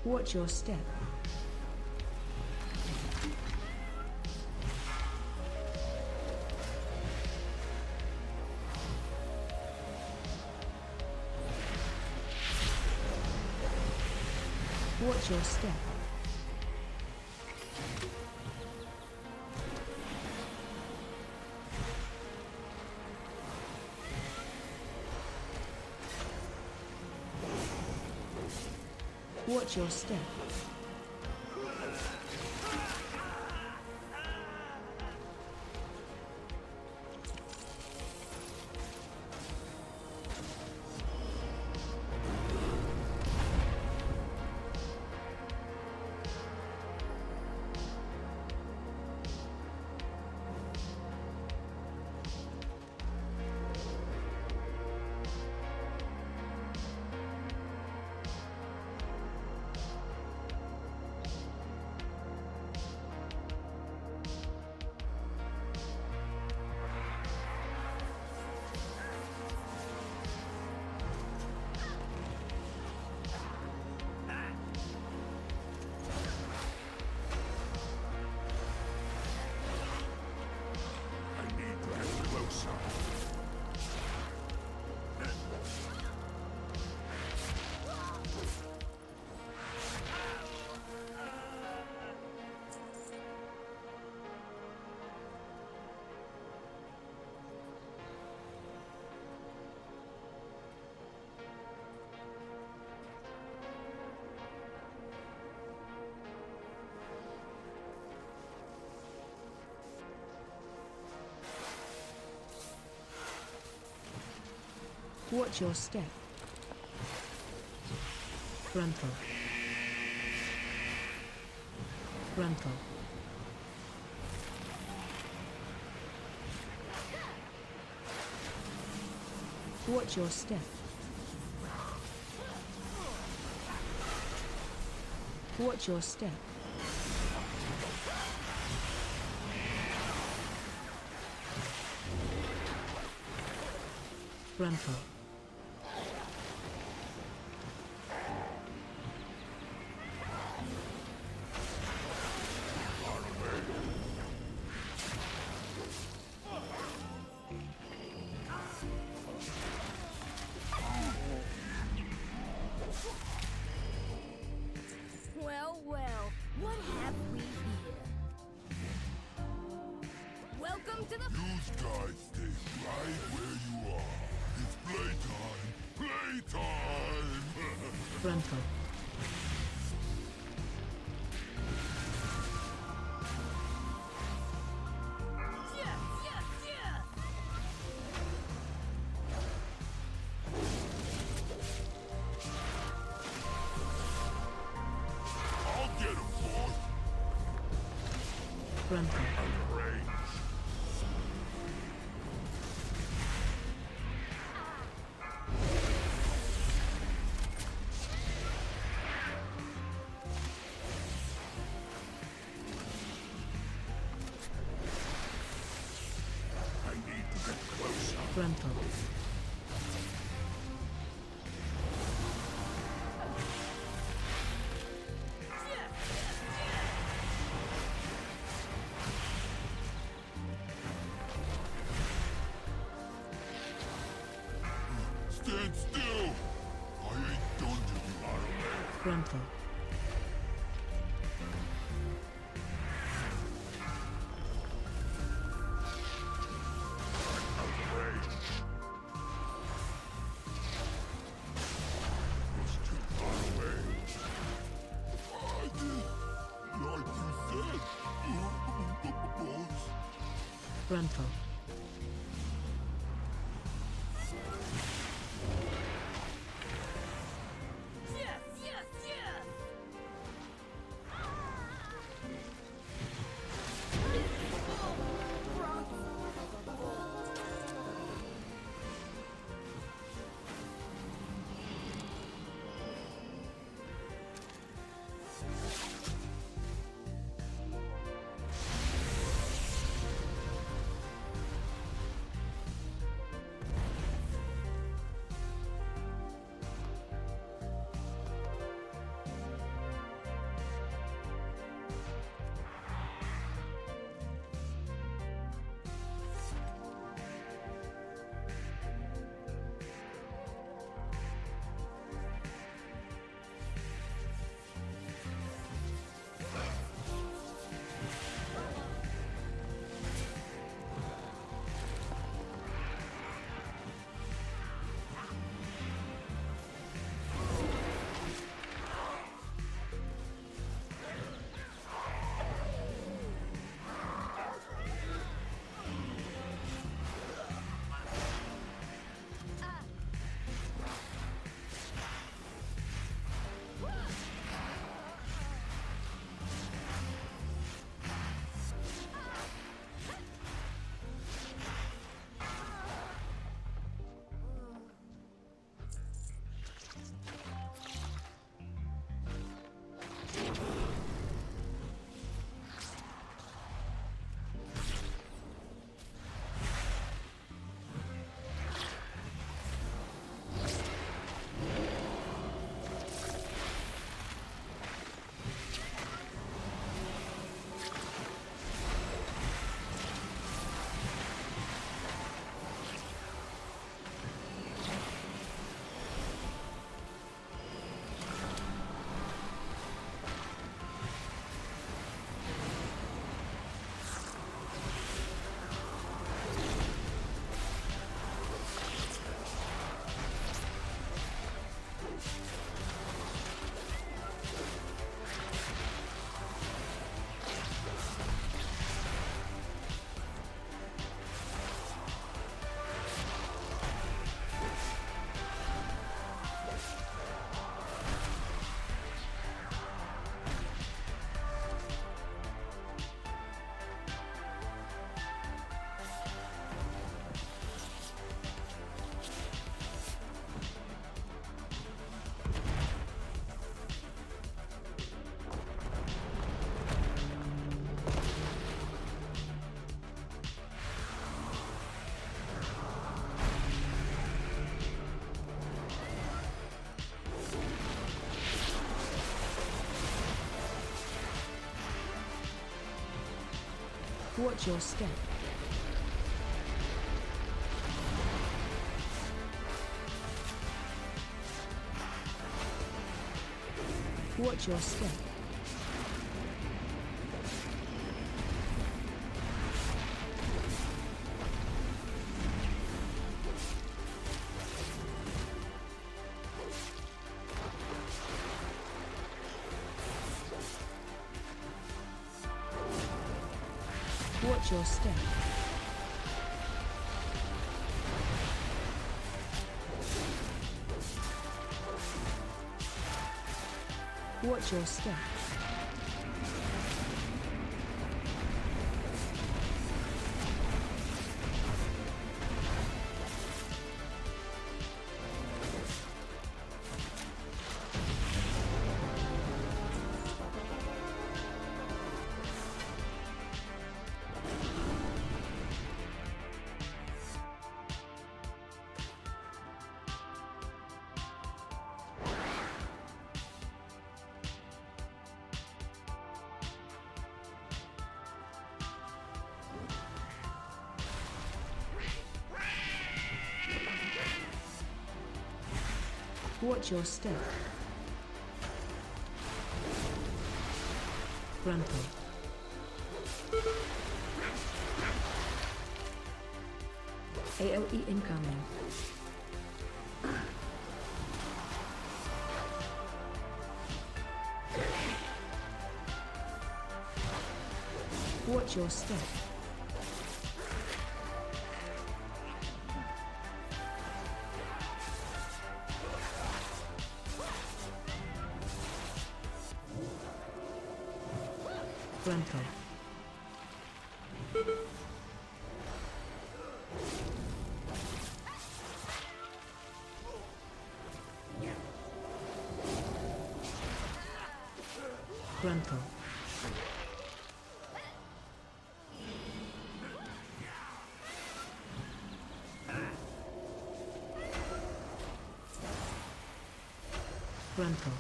Watch your step. Watch your step. Watch your step. Watch your step. Frontal. Frontal. Watch your step. Watch your step. Frontal. Well, well, what have we here? Welcome to the... You guys stay right where you are. It's playtime! Playtime! Frontal. Yes, yes, yes! I'll get him, boy! Frontal. Range. I need to get closer. Frontal. Stand still! I ain't done to you. Frontal. It's too far away. I did like you said. Boss. Frontal. Yes, yes, yes! Watch your step. Watch your step. Watch your step. Watch your step. Watch your step. Grandpa. AOE incoming. Watch your step. Grandpa. Grandpa. Grandpa.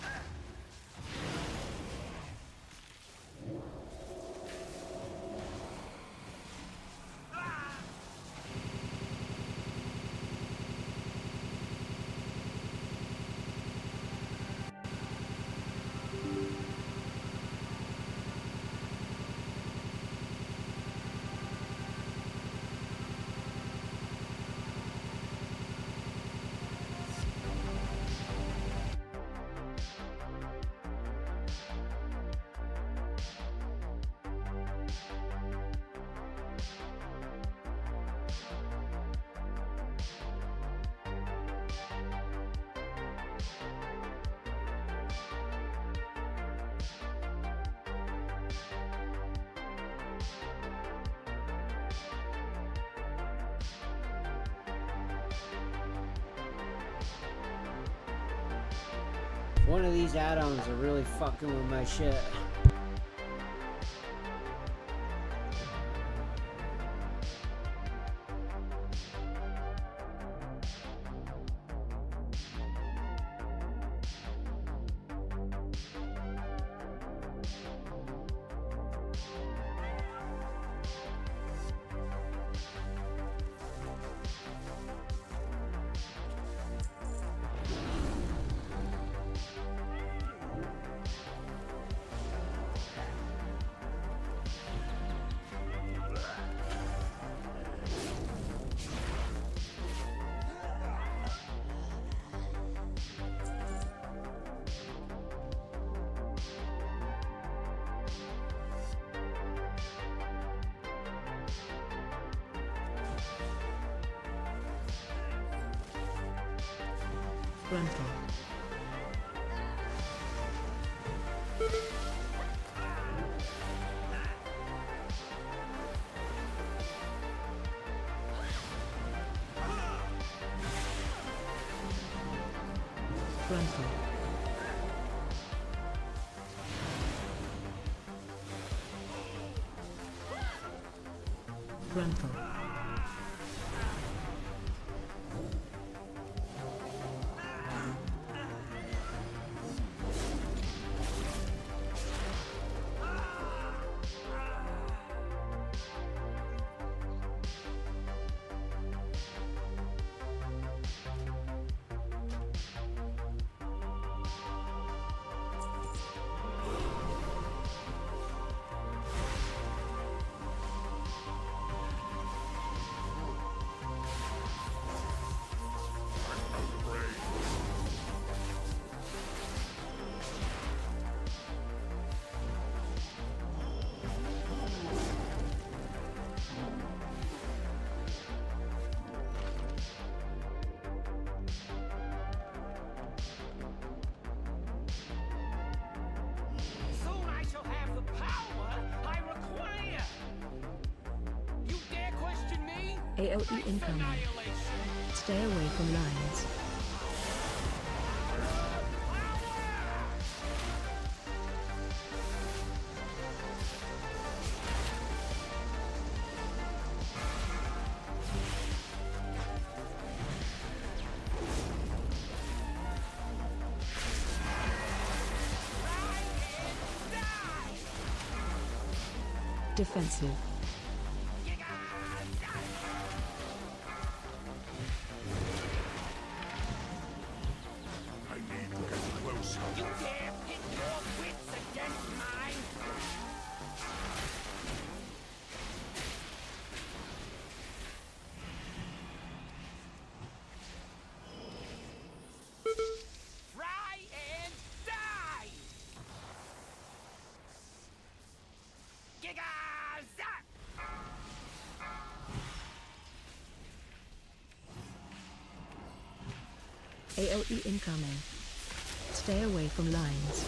One of these add-ons are really fucking with my shit. Grandpa. Grandpa. Grandpa. AOE incoming. Stay away from lines. Defensive. I need to get closer. You dare pit your wits against mine? Try and die! Giga-zap! AOE incoming. Stay away from lines.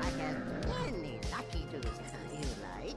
I have many lucky tools, you like?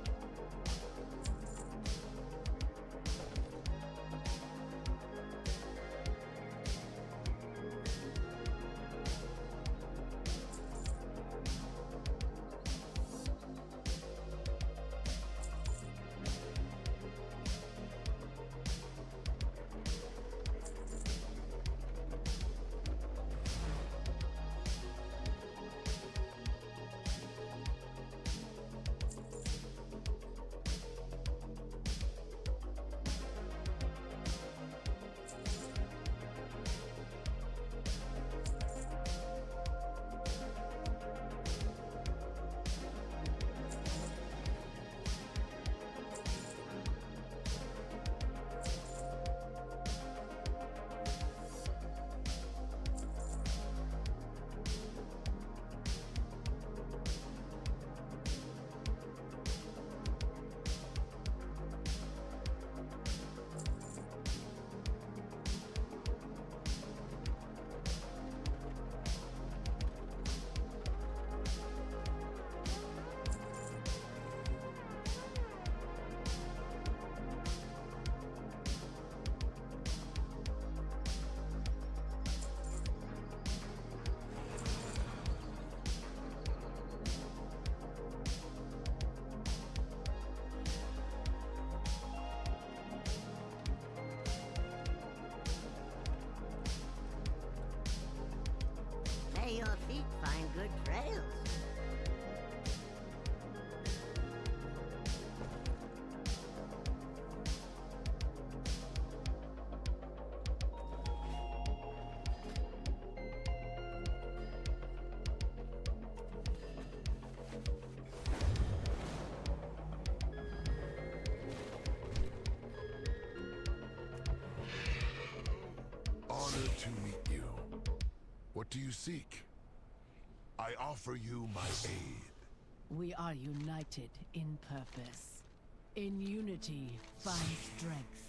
May your feet find good trails. Honored to meet you. What do you seek? I offer you my aid. We are united in purpose. In unity, find strength.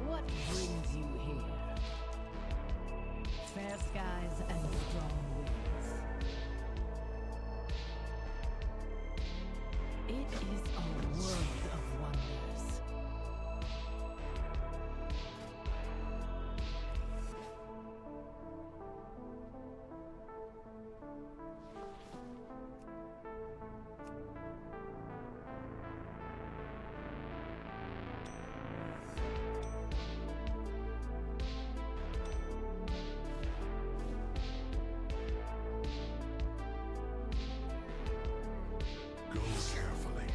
What brings you here? Fair skies and strong winds. It is a world of wonders. Go carefully.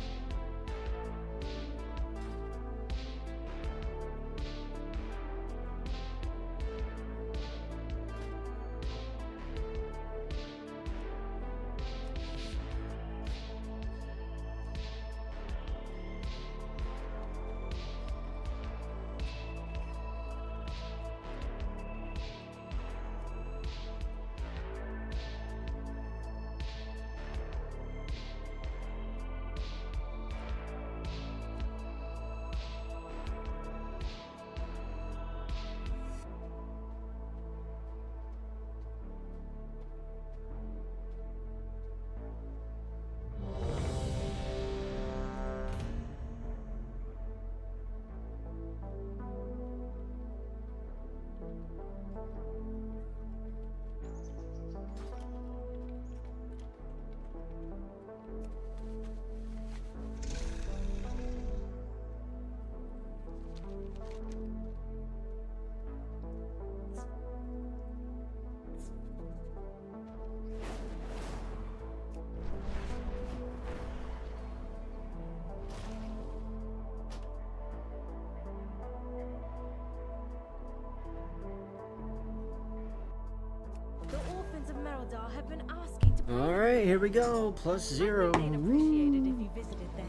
The orphans of Merodar have been asking to. All right, here we go. +0. They'd appreciate it if you visited them.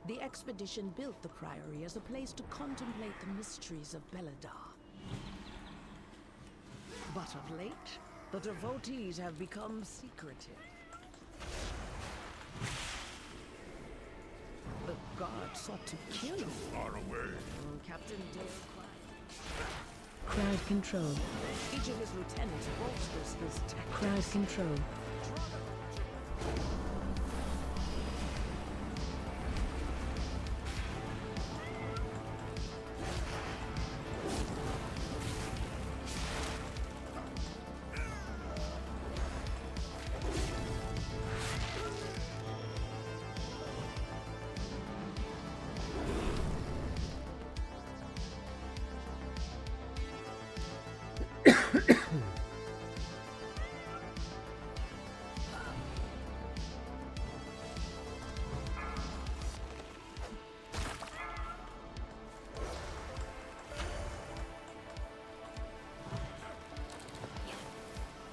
The expedition built the Priory as a place to contemplate the mysteries of Beledar. But of late, the devotees have become secretive. The guard sought to kill him. Far away. Captain Dale cried. Crowd control. Each of his lieutenants bolsters his tactics. Crowd control.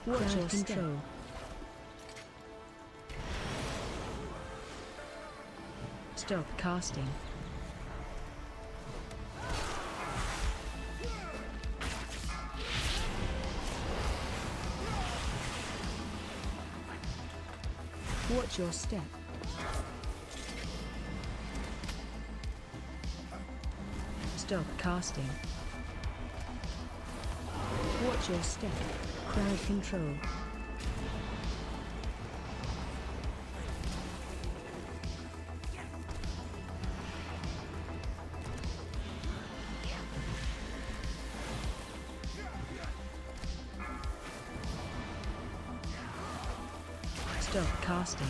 Watch your control. Stop casting. Watch your step. Stop casting. Watch your step. Crowd control. Stop casting.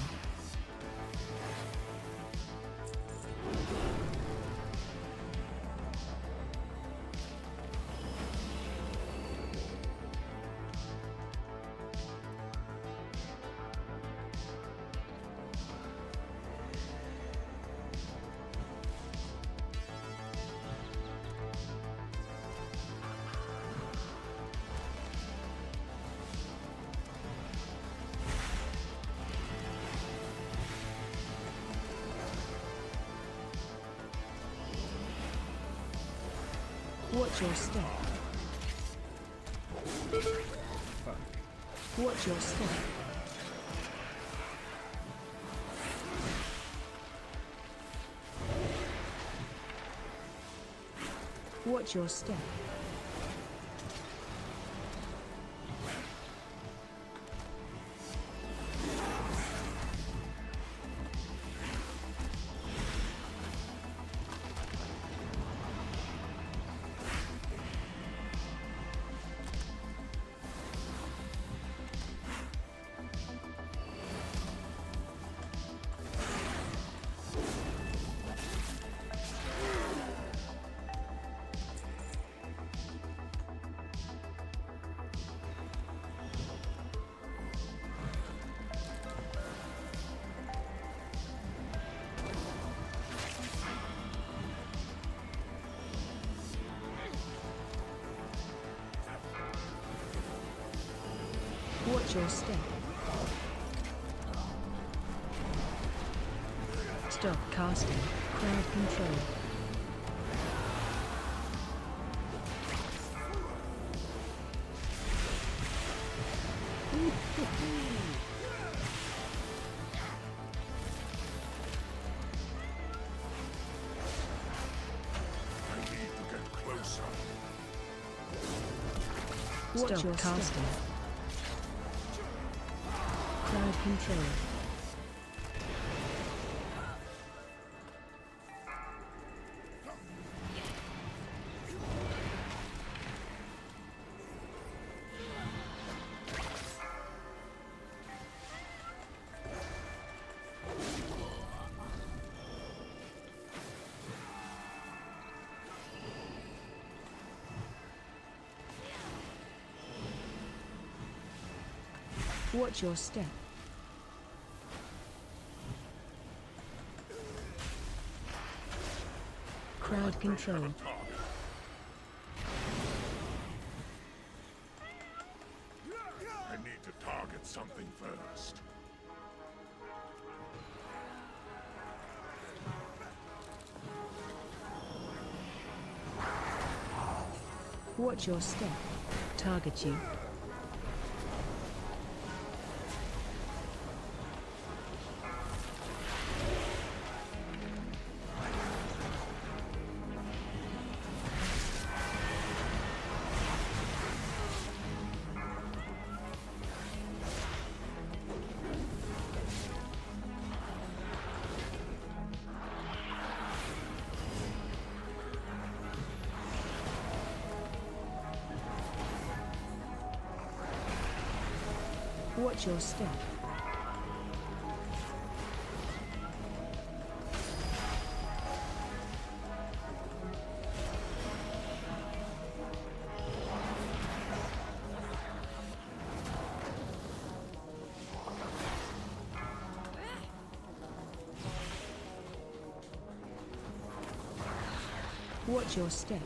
Watch your step. Watch your step. Watch your step. Watch your step. Stop casting. Crowd control. I need to get closer. Watch your casting. Crowd control. Watch your step. Crowd control. I need to target something first. Watch your step. Target you. Watch your step. Watch your step.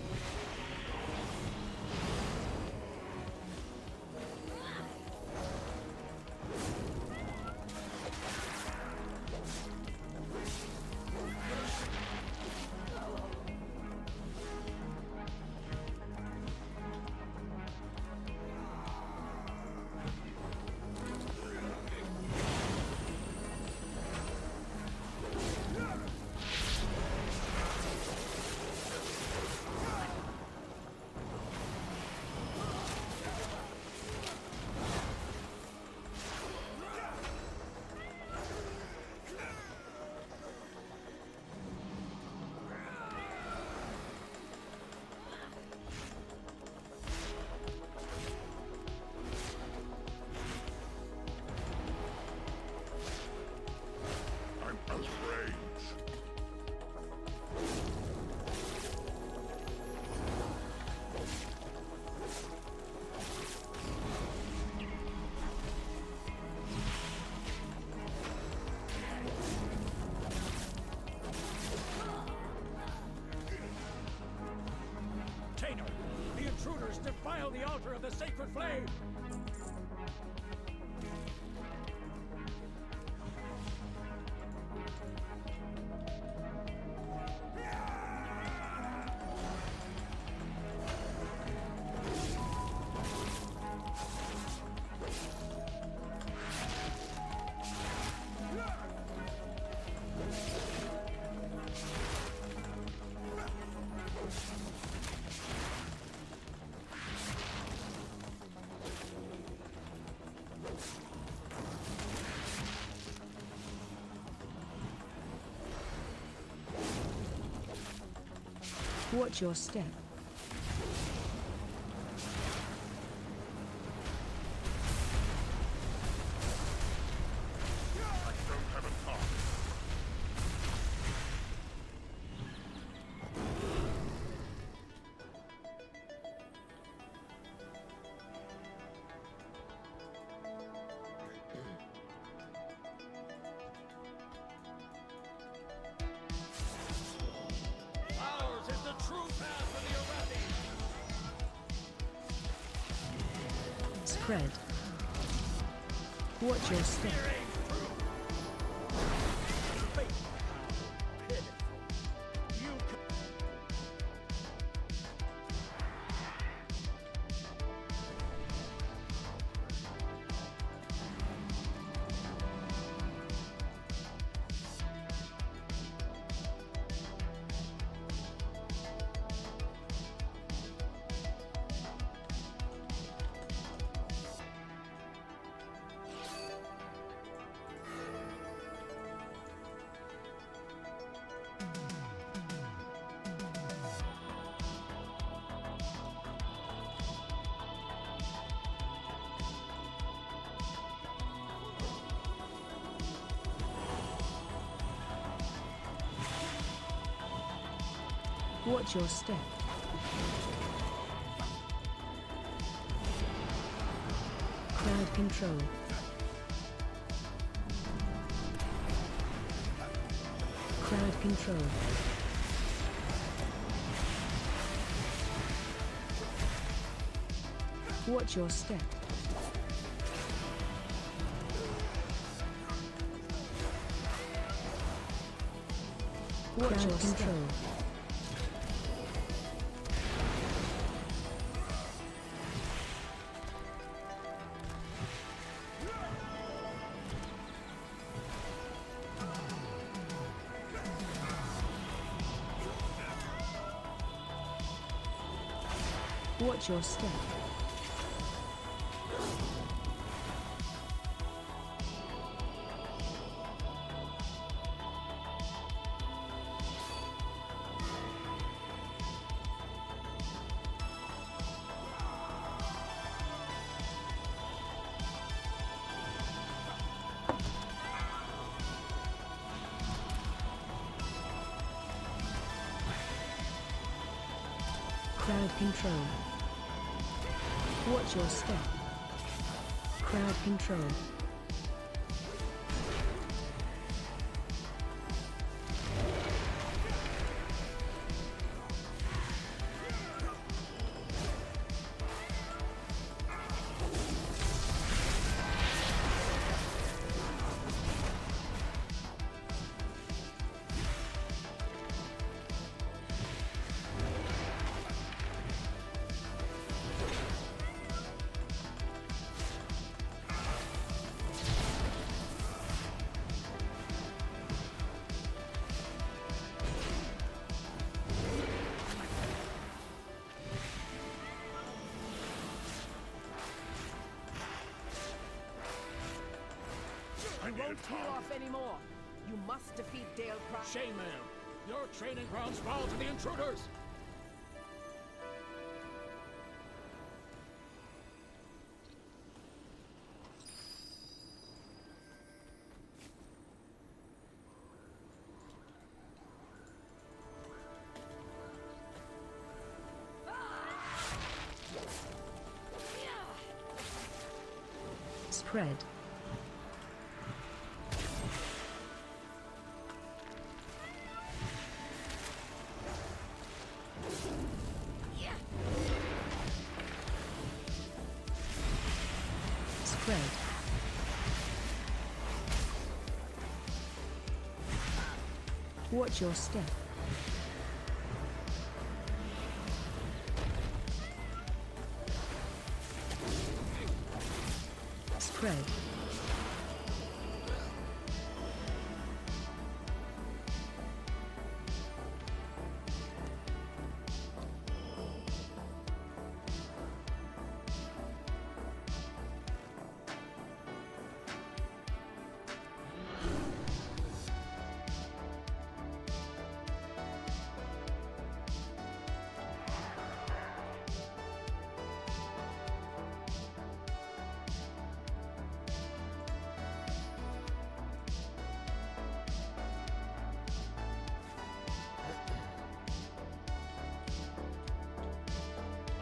intruders defile the altar of the sacred flame! Watch your step. Ours is the true path of the Arathi! Spread. Watch your step. Watch your step. Crowd control. Crowd control. Watch your step. Watch your control. Watch your step. Crowd control. Watch your step. Crowd control. You won't tear off anymore. You must defeat Dale Crown. Shame, ma'am. Your training grounds fall to the intruders! Spread. Spread. Watch your step. Spread.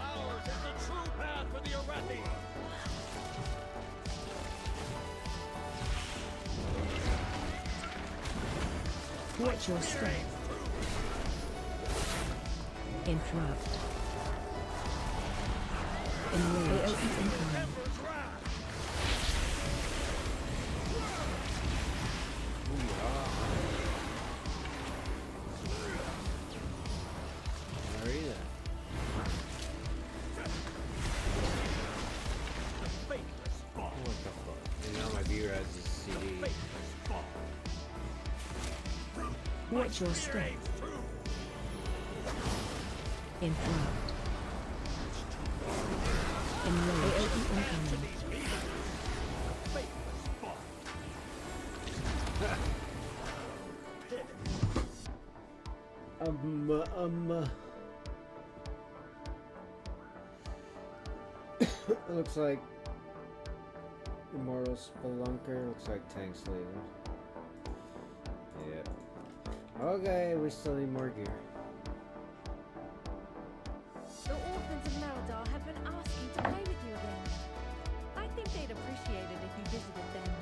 Ours is the true path for the Arathi! Watch your step. Interrupt. Enrage. AOE incoming. Where are you at? What the fuck? And now my viewer has this CD. Watch your step. Interrupt. Enrage. AOE incoming. It looks like Immortal Spelunker. Looks like Tank Slaver. Yep. Okay, we still need more gear. The orphans of Meldar have been asking to play with you again. I think they'd appreciate it if you visited them.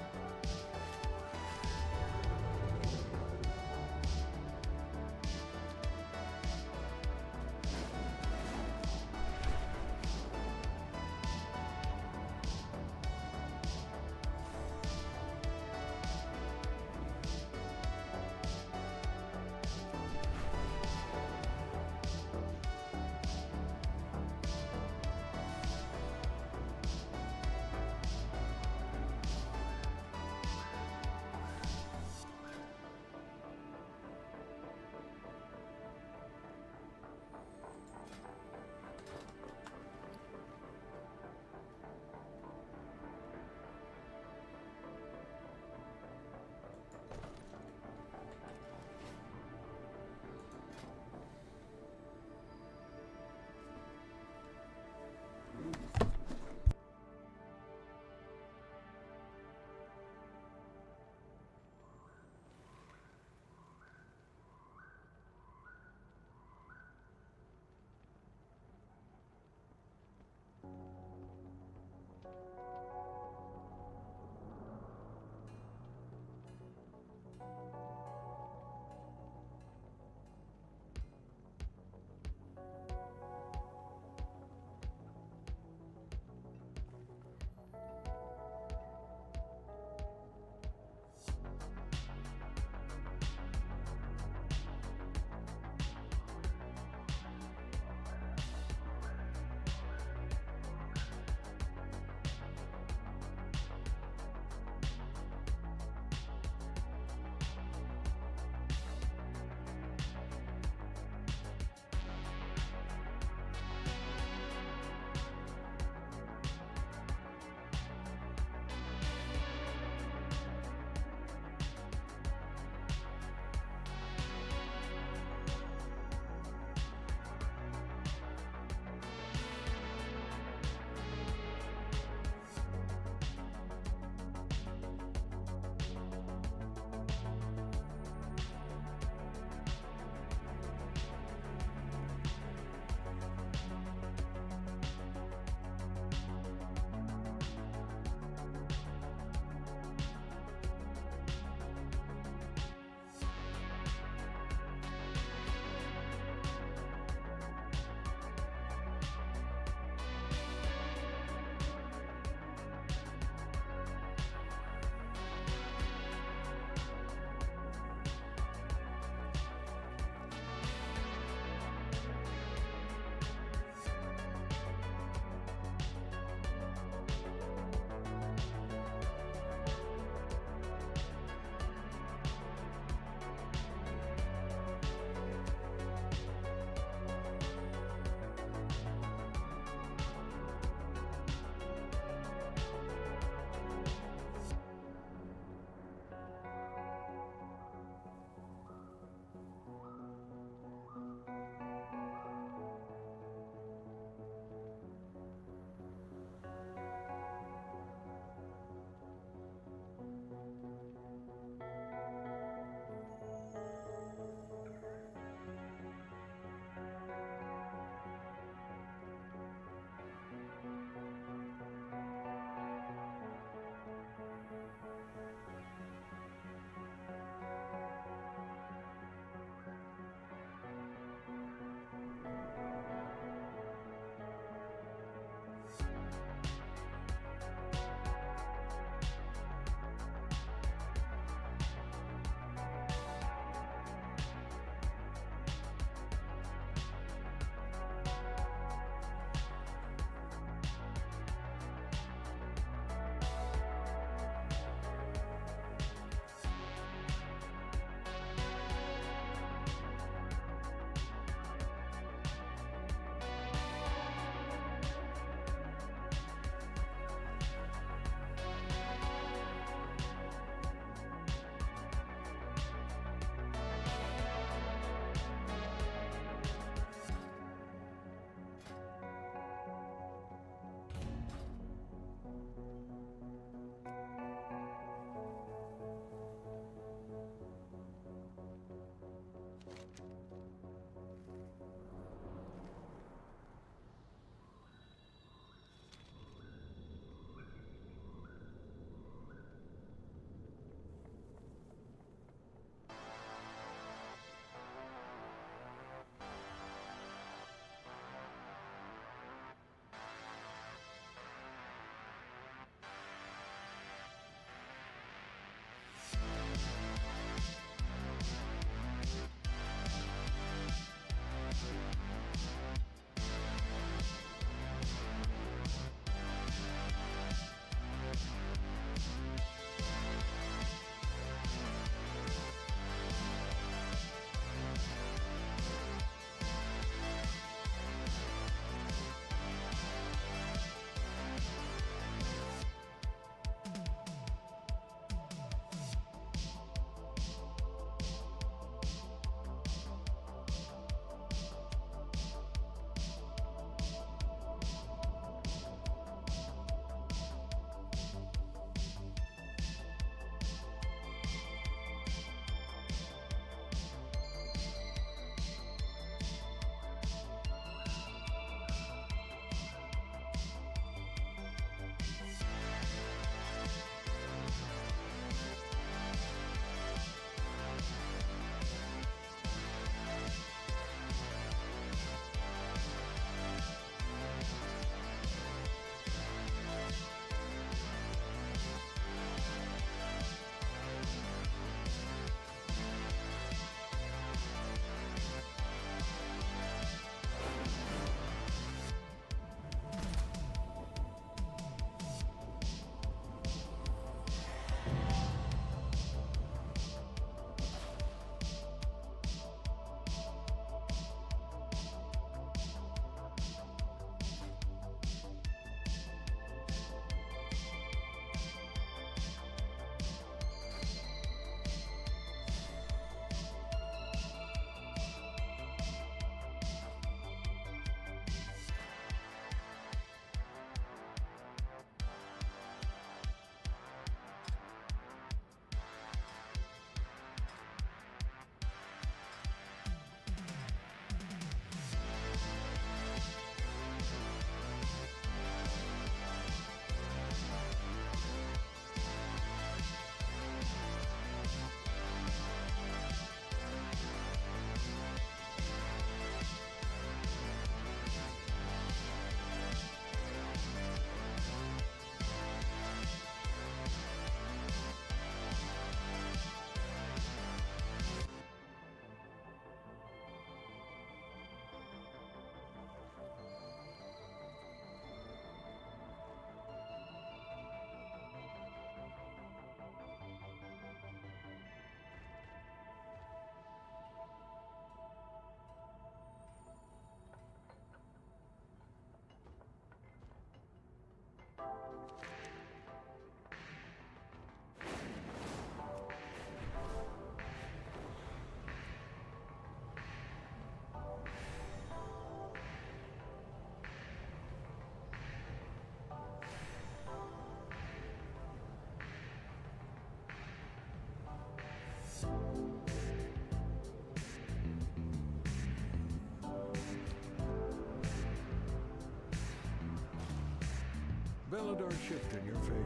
Belladar shift in your favor.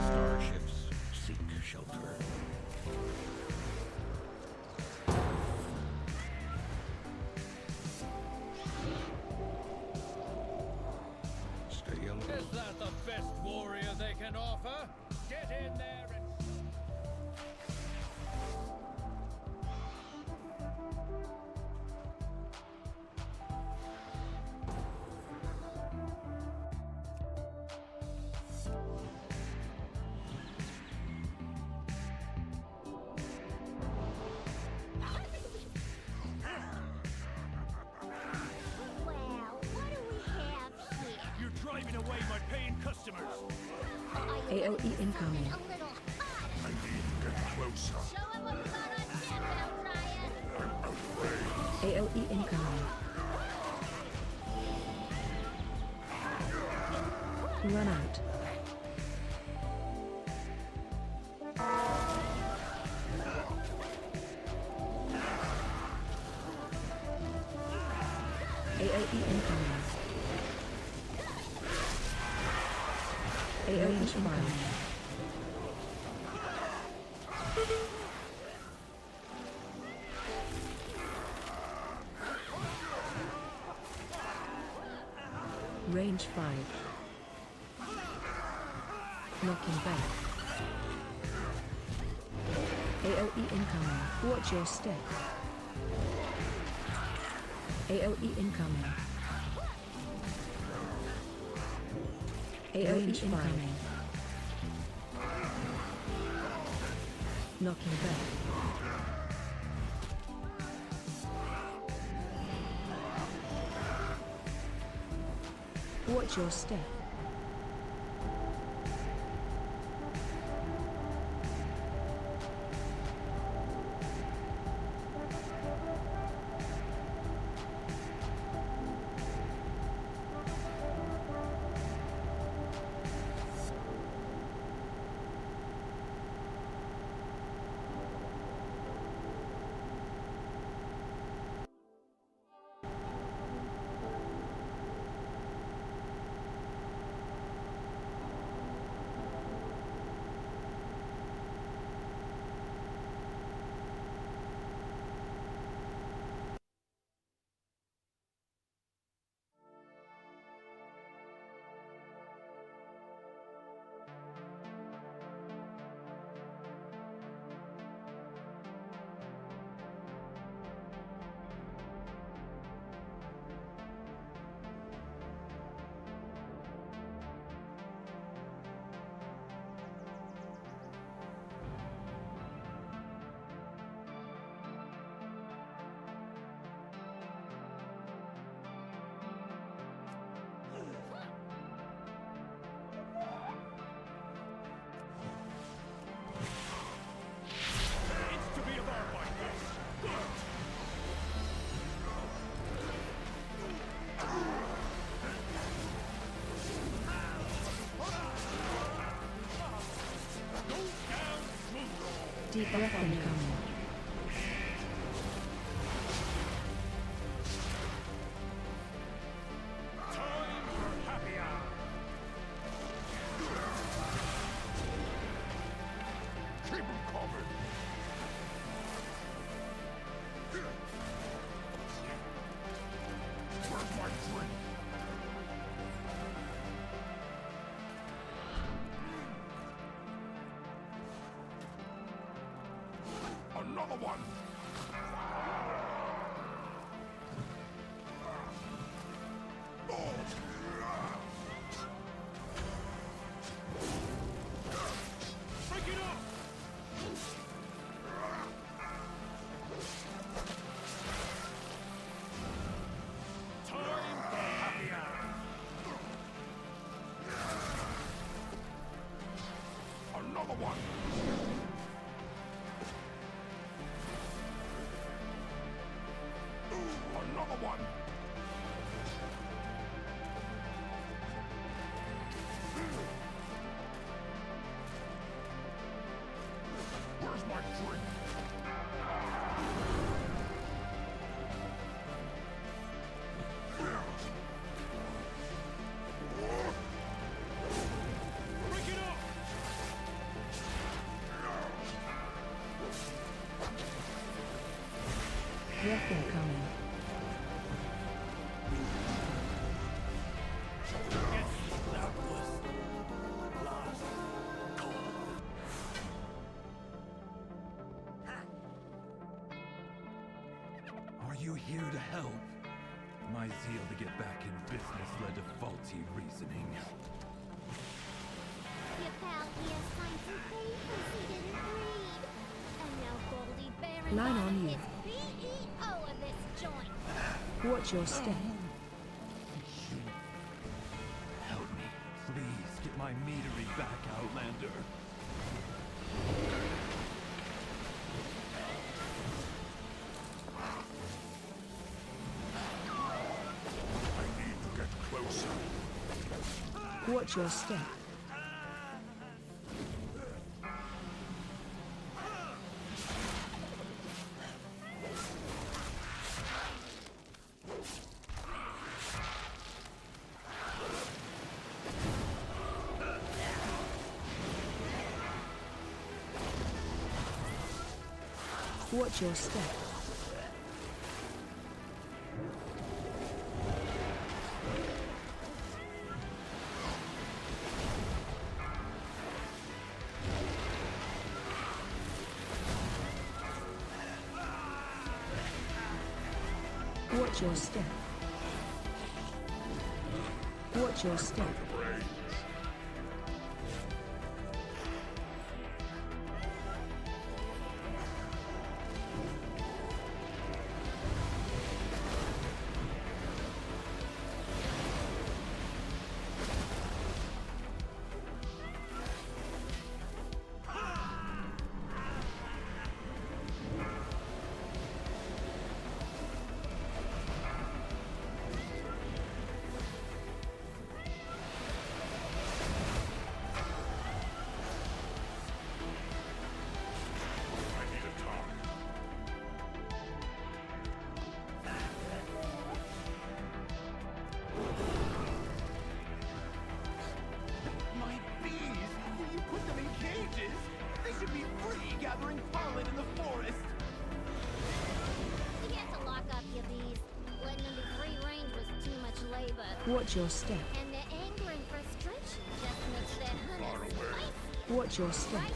Starships seek shelter. Stay alert. Is that the best warrior they can offer? Get in there and... Well, what do we have here? You're driving away my paying customers! AOE incoming. A little hot. I need to get closer. Show 'em what we got on tap, Altrian. AOE incoming. Run out. AOE incoming. AOE incoming. Range 5. Knocking back. AOE incoming. Watch your step. AOE incoming. AOE incoming. Knocking back. Watch your step. Deep breath incoming. Keep 'em coming. Where's my drink? Another one! Break it off! Time for happy hour! Another one! Another one! Where's my drink? here to help. My zeal to get back in business led to faulty reasoning. Your pal here signed some papers he didn't read. And now Goldie Baron Line on you. is CEO of this joint. Watch your step. Help me. Please get my meadery back, Outlander. I need to get closer. Watch your step. Watch your step. Watch your step. Watch your step. My bees! You put them in cages! They should be free gathering pollen in the forest! You have to lock up your bees. Letting them be free range was too much labor. Watch your step. And their anger and frustration just makes their honey spicy. Watch your step. Right,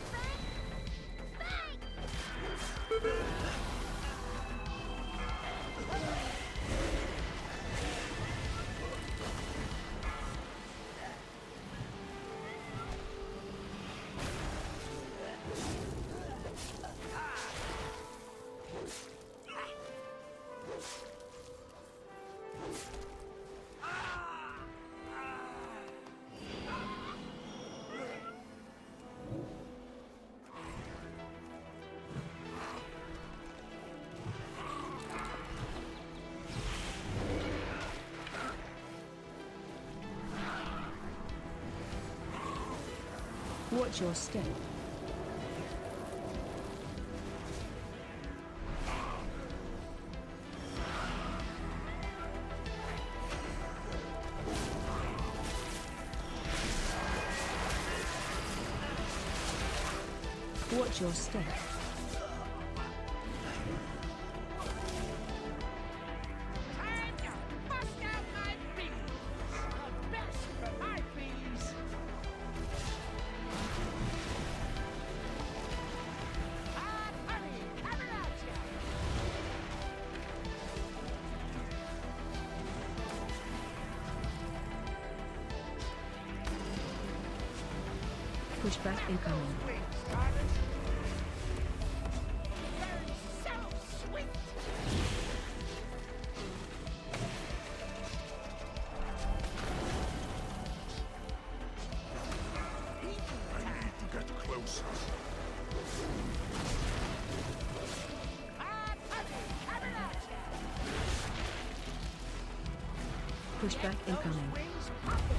Watch your step. Watch your step. Time to bust out my bees! The best for my bees! Hot honey coming at ya! Pushback incoming. So sweet! I need to get closer. Hot honey coming at ya! Pushback incoming. Wings popping!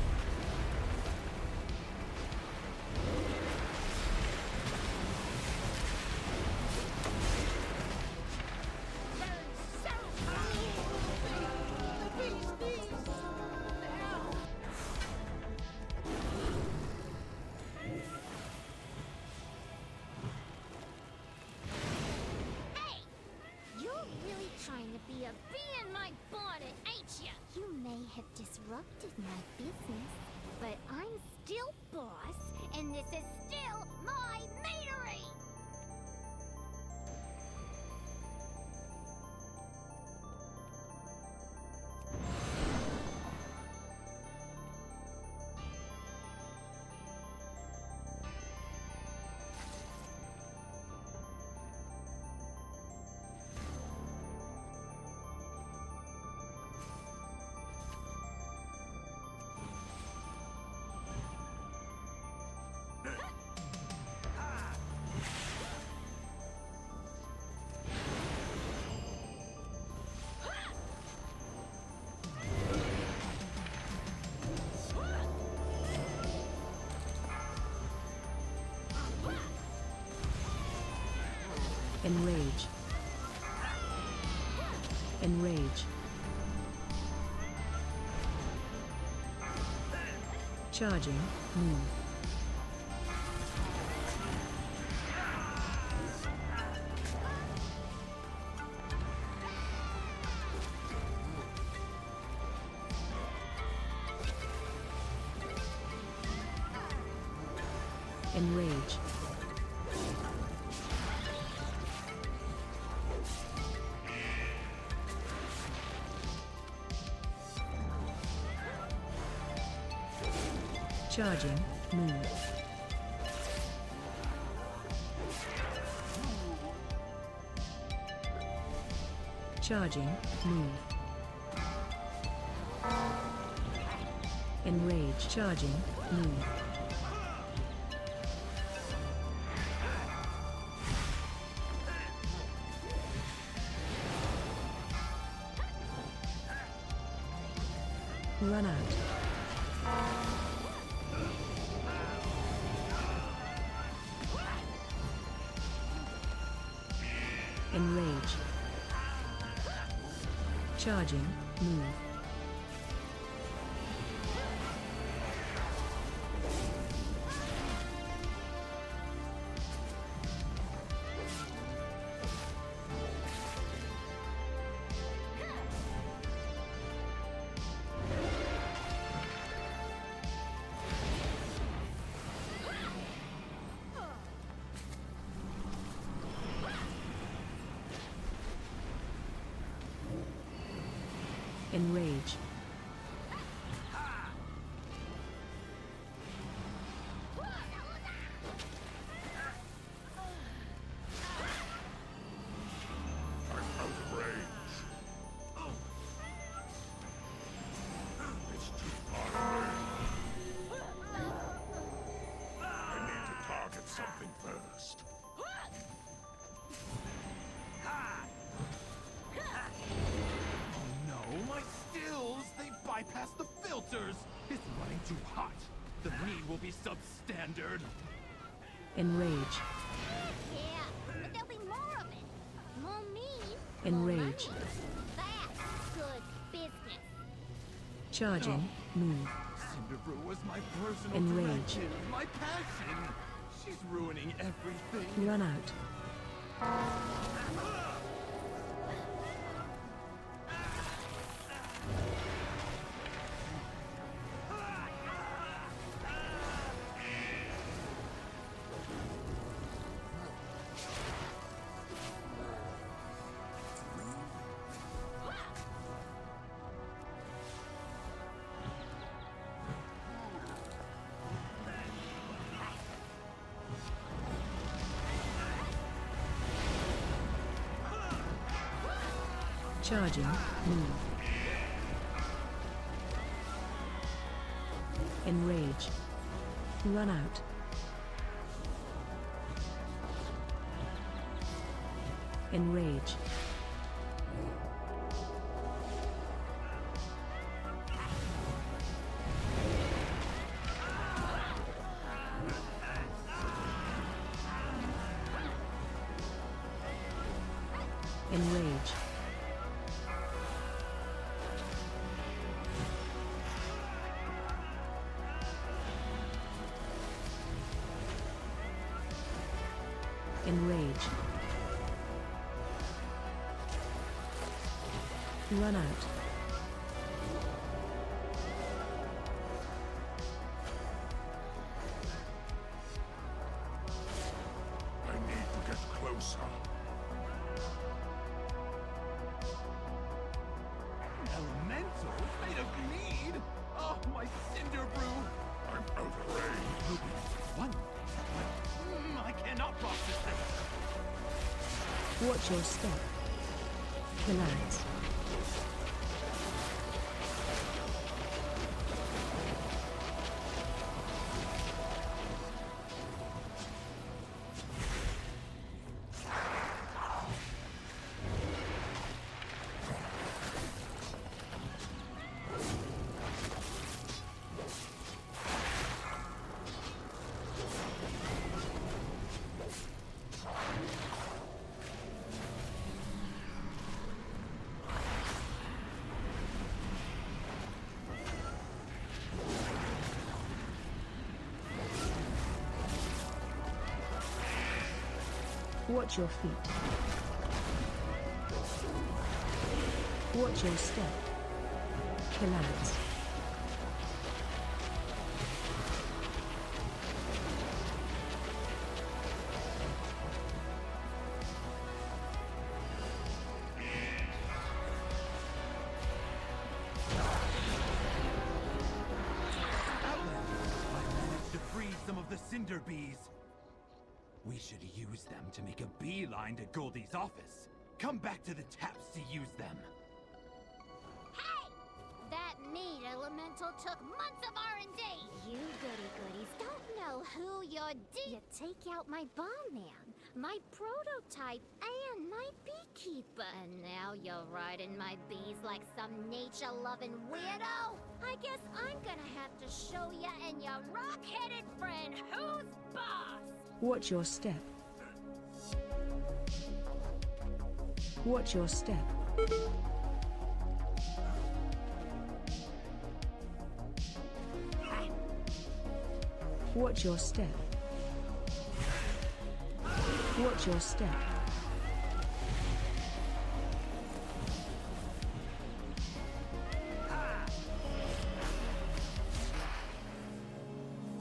You're really trying to be a bee in my bonnet, ain't ya? You may have disrupted my business, but I'm still boss, and this is still my meadery! Enrage. Enrage. Charging. Move. Enrage. Charging. Move. Charging. Move. Enrage. Charging. Move. Run out. Enrage. Charging. Move. Enrage. I'm out of range. It's too far away. I need to target something first. My stills, they bypass the filters. It's running too hot. The meat will be substandard. Enrage. Yeah, but there'll be more of it. More meat. Enrage. That's good business. Charging. Move. Cinderbrew was my personal Enrage. directive, my passion. She's ruining everything. Run out. Charging. Move. Enrage. Run out. Enrage. Enrage. Enrage. Run out. I need to get closer. Elementals made of mead? Oh, my Cinderbrew! I'm out of range. One. I cannot process this. Watch your step. Relax. Watch your feet. Watch your step. Collapse. Cinder bees. We should use them to make a beeline to Goldie's office. Come back to the taps to use them. Hey! That meat elemental took months of R&D! You goody-goodies don't know who you're You take out my bomb man, my prototype, and my beekeeper. And now you're riding my bees like some nature-loving weirdo? I guess I'm gonna have to show ya and your rock-headed friend who's boss! Watch your step. Watch your step. Watch your step. Watch your step.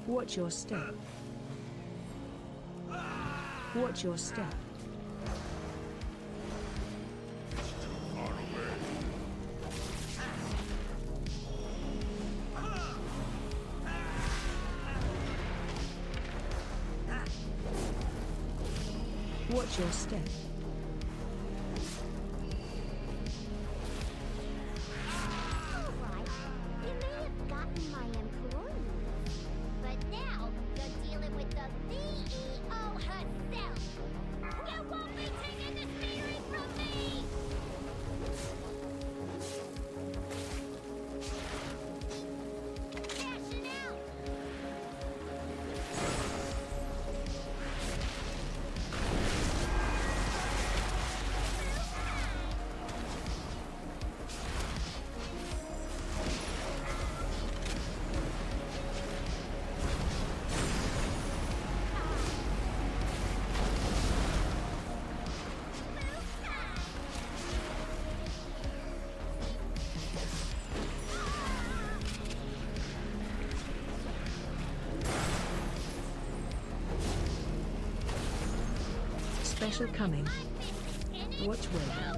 Watch your step. Watch your step. Watch your step. Alright, you may have gotten my employees, but now you're dealing with the CEO herself. You won't be taking this meeting from me! Cashing out! Special coming. Watch where.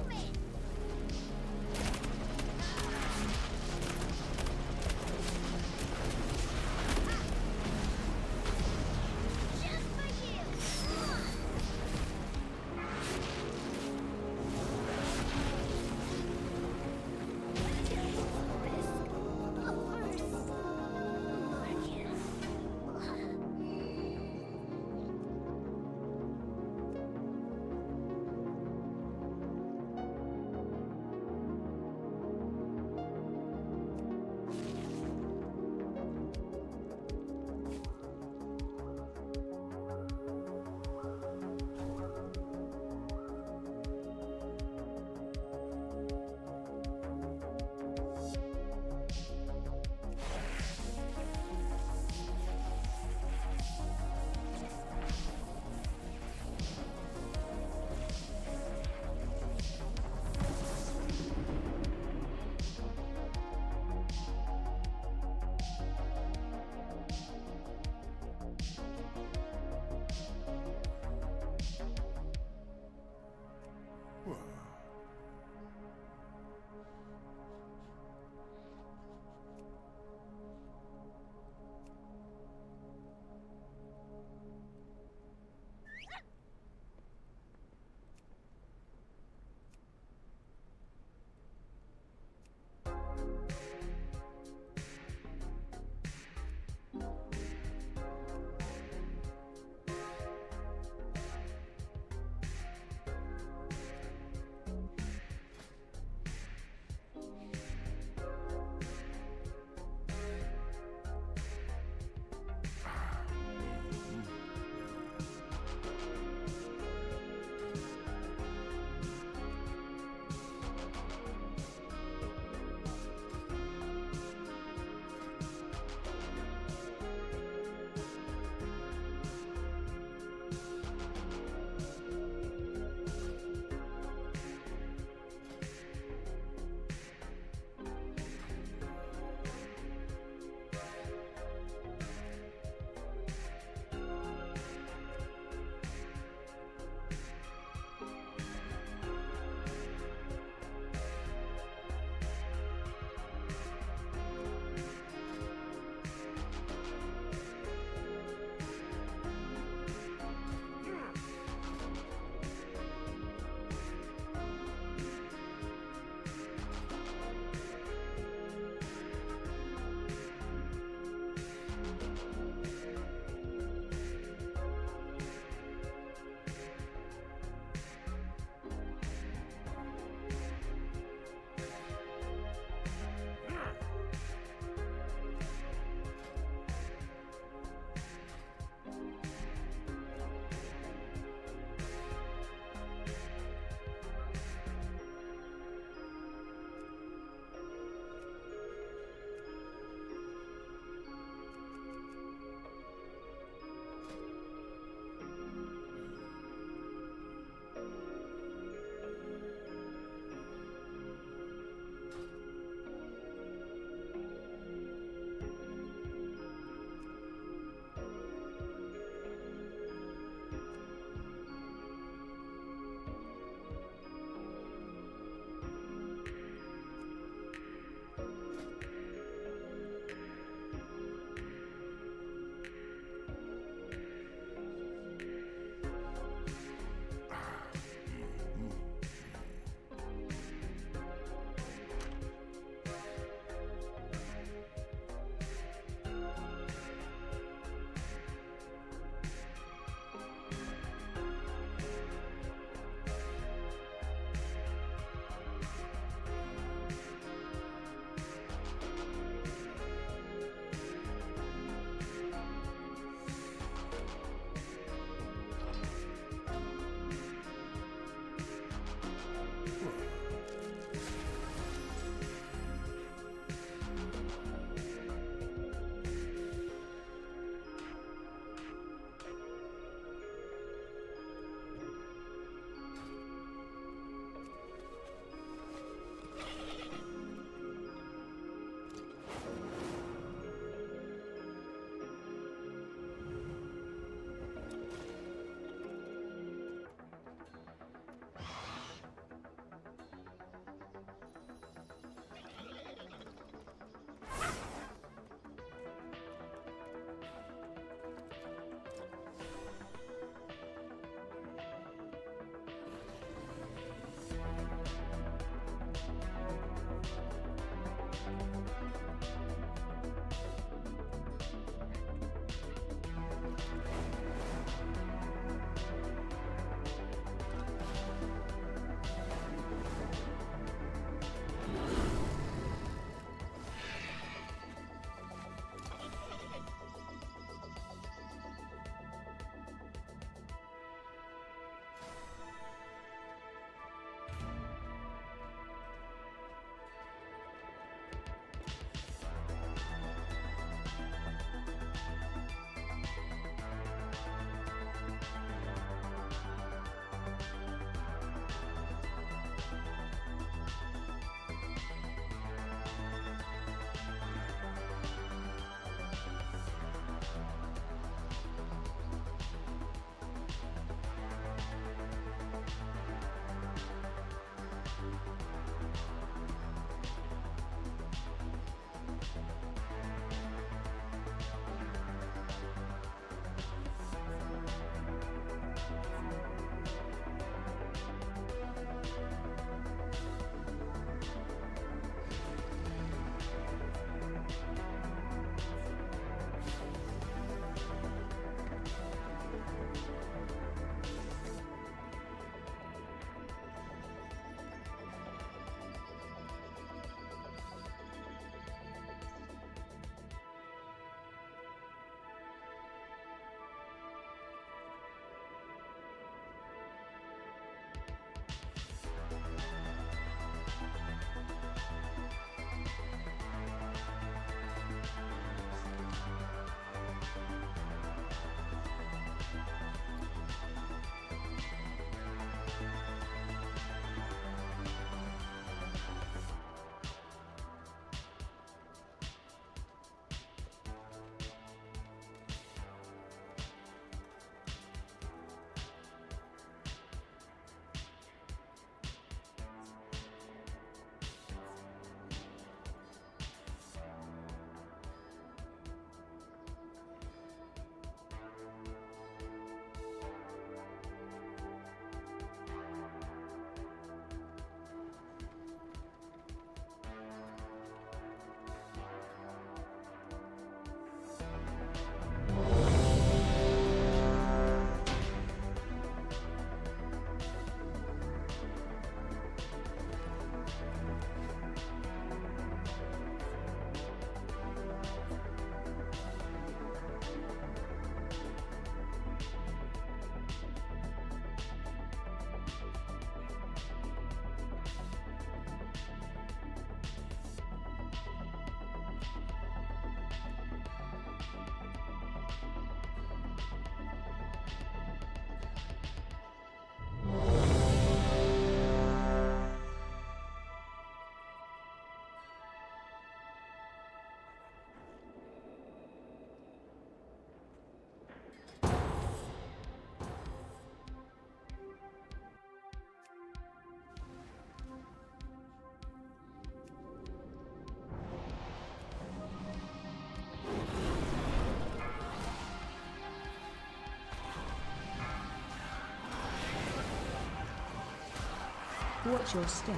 Watch your step.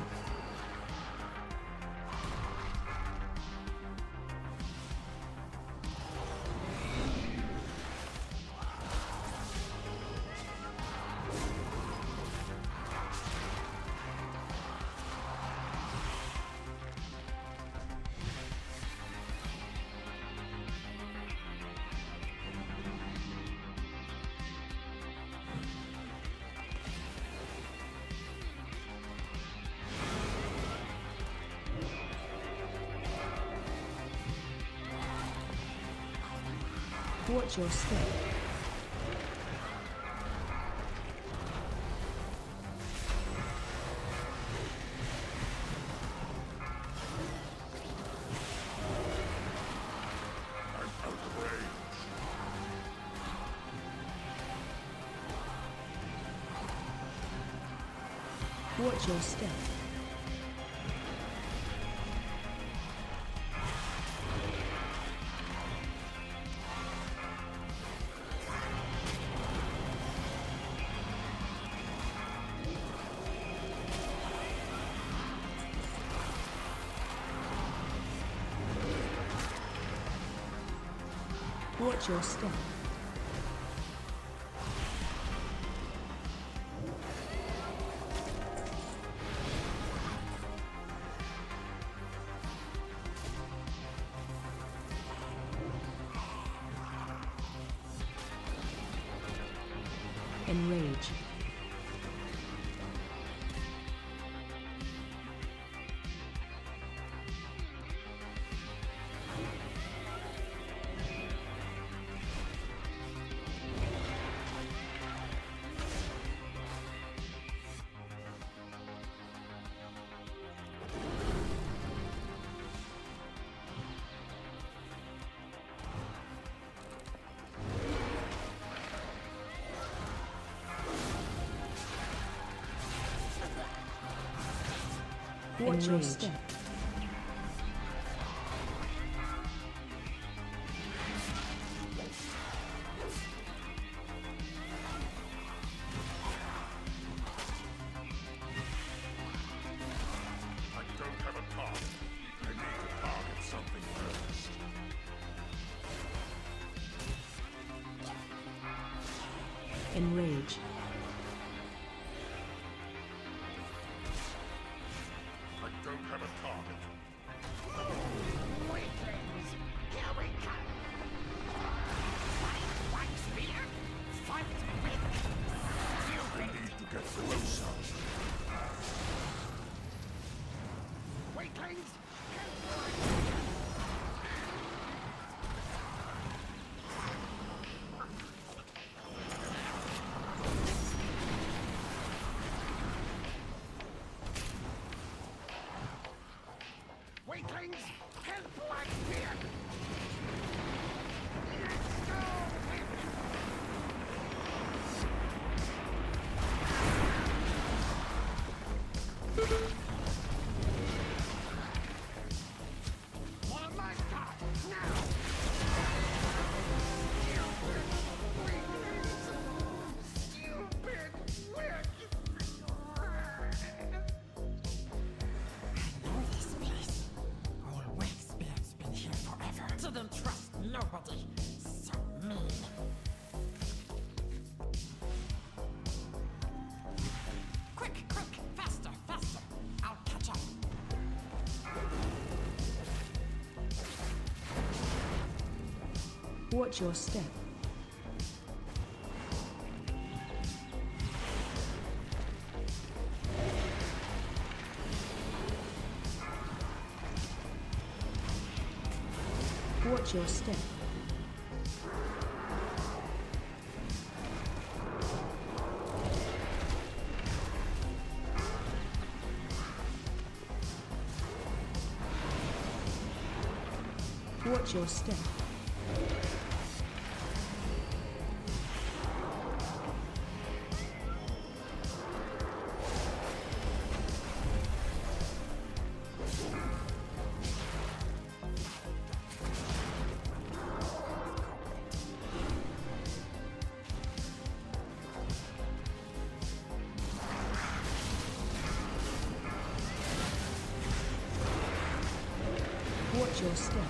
Watch your step. I'm out of range. Watch your step. Watch your step. Enrage. Watch your step. I don't have a target. I need to target something first. Enrage. I don't have a target. Weaklings, here we come. Fight one spear, fight with. We need to get closer. Weaklings, weaklings, help Blackbeard! Let's go! More life card, now! Stupid witch! know this place. Old Wakebeard's been here forever. Didn't trust nobody. So mean. Quick, faster, faster. I'll catch up. Watch your step. Watch your step. Watch your step. your step.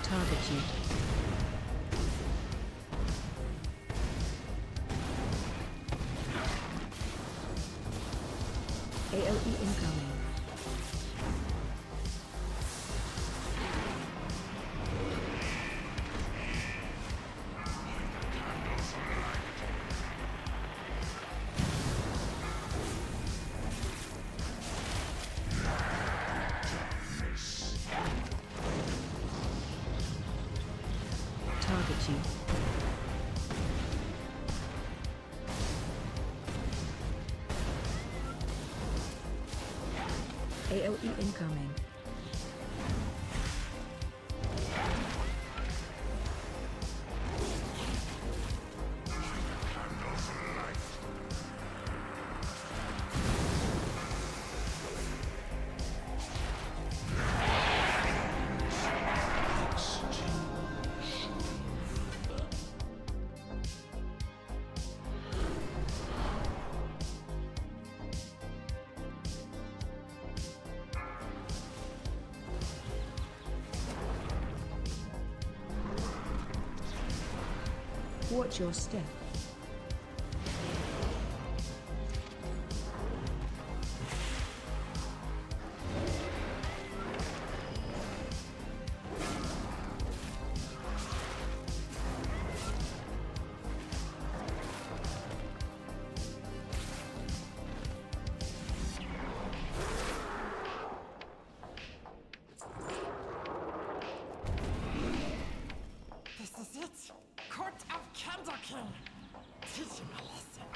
Target you. AOE incoming. Target you. AOE incoming. Watch your step. This is it! Court of Candle King! Teach him a lesson.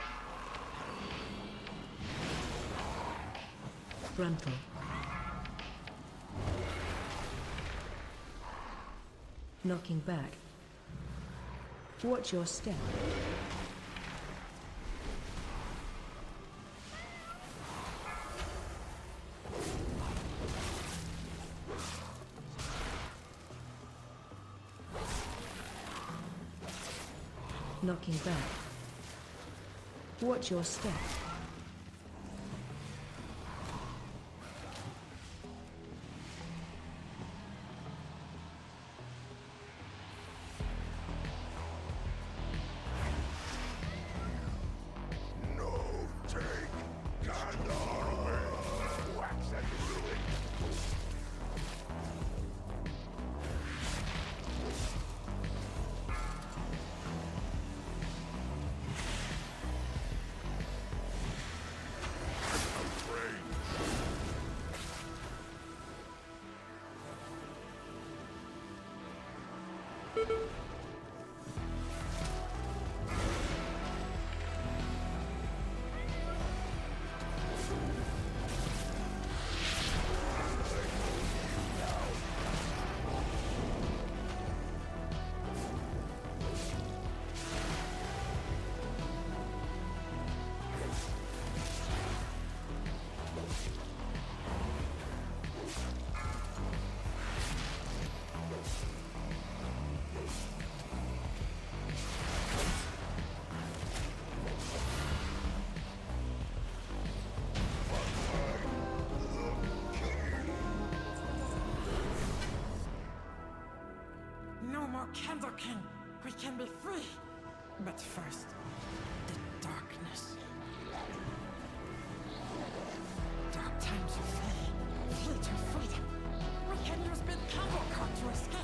Frontal. Knocking back. Watch your step. Knocking back. Watch your step. No take. Gandalf. Wax and ruin. No more Candle King! We can be free! But first, the darkness. Dark times will flee. Flee to freedom. We can use Big Candle Card to escape.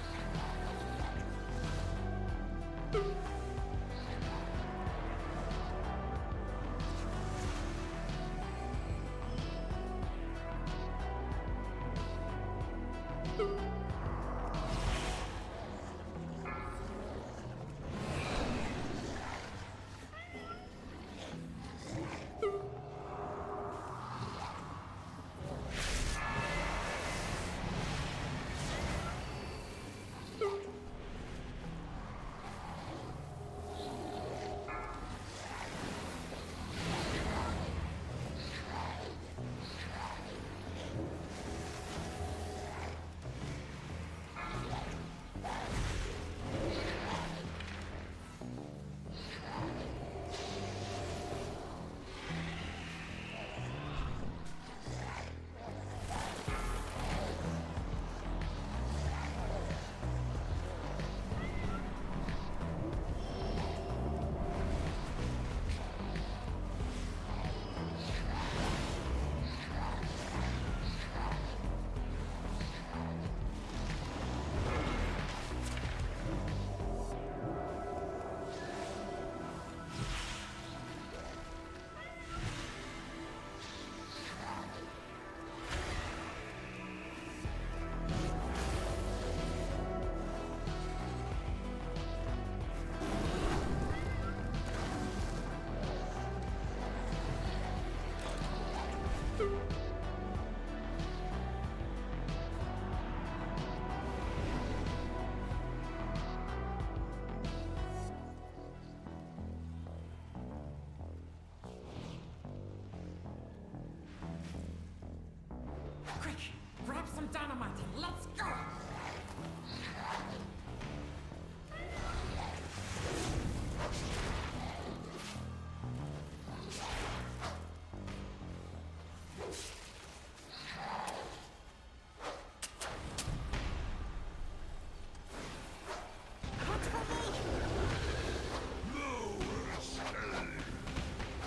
some dynamite. Let's go!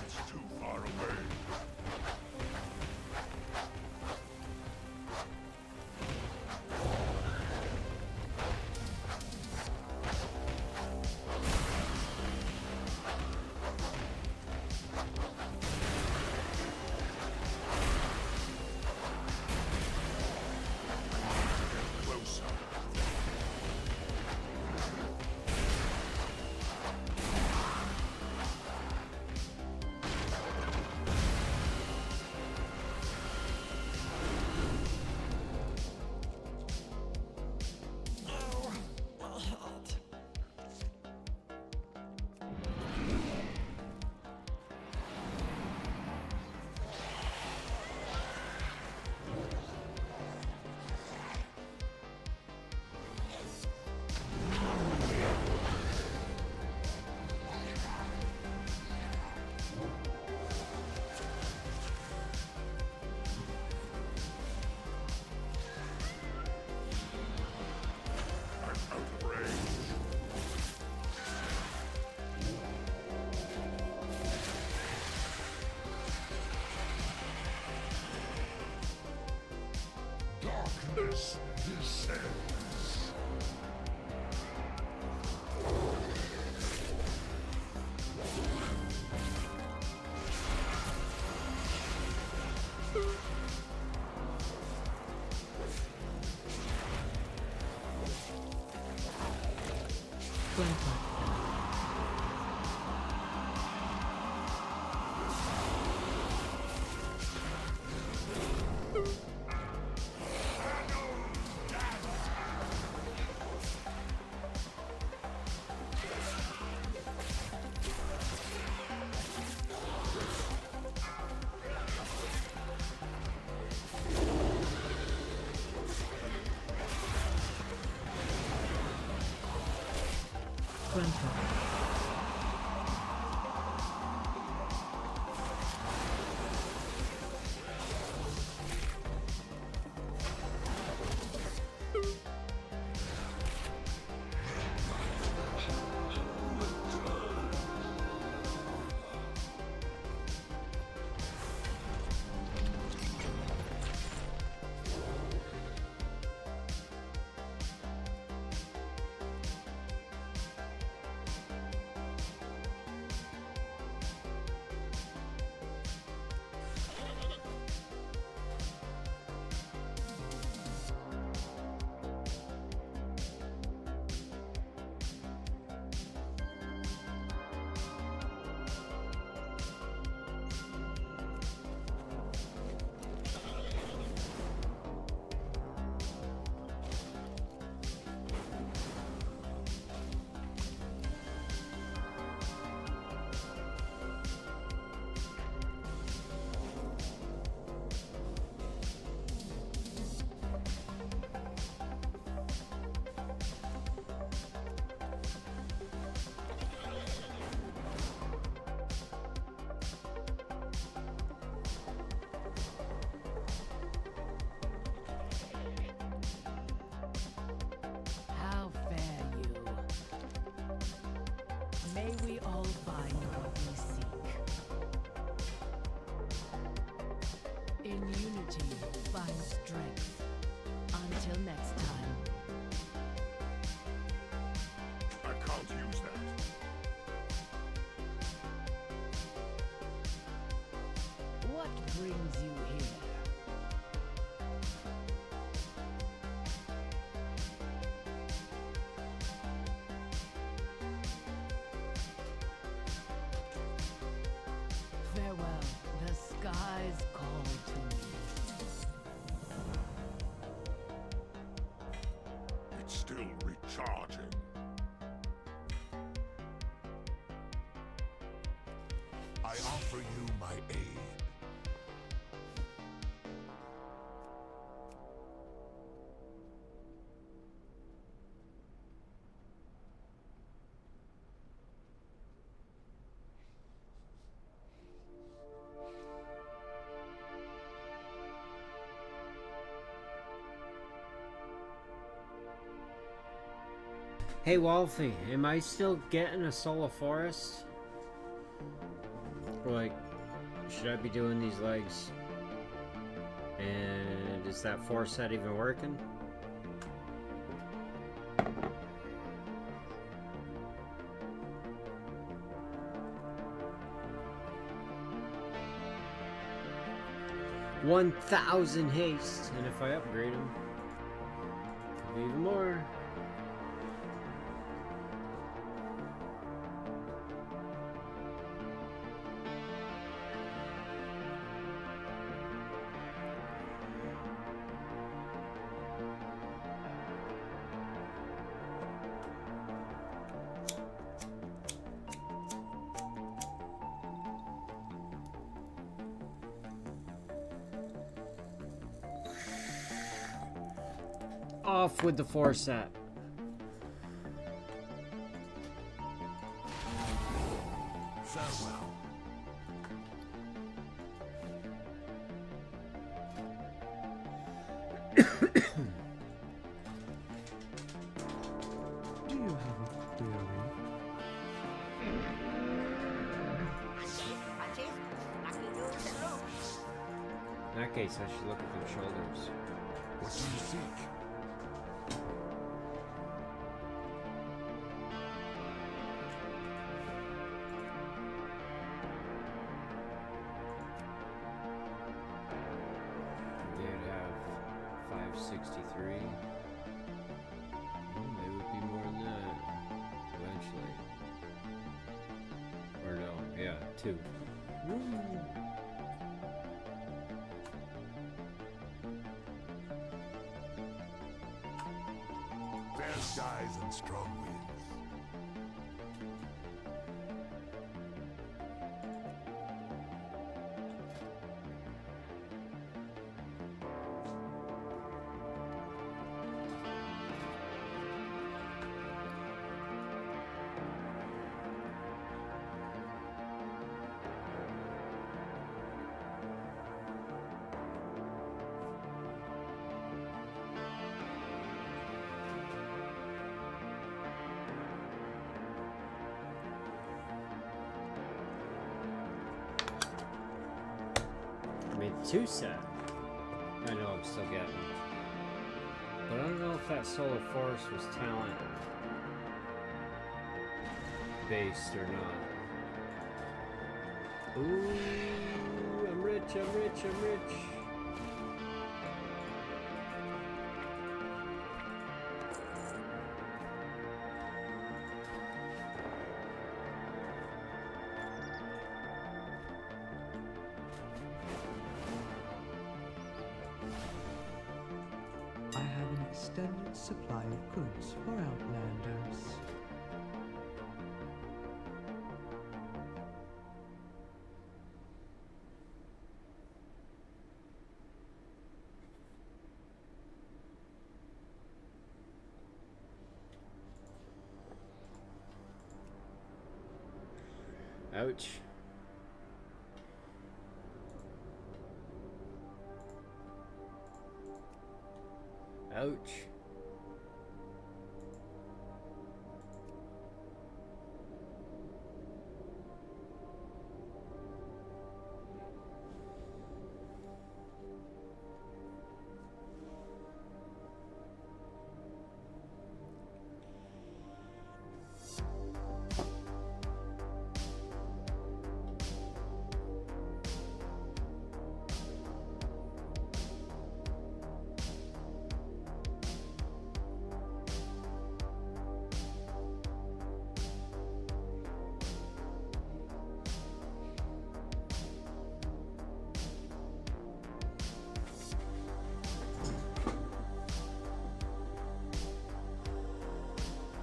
It's too far away. Closer. I'm out of range. Darkness descends. How fare you? May we all find what we seek. In unity, find strength. Until next time. I can't use that. What brings you here? Farewell, the skies call to me. It's still recharging. I offer you my aid. Hey Wolfie, am I still getting a Solar Forest? Or like, should I be doing these legs? And is that 4 set even working? $1,000 haste, and if I upgrade them, could be even more. Off with the 4 set. Farewell. Do you have a theory? In that case, I should look at their shoulders. What do you seek? They'd have 563. They would be more than that eventually. Or no, yeah, 2. Woo. Fair skies and strong winds. I mean, 2 set. I know I'm still getting. But I don't know if that Solar Forest was talent based or not. Ooh, I'm rich, I'm rich, I'm rich. I have an extended supply of goods for Outlanders. Ouch. Ouch.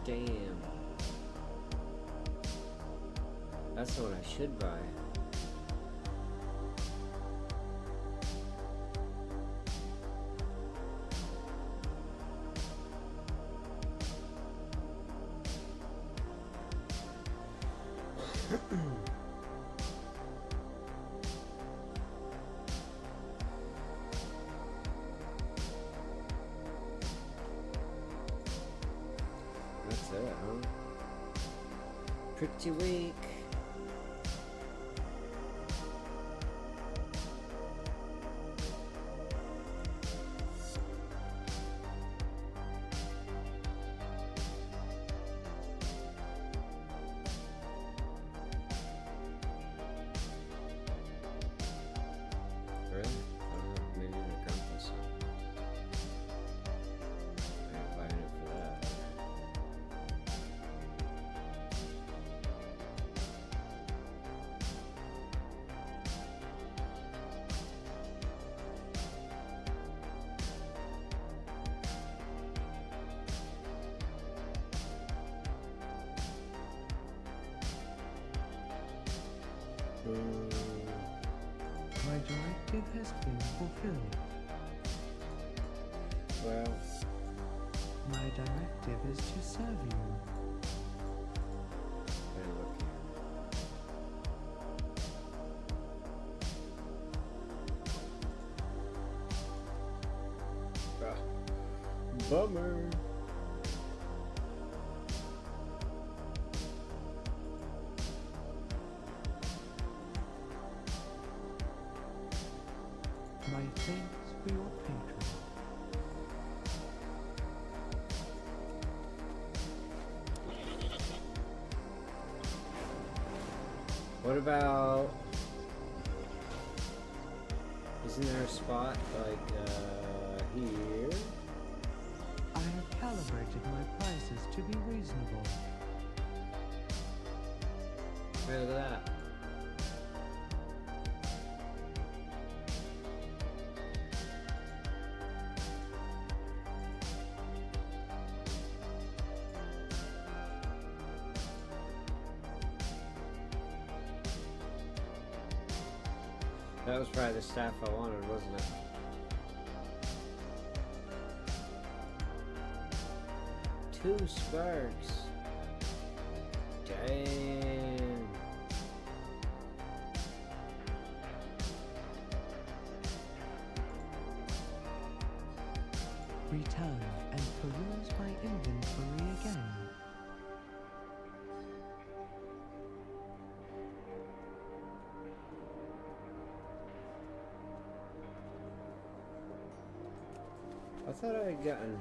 Damn. That's what I should buy. That's it. Pretty weak. Really? I don't know. Maybe in a compass. I ain't buying it for that. My directive has been fulfilled. Well, my directive is to serve you. hey, look here. Ah, bummer. My thanks for your patronage. What about... Isn't there a spot, like, here? I have calibrated my prices to be reasonable. Hey, look at that. That was probably the staff I wanted, wasn't it? Two sparks. Damn. Return and peruse my inventory again. I thought I had gotten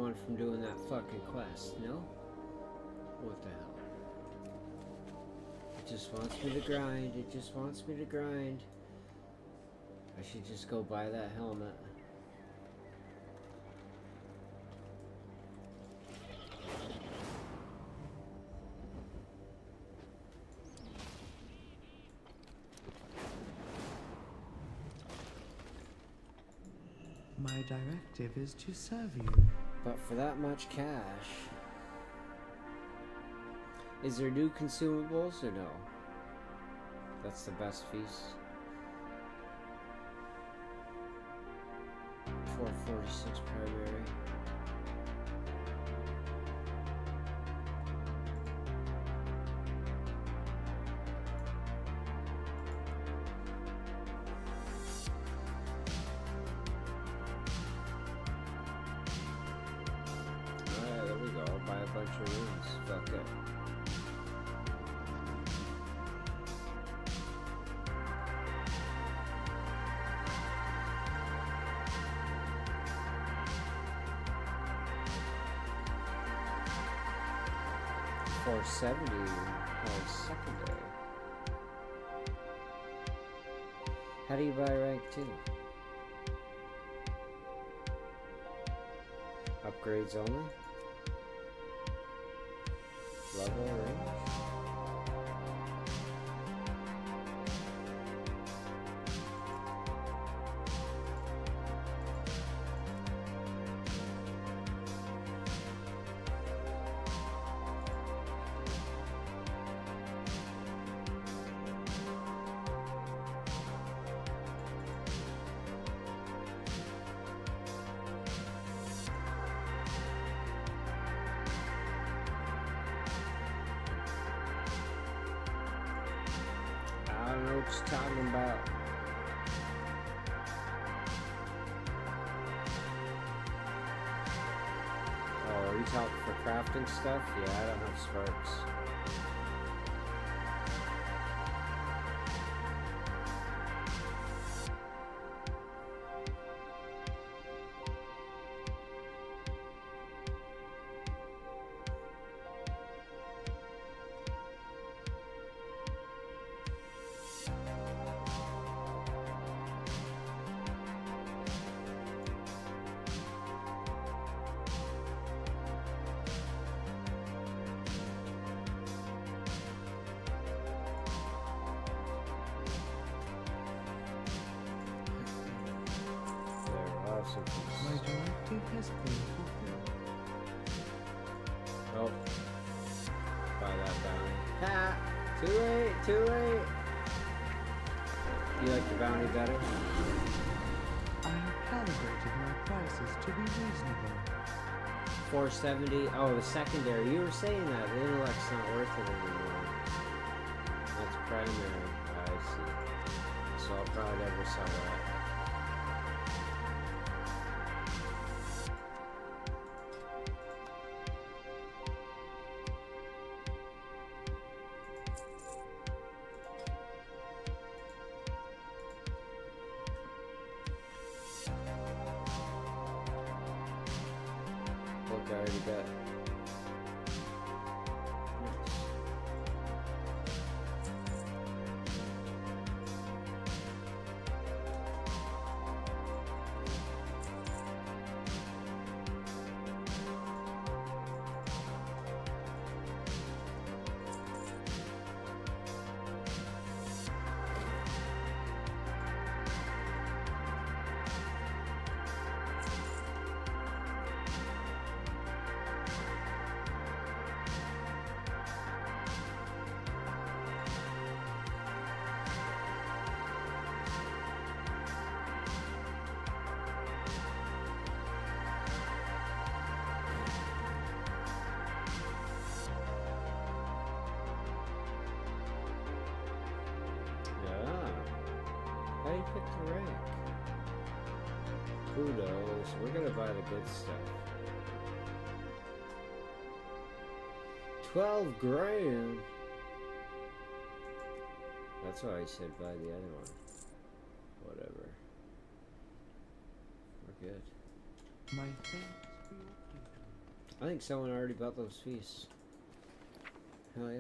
one from doing that fucking quest, no? What the hell? It just wants me to grind, it just wants me to grind. I should just go buy that helmet. My directive is to serve you. But for that much cash... Is there new consumables or no? That's the best feast. 446 primary. Alright, there we go. I'll buy a bunch of rooms. Fuck it. $470 on secondary. How do you buy rank 2? Upgrades only? Level range? I don't know what you're talking about. Oh, are you needs help for crafting stuff? Yeah, I don't have sparks. My directive has been fulfilled. Oh. Buy that bounty. Ha! Too late, too late! You like the bounty better? I have calibrated my prices to be reasonable. 470. Oh, the secondary. You were saying that. The intellect's not worth it anymore. That's primary. I see. So I'll probably never sell that. Look, I already got. How do you pick the rank? Kudos. We're gonna buy the good stuff. 12 grand. That's why I said buy the other one. Whatever. We're good. My thanks for your patronage. I think someone already bought those feasts. Hell yeah.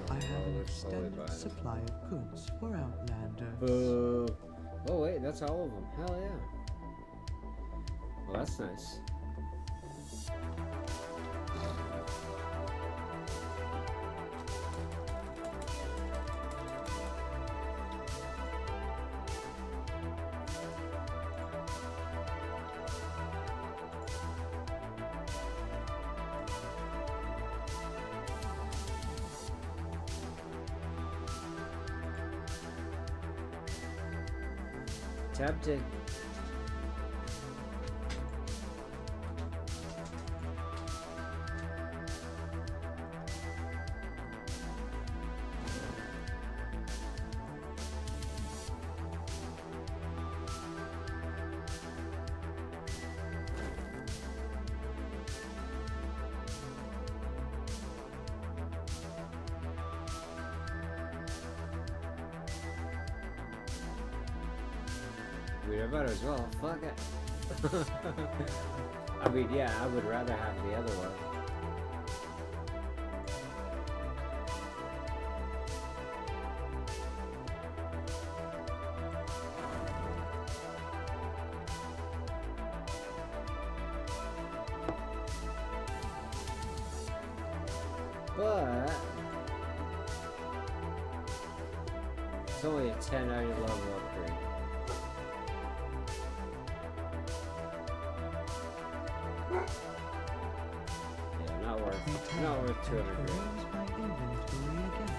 I have an extended supply of goods for Outlanders. Boo. Oh wait, that's all of them. Hell yeah. Well, that's nice. Tempted. I better as well. Fuck it. I mean, yeah, I would rather have the other one. But it's only a 10 item level upgrade. Yeah, not worth 200 grand. My inventory again.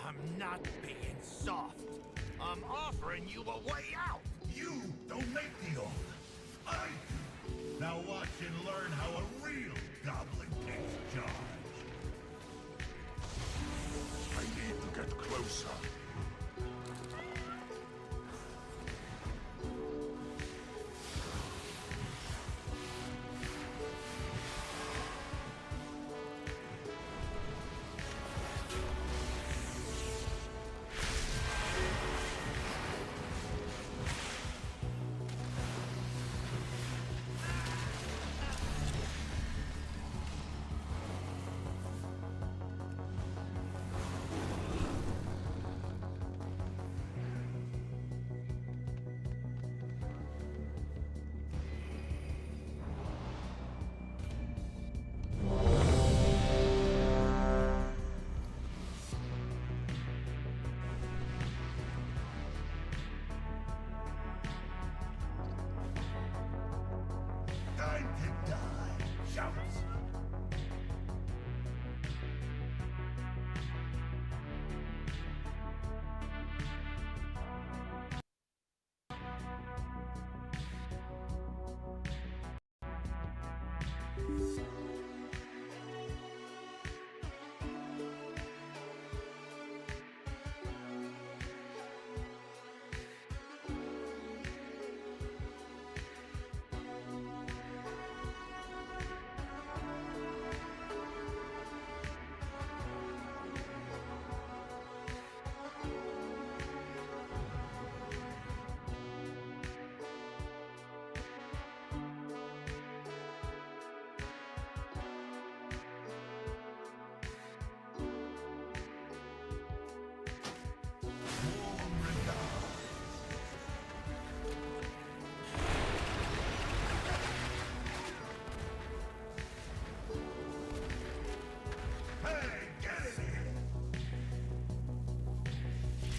I'm not being soft. I'm offering you a way out. You don't make the offer. I do. Now watch and learn how a real goblin takes charge. I need to get closer. Time to die. Shout.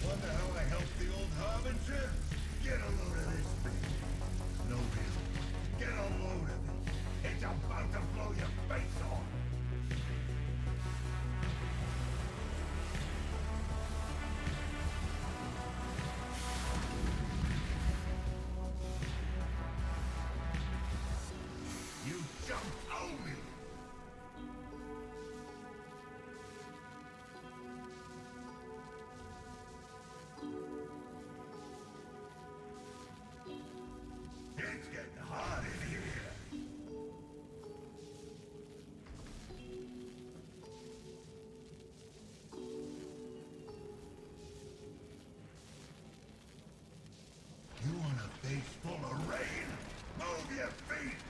Wonder how I helped the old harbinger? Get a load of this thing. No deal. Get a load of it. It's about to blow your face off. You jumped on me. It's getting hot in here. You want a face full of rain? Move your feet!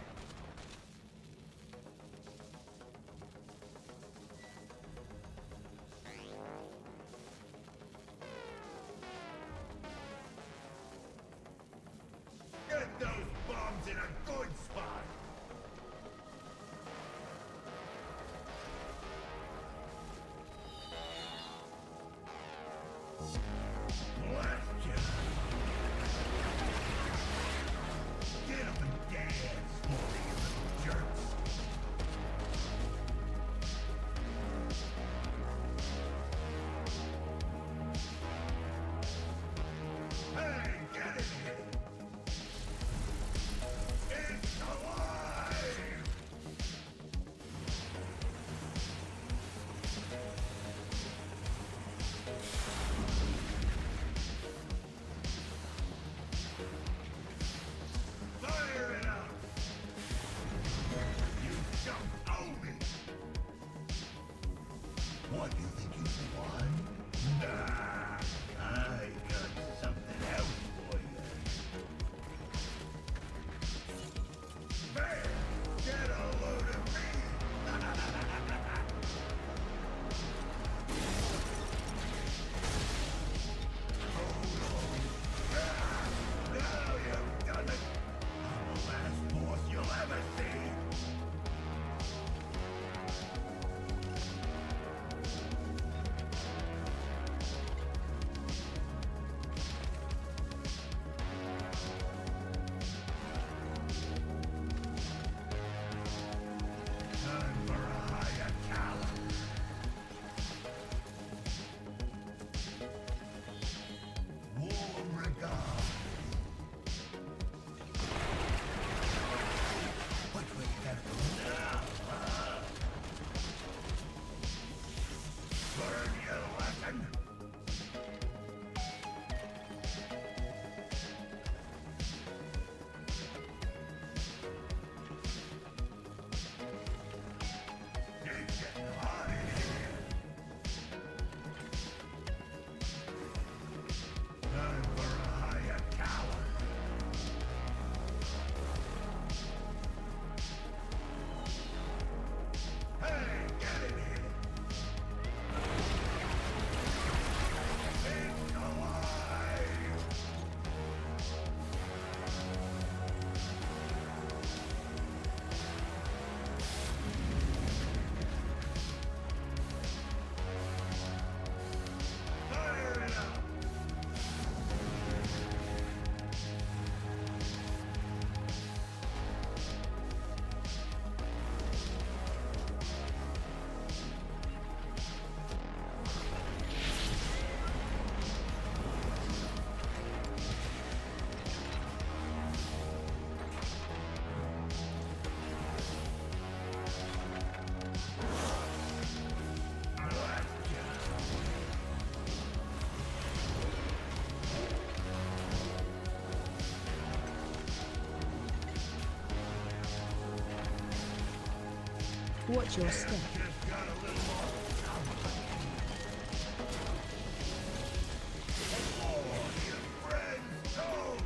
Watch your step.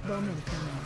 Bomb incoming.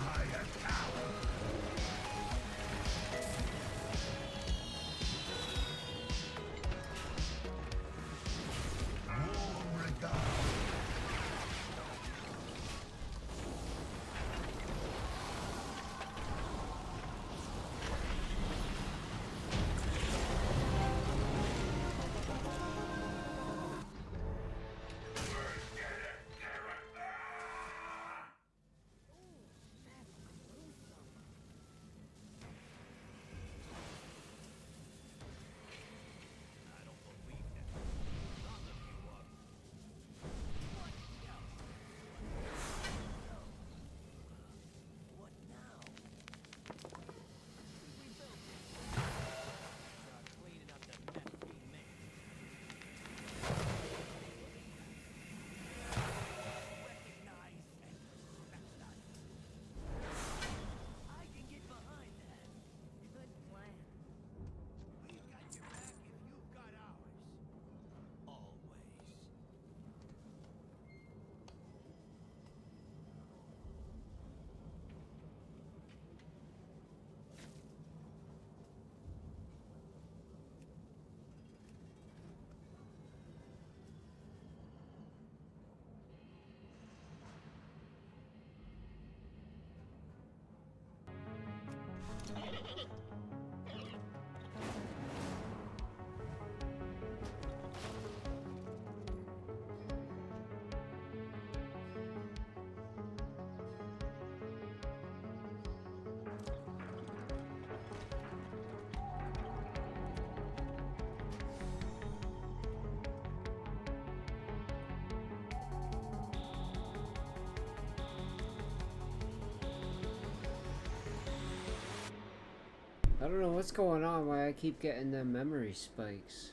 I don't know what's going on, why I keep getting the memory spikes.